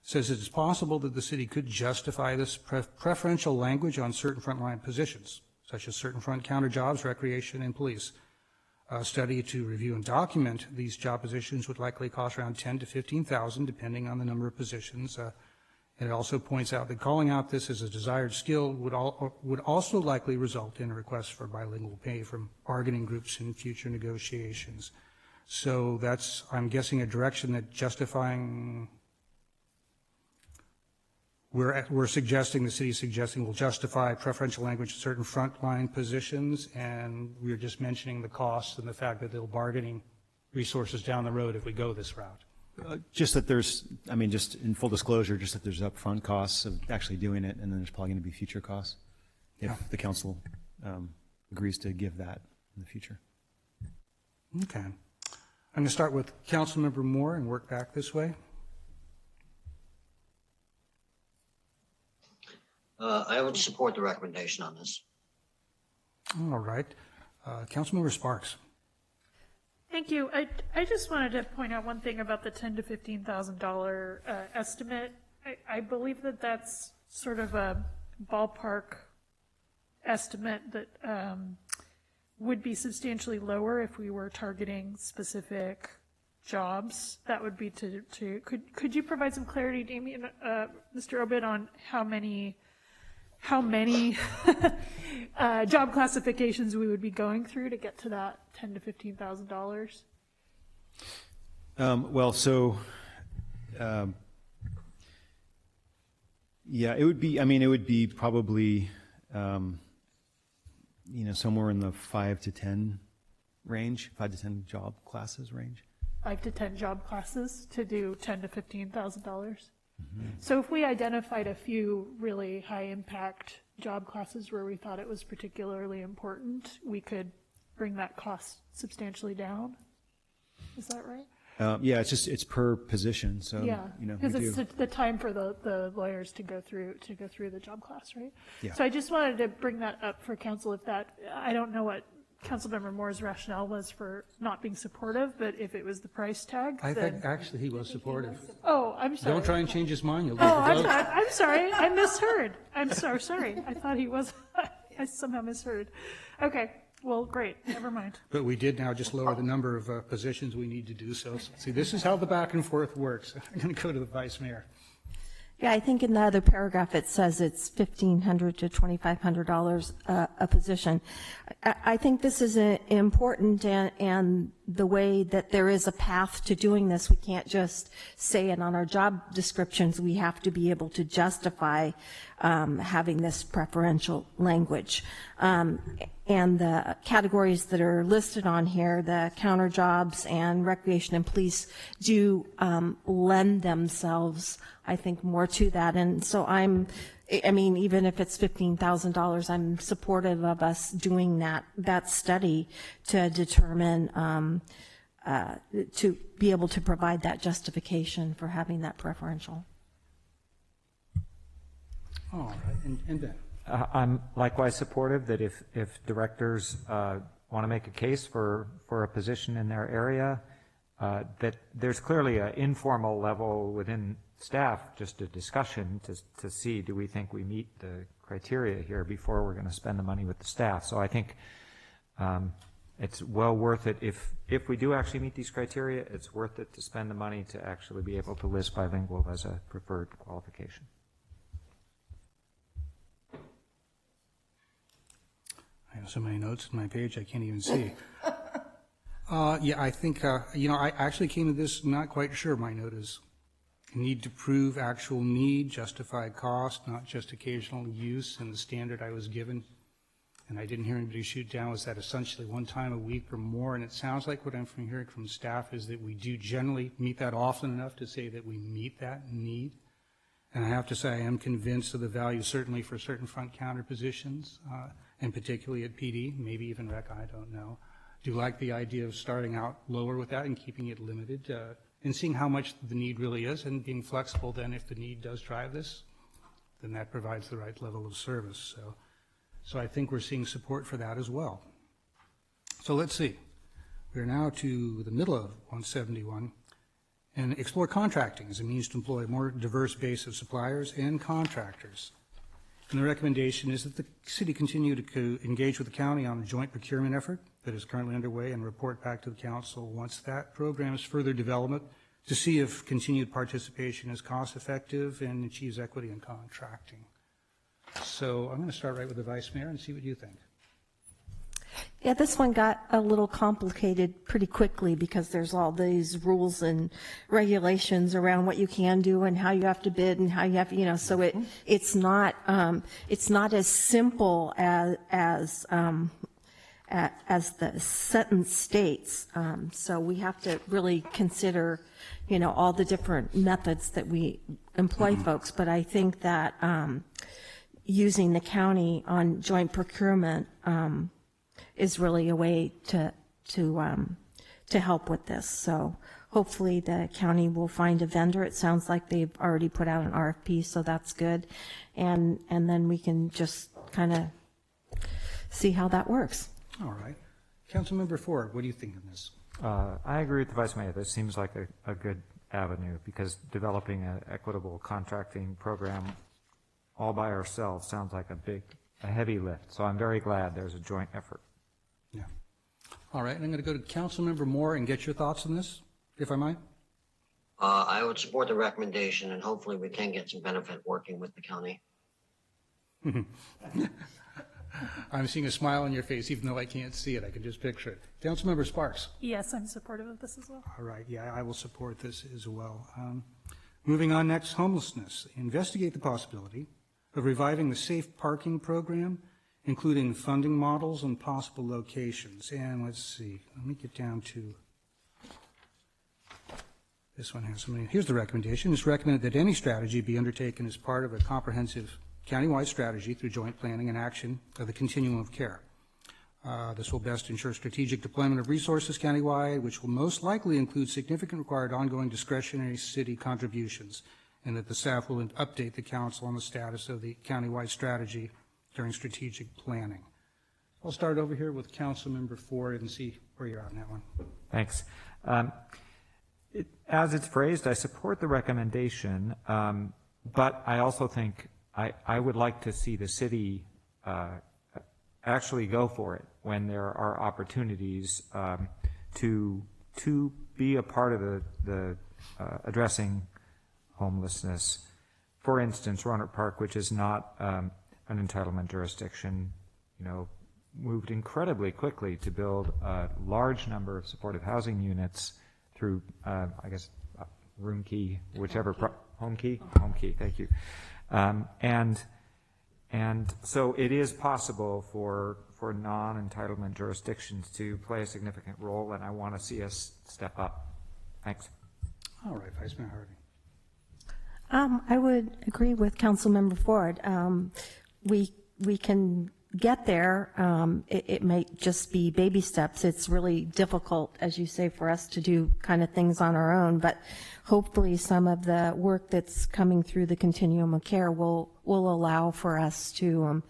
says it is possible that the city could justify this preferential language on certain frontline positions, such as certain front counter jobs, recreation, and police. A study to review and document these job positions would likely cost around $10,000 to $15,000, depending on the number of positions. And it also points out that calling out this as a desired skill would also likely result in a request for bilingual pay from bargaining groups in future negotiations. So that's, I'm guessing, a direction that justifying we're suggesting, the city's suggesting, will justify preferential language in certain frontline positions, and we're just mentioning the costs and the fact that they'll bargaining resources down the road if we go this route. Just that there's, I mean, just in full disclosure, just that there's upfront costs of actually doing it, and then there's probably going to be future costs if the council agrees to give that in the future. Okay. I'm going to start with Councilmember Moore and work back this way. I would support the recommendation on this. All right. Councilmember Sparks. Thank you. I just wanted to point out one thing about the $10,000 to $15,000 estimate. I believe that that's sort of a ballpark estimate that would be substantially lower if we were targeting specific jobs. That would be could you provide some clarity, Damien, Mr. Obid, on how many job classifications we would be going through to get to that $10,000 to $15,000? Well, so yeah, it would be. I mean, it would be probably somewhere in the 5 to 10 range, 5 to 10 job classes range. 5 to 10 job classes to do $10,000 to $15,000. So if we identified a few really high impact job classes where we thought it was particularly important, we could bring that cost substantially down. Is that right? Yeah, it's per position. So yeah, because it's the time for the lawyers to go through the job class, right? Yeah. So I just wanted to bring that up for council. If that, I don't know what Councilmember Moore's rationale was for not being supportive, but if it was the price tag, I think actually he was supportive. Oh, I'm sorry. Don't try and change his mind. You'll I'm sorry. I misheard. I'm so sorry. I thought he was. I somehow misheard. Okay. Well, great. Never mind. But we did now just lower the number of positions we need to do so. See, this is how the back and forth works. I'm going to go to the Vice Mayor. Yeah, I think in the other paragraph it says it's $1,500 to $2,500 a position. I think this is important, and the way that there is a path to doing this, we can't just say it on our job descriptions. We have to be able to justify having this preferential language. And the categories that are listed on here, the counter jobs and recreation and police, do lend themselves, I think, more to that. And so I mean, even if it's $15,000, I'm supportive of us doing that study to determine, to be able to provide that justification for having that preferential. All right, and Ben. I'm likewise supportive that if directors want to make a case for a position in their area, that there's clearly an informal level within staff, just a discussion to see, do we think we meet the criteria here before we're going to spend the money with the staff. So I think it's well worth it. If we do actually meet these criteria, it's worth it to spend the money to actually be able to list bilingual as a preferred qualification. I have so many notes in my page I can't even see. Yeah, I think, I actually came to this not quite sure. My note is need to prove actual need, justified cost, not just occasional use, and the standard I was given. And I didn't hear anybody shoot down. Was that essentially one time a week or more? And it sounds like what I'm hearing from staff is that we do generally meet that often enough to say that we meet that need. And I have to say I am convinced of the value, certainly for certain front counter positions, and particularly at PD, maybe even rec, I don't know. Do like the idea of starting out lower with that and keeping it limited, and seeing how much the need really is, and being flexible then if the need does drive this, then that provides the right level of service. So I think we're seeing support for that as well. So let's see. We're now to the middle of 171, and explore contracting as a means to employ a more diverse base of suppliers and contractors. And the recommendation is that the city continue to engage with the county on a joint procurement effort that is currently underway and report back to the council once that program is further development to see if continued participation is cost effective and achieves equity in contracting. So I'm going to start right with the Vice Mayor and see what you think. Yeah, this one got a little complicated pretty quickly because there's all these rules and regulations around what you can do and how you have to bid and how you have, so it's not as simple as the sentence states. So we have to really consider, all the different methods that we employ folks. But I think that using the county on joint procurement is really a way to help with this. So hopefully the county will find a vendor. It sounds like they've already put out an RFP, so that's good. And then we can just kind of see how that works. All right. Councilmember Ford, what do you think of this? I agree with the Vice Mayor. This seems like a good avenue because developing an equitable contracting program all by ourselves sounds like a heavy lift. So I'm very glad there's a joint effort. Yeah. All right. And I'm going to go to Councilmember Moore and get your thoughts on this, if I might. I would support the recommendation, and hopefully we can get some benefit working with the county. I'm seeing a smile on your face, even though I can't see it. I can just picture it. Councilmember Sparks. Yes, I'm supportive of this as well. All right. Yeah, I will support this as well. Moving on next, homelessness. Investigate the possibility of reviving the safe parking program, including funding models and possible locations. And let's see, let me get down to, this one has so many. Here's the recommendation. It's recommended that any strategy be undertaken as part of a comprehensive countywide strategy through joint planning and action of the continuum of care. This will best ensure strategic deployment of resources countywide, which will most likely include significant required ongoing discretionary city contributions, and that the staff will update the council on the status of the countywide strategy during strategic planning. I'll start over here with Councilmember Ford and see where you're at in that one. Thanks. As it's phrased, I support the recommendation, but I also think I would like to see the city actually go for it when there are opportunities to be a part of the addressing homelessness. For instance, Roanoke Park, which is not an entitlement jurisdiction, moved incredibly quickly to build a large number of supportive housing units through, Room Key, whichever, Home Key, thank you. And so it is possible for non-entitlement jurisdictions to play a significant role, and I want to see us step up. Thanks. All right, Vice Mayor Harvey. I would agree with Councilmember Ford. We can get there. It may just be baby steps. It's really difficult, as you say, for us to do kind of things on our own, but hopefully some of the work that's coming through the continuum of care will allow for us to,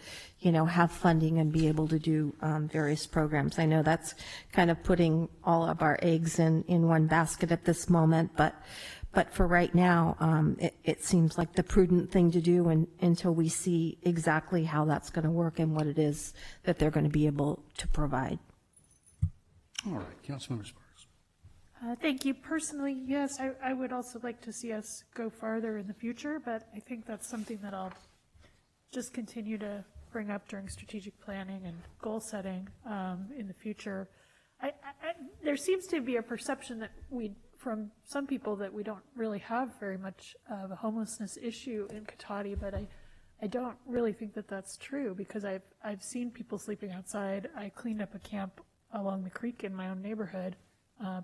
have funding and be able to do various programs. I know that's kind of putting all of our eggs in one basket at this moment, but for right now, it seems like the prudent thing to do until we see exactly how that's going to work and what it is that they're going to be able to provide. All right, Councilmember Sparks. Thank you. Personally, yes, I would also like to see us go farther in the future, but I think that's something that I'll just continue to bring up during strategic planning and goal setting in the future. There seems to be a perception that from some people that we don't really have very much of a homelessness issue in Cotati, but I don't really think that that's true because I've seen people sleeping outside. I cleaned up a camp along the creek in my own neighborhood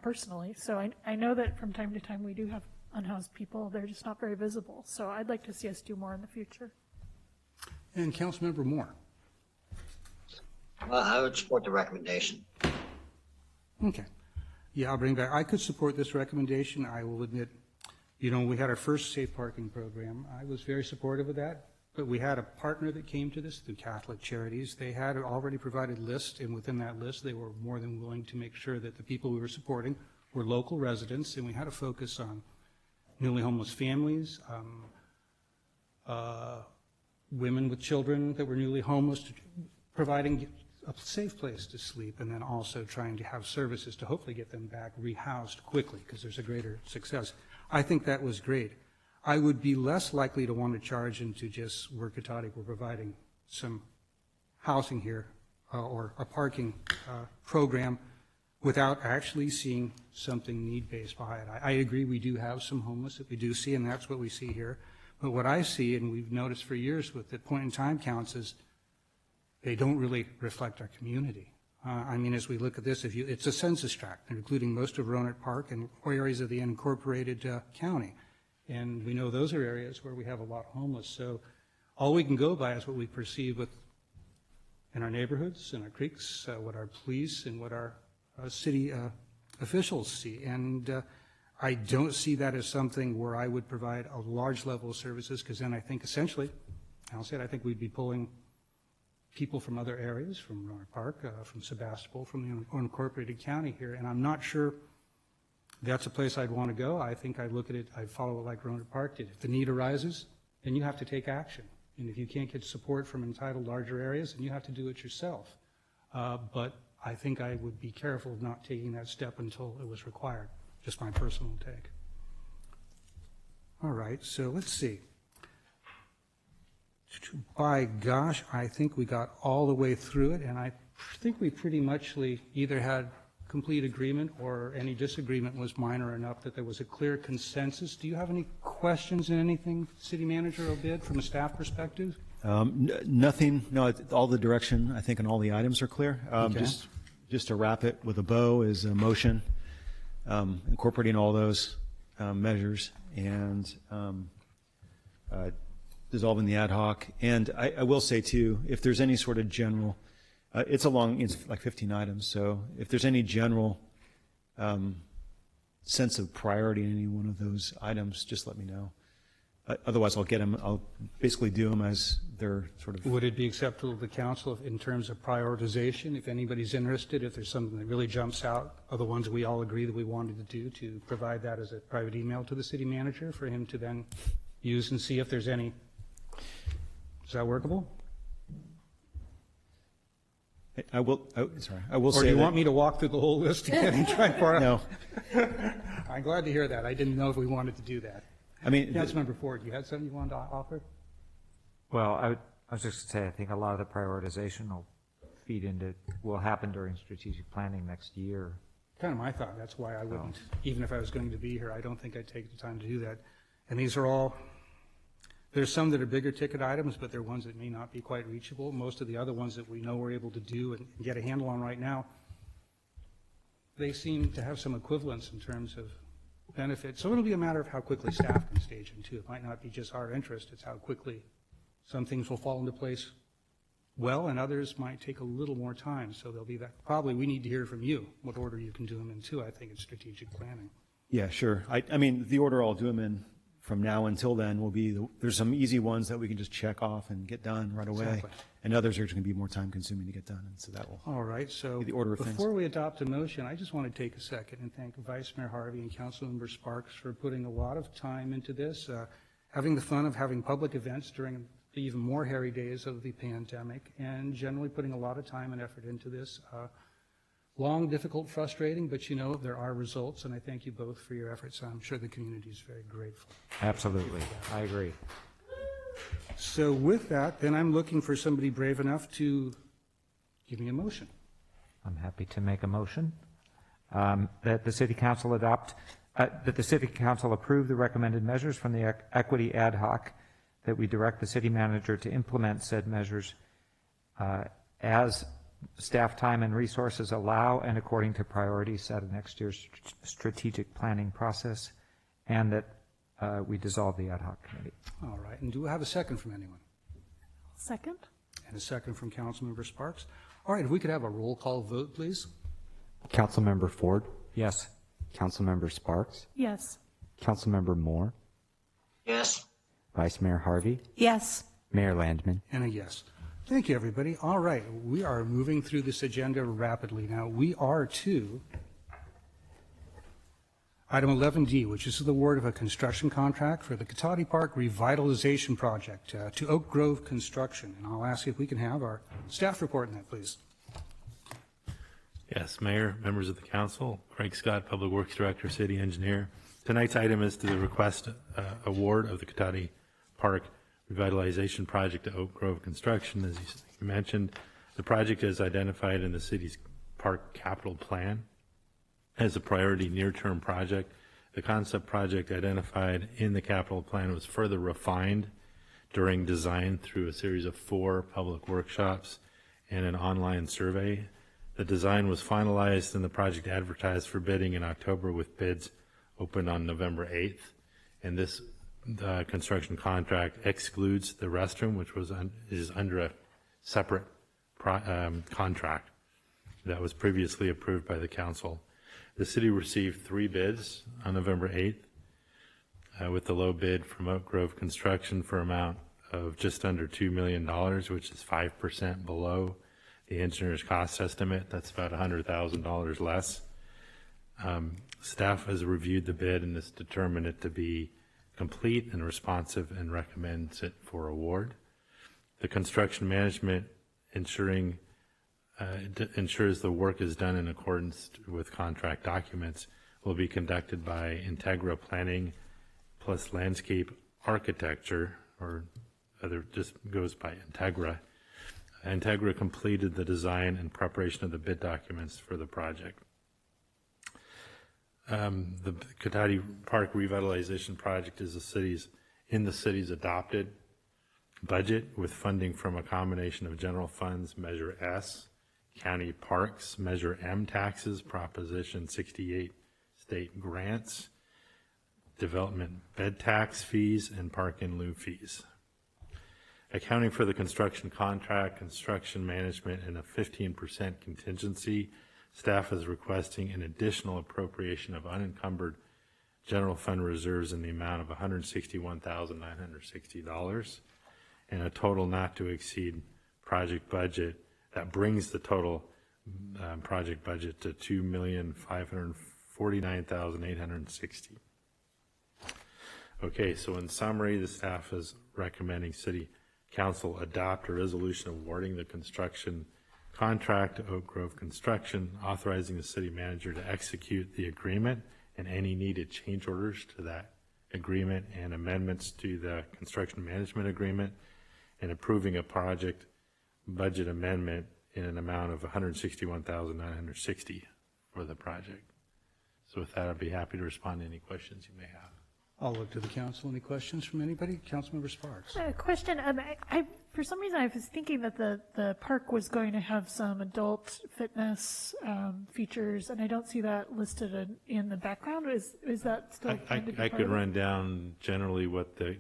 personally, so I know that from time to time we do have unhoused people. They're just not very visible, so I'd like to see us do more in the future. And Councilmember Moore. Well, I would support the recommendation. Okay. Yeah, I'll bring back. I could support this recommendation. I will admit, we had our first safe parking program. I was very supportive of that, but we had a partner that came to this through Catholic Charities. They had already provided lists, and within that list, they were more than willing to make sure that the people we were supporting were local residents, and we had a focus on newly homeless families, women with children that were newly homeless, providing a safe place to sleep, and then also trying to have services to hopefully get them back rehoused quickly because there's a greater success. I think that was great. I would be less likely to want to charge into just we're Cotati, we're providing some housing here. or a parking program without actually seeing something need-based behind it. I agree we do have some homeless that we do see, and that's what we see here. But what I see, and we've noticed for years with the point-in-time counts, is they don't really reflect our community. I mean, as we look at this, it's a census tract, including most of Roanoke Park and areas of the unincorporated county. And we know those are areas where we have a lot of homeless. So all we can go by is what we perceive in our neighborhoods, in our creeks, what our police and what our city officials see. And I don't see that as something where I would provide a large level of services, because then I think essentially, I'll say it, I think we'd be pulling people from other areas, from Roanoke Park, from Sebastopol, from the unincorporated county here, and I'm not sure that's a place I'd want to go. I think I look at it, I follow it like Roanoke Park did. If the need arises, then you have to take action. And if you can't get support from entitled larger areas, then you have to do it yourself. But I think I would be careful of not taking that step until it was required. Just my personal take. All right, so let's see. By gosh, I think we got all the way through it, and I think we pretty much either had complete agreement or any disagreement was minor enough that there was a clear consensus. Do you have any questions in anything, City Manager Obid, from a staff perspective? Nothing. No, all the direction, I think, on all the items are clear. Okay. Just to wrap it with a bow is a motion incorporating all those measures and dissolving the ad hoc. And I will say, too, if there's any sort of general, it's like 15 items, so if there's any general sense of priority in any one of those items, just let me know. Otherwise, I'll basically do them as they're sort of. Would it be acceptable to the council in terms of prioritization, if anybody's interested, if there's something that really jumps out of the ones we all agree that we wanted to do, to provide that as a private email to the city manager for him to then use and see if there's any. Is that workable? I will say. Or do you want me to walk through the whole list again and try and No. I'm glad to hear that. I didn't know if we wanted to do that. I mean, Councilmember Ford, you had something you wanted to offer? Well, I was just going to say, I think a lot of the prioritization will happen during strategic planning next year. Kind of my thought. That's why I wouldn't, even if I was going to be here, I don't think I'd take the time to do that. And these are all, there's some that are bigger ticket items, but they're ones that may not be quite reachable. Most of the other ones that we know we're able to do and get a handle on right now, they seem to have some equivalence in terms of benefit. So it'll be a matter of how quickly staff can stage them too. It might not be just our interest, it's how quickly some things will fall into place well, and others might take a little more time. So there'll be that. Probably we need to hear from you what order you can do them in too. I think it's strategic planning. Yeah, sure. I mean, the order I'll do them in from now until then will be, there's some easy ones that we can just check off and get done right away. Exactly. And others are going to be more time consuming to get done. And so that will All right, so be the order of things. before we adopt a motion, I just want to take a second and thank Vice Mayor Harvey and Councilmember Sparks for putting a lot of time into this, having the fun of having public events during the even more hairy days of the pandemic, and generally putting a lot of time and effort into this. Long, difficult, frustrating, but you know, there are results, and I thank you both for your efforts. I'm sure the community is very grateful. Absolutely. I agree. So with that, then I'm looking for somebody brave enough to give me a motion. I'm happy to make a motion that the City Council approve the recommended measures from the Equity Ad Hoc, that we direct the City Manager to implement said measures as staff time and resources allow and according to priorities set in next year's strategic planning process, and that we dissolve the ad hoc committee. All right, and do we have a second from anyone? Second? And a second from Councilmember Sparks. All right, if we could have a roll call vote, please. Councilmember Ford? Yes. Councilmember Sparks? Yes. Councilmember Moore? Yes. Vice Mayor Harvey? Yes. Mayor Landman? And a yes. Thank you, everybody. All right, we are moving through this agenda rapidly now. We are to item 11D, which is the award of a construction contract for the Cotati Park Revitalization Project to Oak Grove Construction. And I'll ask if we can have our staff report on that, please. Yes, Mayor, members of the council, Craig Scott, Public Works Director, City Engineer. Tonight's item is to the request award of the Cotati Park Revitalization Project to Oak Grove Construction. As you mentioned, The project is identified in the city's park capital plan as a priority near-term project. The concept project identified in the capital plan was further refined during design through a series of 4 public workshops and an online survey. The design was finalized and the project advertised for bidding in October, with bids open on November 8th. And this construction contract excludes the restroom, which is under a separate contract that was previously approved by the council. The city received 3 bids on November 8th, with the low bid from Oak Grove Construction for amount of just under $2 million, which is 5% below the engineer's cost estimate. That's about $100,000 less. Staff has reviewed the bid and has determined it to be complete and responsive and recommends it for award. The construction management ensures the work is done in accordance with contract documents will be conducted by Integra Planning plus Landscape Architecture, or other just goes by Integra. Integra completed the design and preparation of the bid documents for the project. The Cotati Park Revitalization Project is in the city's adopted budget, with funding from a combination of general funds, Measure S, county parks, Measure M taxes, Proposition 68 state grants, development bed tax fees, and park in lieu fees. Accounting for the construction contract, construction management, and a 15% contingency, staff is requesting an additional appropriation of unencumbered general fund reserves in the amount of $161,960 and a total not to exceed project budget. That brings the total project budget to $2,549,860. Okay, so in summary, the staff is recommending City Council adopt a resolution awarding the construction contract to Oak Grove Construction, authorizing the city manager to execute the agreement and any needed change orders to that agreement and amendments to the construction management agreement, and approving a project budget amendment in an amount of $161,960 for the project. So with that, I'd be happy to respond to any questions you may have. I'll look to the council. Any questions from anybody? Councilmember Sparks. A question. I for some reason I was thinking that the park was going to have some adult fitness features, and I don't see that listed in the background. Is that still? I could run down generally what the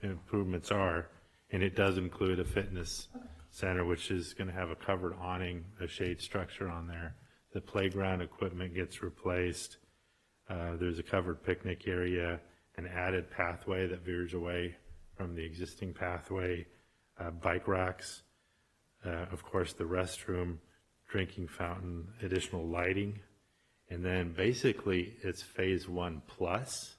improvements are, and it does include a fitness center, which is going to have a covered awning, a shade structure on there. The playground equipment gets replaced. There's a covered picnic area, an added pathway that veers away from the existing pathway, bike racks, of course the restroom, drinking fountain, additional lighting, and then basically it's phase 1 plus,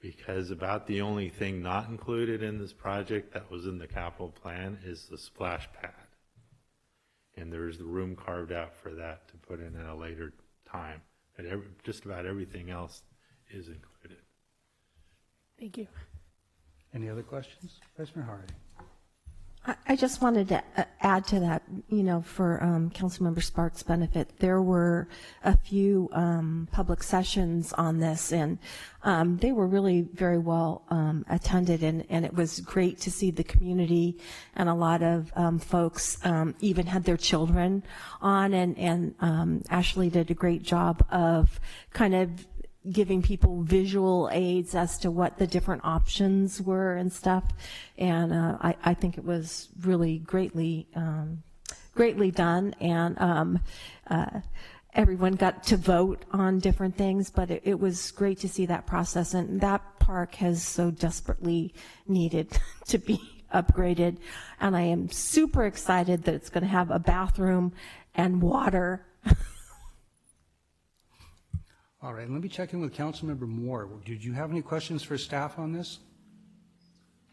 because about the only thing not included in this project that was in the capital plan is the splash pad. And there's the room carved out for that to put in at a later time. But just about everything else is included. Thank you. Any other questions? Vice Mayor Hardy. I just wanted to add to that, for Councilmember Sparks' benefit, there were a few public sessions on this, and they were really very well attended, and it was great to see the community, and a lot of folks even had their children on, and Ashley did a great job of kind of giving people visual aids as to what the different options were and stuff. And I think it was really greatly done. And everyone got to vote on different things, but it was great to see that process. And that park has so desperately needed to be upgraded. And I am super excited that it's going to have a bathroom and water. All right, let me check in with Councilmember Moore. Did you have any questions for staff on this?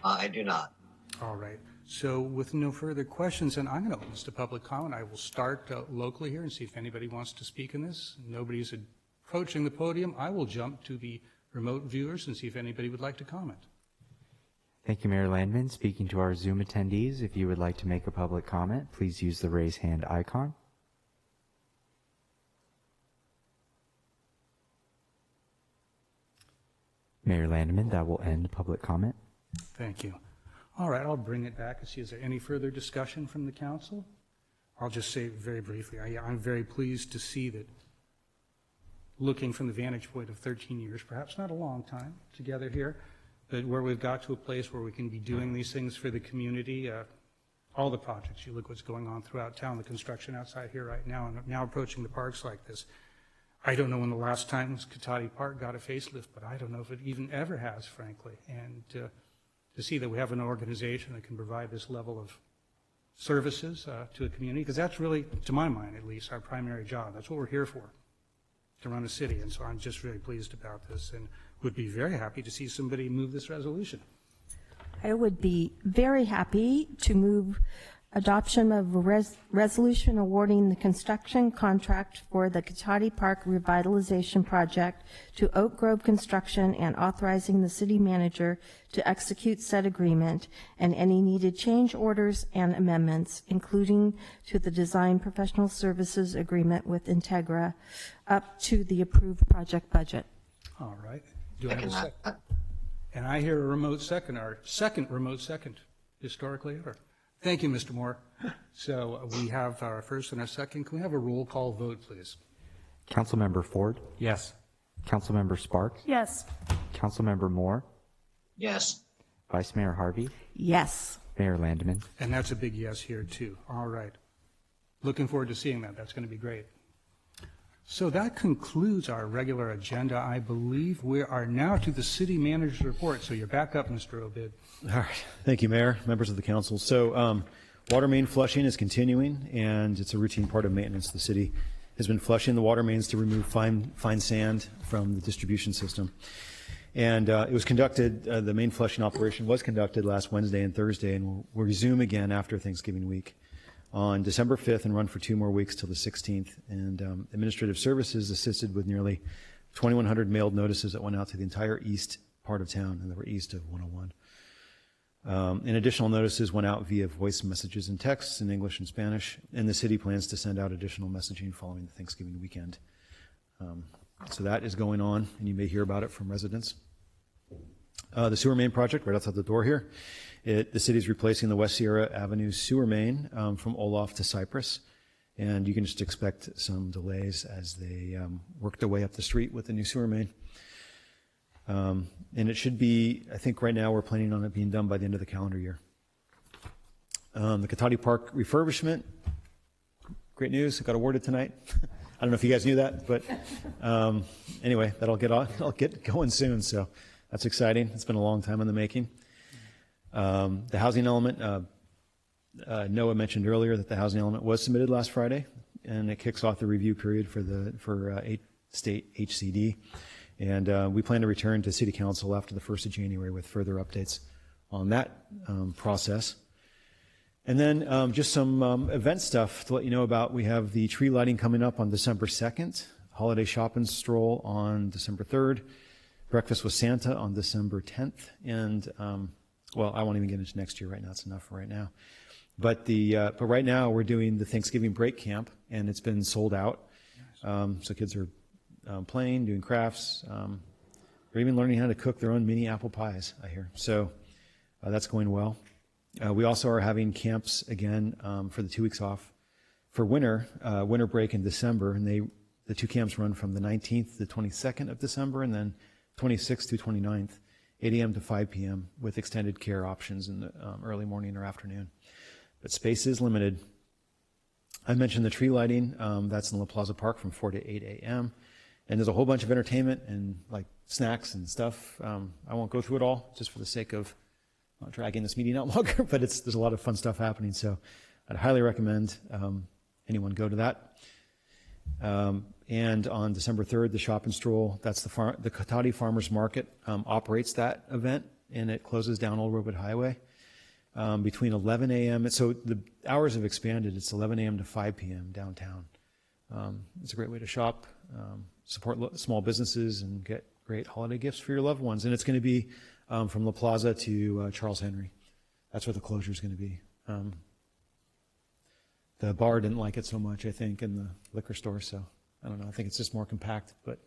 I do not. All right, so with no further questions, and I'm going to open this to public comment. I will start locally here and see if anybody wants to speak in this. Nobody's approaching the podium. I will jump to the remote viewers and see if anybody would like to comment. Thank you, Mayor Landman. Speaking to our Zoom attendees, if you would like to make a public comment, please use the raise hand icon. Mayor Landman, that will end public comment. Thank you. All right, I'll bring it back and see, is there any further discussion from the council? I'll just say very briefly, I'm very pleased to see that, looking from the vantage point of 13 years, perhaps not a long time together here, but where we've got to a place where we can be doing these things for the community. All the projects, you look what's going on throughout town, the construction outside here right now, and now approaching the parks like this. I don't know when the last time Cotati Park got a facelift, but I don't know if it even ever has, frankly. And to see that we have an organization that can provide this level of services to a community, because that's really, to my mind at least, our primary job. That's what we're here for, to run a city. And so I'm just very pleased about this and would be very happy to see somebody move this resolution. I would be very happy to move adoption of a resolution awarding the construction contract for the Cotati Park Revitalization Project to Oak Grove Construction and authorizing the city manager to execute said agreement and any needed change orders and amendments, including to the design professional services agreement with Integra, up to the approved project budget. All right. Do I have a second? And I hear a remote second, our second remote second, historically ever. Thank you, Mr. Moore. So we have our first and our second. Can we have a roll call vote, please? Councilmember Ford? Yes. Councilmember Sparks? Yes. Councilmember Moore? Yes. Vice Mayor Harvey? Yes. Mayor Landman? And that's a big yes here, too. All right. Looking forward to seeing that. That's going to be great. So that concludes our regular agenda. I believe we are now to the city manager's report. So you're back up, Mr. Obid. All right. Thank you, Mayor, members of the council. So water main flushing is continuing, and it's a routine part of maintenance. The city has been flushing the water mains to remove fine sand from the distribution system. And it was conducted, the main flushing operation was conducted last Wednesday and Thursday, and will resume again after Thanksgiving week on December 5th and run for 2 more weeks till the 16th. And administrative services assisted with nearly 2,100 mailed notices that went out to the entire east part of town, and they were east of 101. And additional notices went out via voice messages and texts in English and Spanish, and the city plans to send out additional messaging following the Thanksgiving weekend. So that is going on, and you may hear about it from residents. The sewer main project right outside the door here. The city is replacing the West Sierra Avenue sewer main from Olaf to Cypress, and you can just expect some delays as they work their way up the street with the new sewer main. And it should be, I think right now we're planning on it being done by the end of the calendar year. The Cotati Park refurbishment, great news, it got awarded tonight. I don't know if you guys knew that, but anyway, that'll get going soon, so that's exciting. It's been a long time in the making. The housing element, Noah mentioned earlier that the housing element was submitted last Friday, and it kicks off the review period for state HCD. And we plan to return to City Council after the 1st of January with further updates on that process. And then just some event stuff to let you know about. We have the tree lighting coming up on December 2nd, holiday shop and stroll on December 3rd, breakfast with Santa on December 10th, and well, I won't even get into next year right now. It's enough for right now. But right now we're doing the Thanksgiving break camp, and it's been sold out. So kids are playing, doing crafts. They're even learning how to cook their own mini apple pies, I hear. So that's going well. We also are having camps again for the 2 weeks off for winter break in December, and the 2 camps run from the 19th to the 22nd of December, and then 26th to 29th. 8 a.m. to 5 p.m. with extended care options in the early morning or afternoon. But space is limited. I mentioned the tree lighting. That's in La Plaza Park from 4 to 8 a.m. And there's a whole bunch of entertainment and like snacks and stuff. I won't go through it all just for the sake of not dragging this meeting out longer, but there's a lot of fun stuff happening. So I'd highly recommend anyone go to that. And on December 3rd, the shop and stroll, that's the Cotati Farmers Market operates that event, and it closes down Old Rowood Highway between 11 a.m. So the hours have expanded. It's 11 a.m. to 5 p.m. downtown. It's a great way to shop, support small businesses, and get great holiday gifts for your loved ones. And it's going to be from La Plaza to Charles Henry. That's where the closure is going to be. The bar didn't like it so much, I think, in the liquor store, so I don't know. I think it's just more compact, but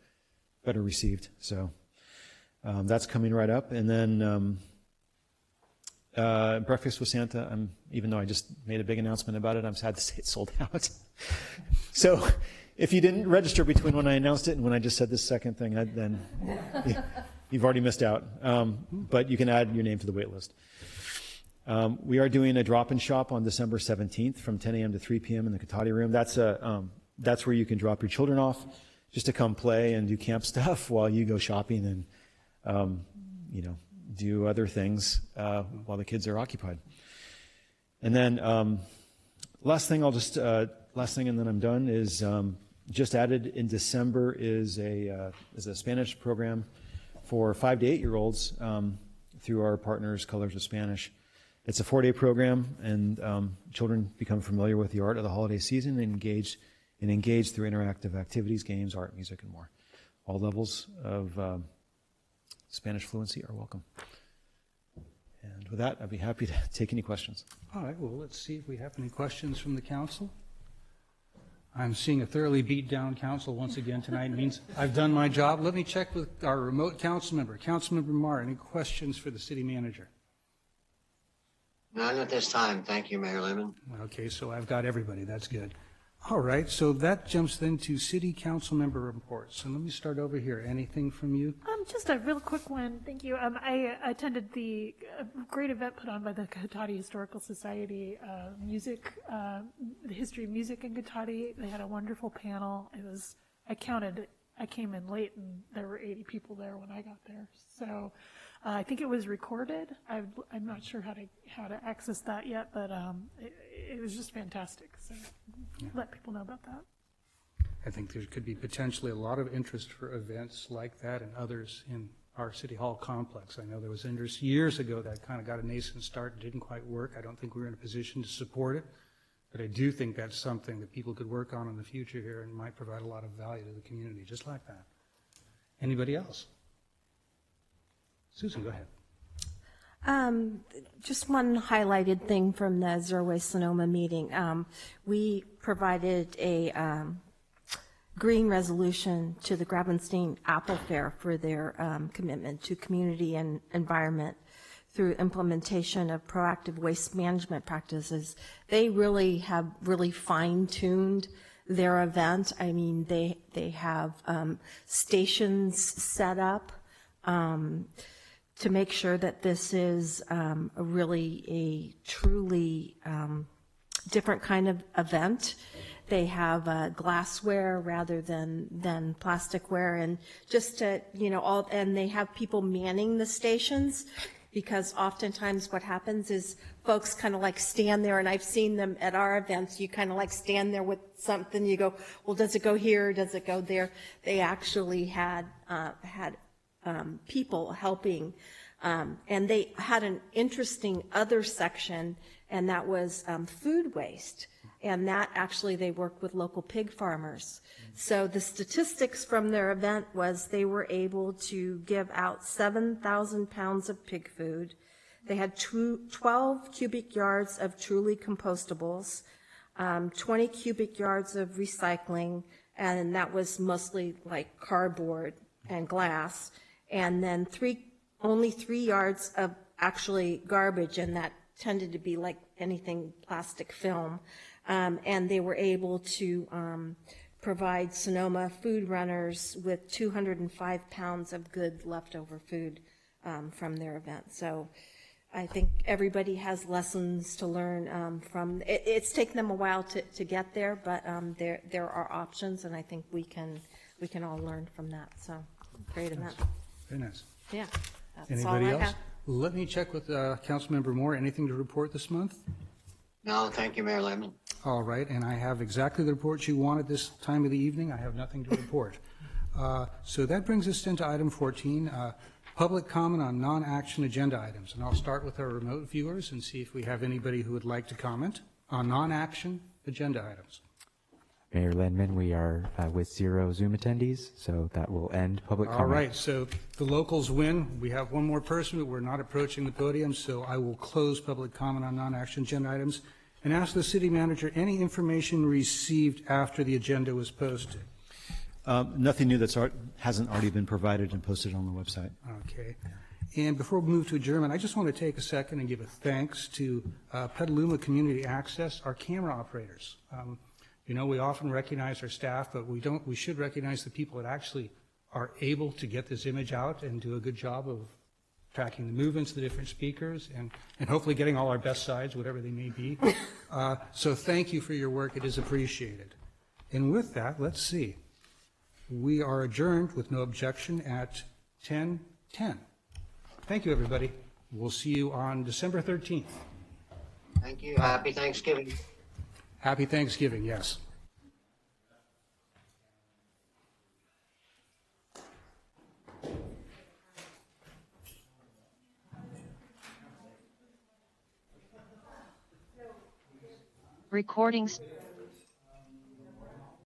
better received. So that's coming right up. And then Breakfast with Santa, even though I just made a big announcement about it, I'm sad to say it's sold out. So if you didn't register between when I announced it and when I just said this second thing, then you've already missed out. But you can add your name to the wait list. We are doing a drop-in shop on December 17th from 10 a.m. to 3 p.m. in the Cotati room. That's where you can drop your children off just to come play and do camp stuff while you go shopping and, do other things while the kids are occupied. And then last thing and then I'm done is just added in December is a Spanish program for 5 to 8-year-olds through our partners Colors of Spanish. It's a 4-day program, and children become familiar with the art of the holiday season and engage through interactive activities, games, art, music, and more. All levels of Spanish fluency are welcome. And with that, I'd be happy to take any questions. All right, well, let's see if we have any questions from the council. I'm seeing a thoroughly beat down council once again tonight. It means I've done my job. Let me check with our remote council member, Councilmember Marr. Any questions for the city manager? None at this time. Thank you, Mayor Lemon. Okay, so I've got everybody. That's good. All right, so that jumps then to city council member reports. And let me start over here. Anything from you? Just a real quick one. Thank you. I attended the great event put on by the Cotati Historical Society, the history of music in Cotati. They had a wonderful panel. I came in late and there were 80 people there when I got there. So I think it was recorded. I'm not sure how to access that yet, but it was just fantastic. So let people know about that. I think there could be potentially a lot of interest for events like that and others in our City Hall complex. I know there was interest years ago that kind of got a nascent start and didn't quite work. I don't think we were in a position to support it, but I do think that's something that people could work on in the future here and might provide a lot of value to the community, just like that. Anybody else? Susan, go ahead. Just one highlighted thing from the Zero Waste Sonoma meeting. We provided a green resolution to the Grabenstein Apple Fair for their commitment to community and environment through implementation of proactive waste management practices. They really have fine-tuned their event. I mean, they have stations set up to make sure that this is a truly different kind of event. They have glassware rather than plasticware, and just to, and they have people manning the stations, because oftentimes what happens is folks kind of like stand there, and I've seen them at our events, you kind of like stand there with something, you go, well, does it go here, does it go there? They actually had people helping, and they had an interesting other section, and that was food waste. And that actually they worked with local pig farmers. So the statistics from their event was they were able to give out 7,000 pounds of pig food. They had 12 cubic yards of truly compostables, 20 cubic yards of recycling, and that was mostly like cardboard and glass, and then only 3 yards of actually garbage, and that tended to be like anything plastic film. And they were able to provide Sonoma food runners with 205 pounds of good leftover food from their event. So I think everybody has lessons to learn from. It's taken them a while to get there, but there are options, and I think we can all learn from that. So great event. Very nice. Yeah. That's Anybody all I else? have. Let me check with Councilmember Moore. Anything to report this month? No, thank you, Mayor Lemon. All right, and I have exactly the report you wanted this time of the evening. I have nothing to report. So that brings us into item 14, public comment on non-action agenda items. And I'll start with our remote viewers and see if we have anybody who would like to comment on non-action agenda items. Mayor Lenman, we are with 0 Zoom attendees, so that will end public comment. All right, so the locals win. We have one more person, but we're not approaching the podium, so I will close public comment on non-action agenda items and ask the city manager any information received after the agenda was posted. Nothing new hasn't already been provided and posted on the website. Okay. And before we move to adjournment, I just want to take a second and give a thanks to Petaluma Community Access, our camera operators. You know, we often recognize our staff, but we should recognize the people that actually are able to get this image out and do a good job of tracking the movements of the different speakers and hopefully getting all our best sides, whatever they may be. So thank you for your work. It is appreciated. And with that, let's see. We are adjourned with no objection at 10:10. Thank you, everybody. We'll see you on December 13th. Thank you. Happy Thanksgiving. Happy Thanksgiving, yes. Recordings.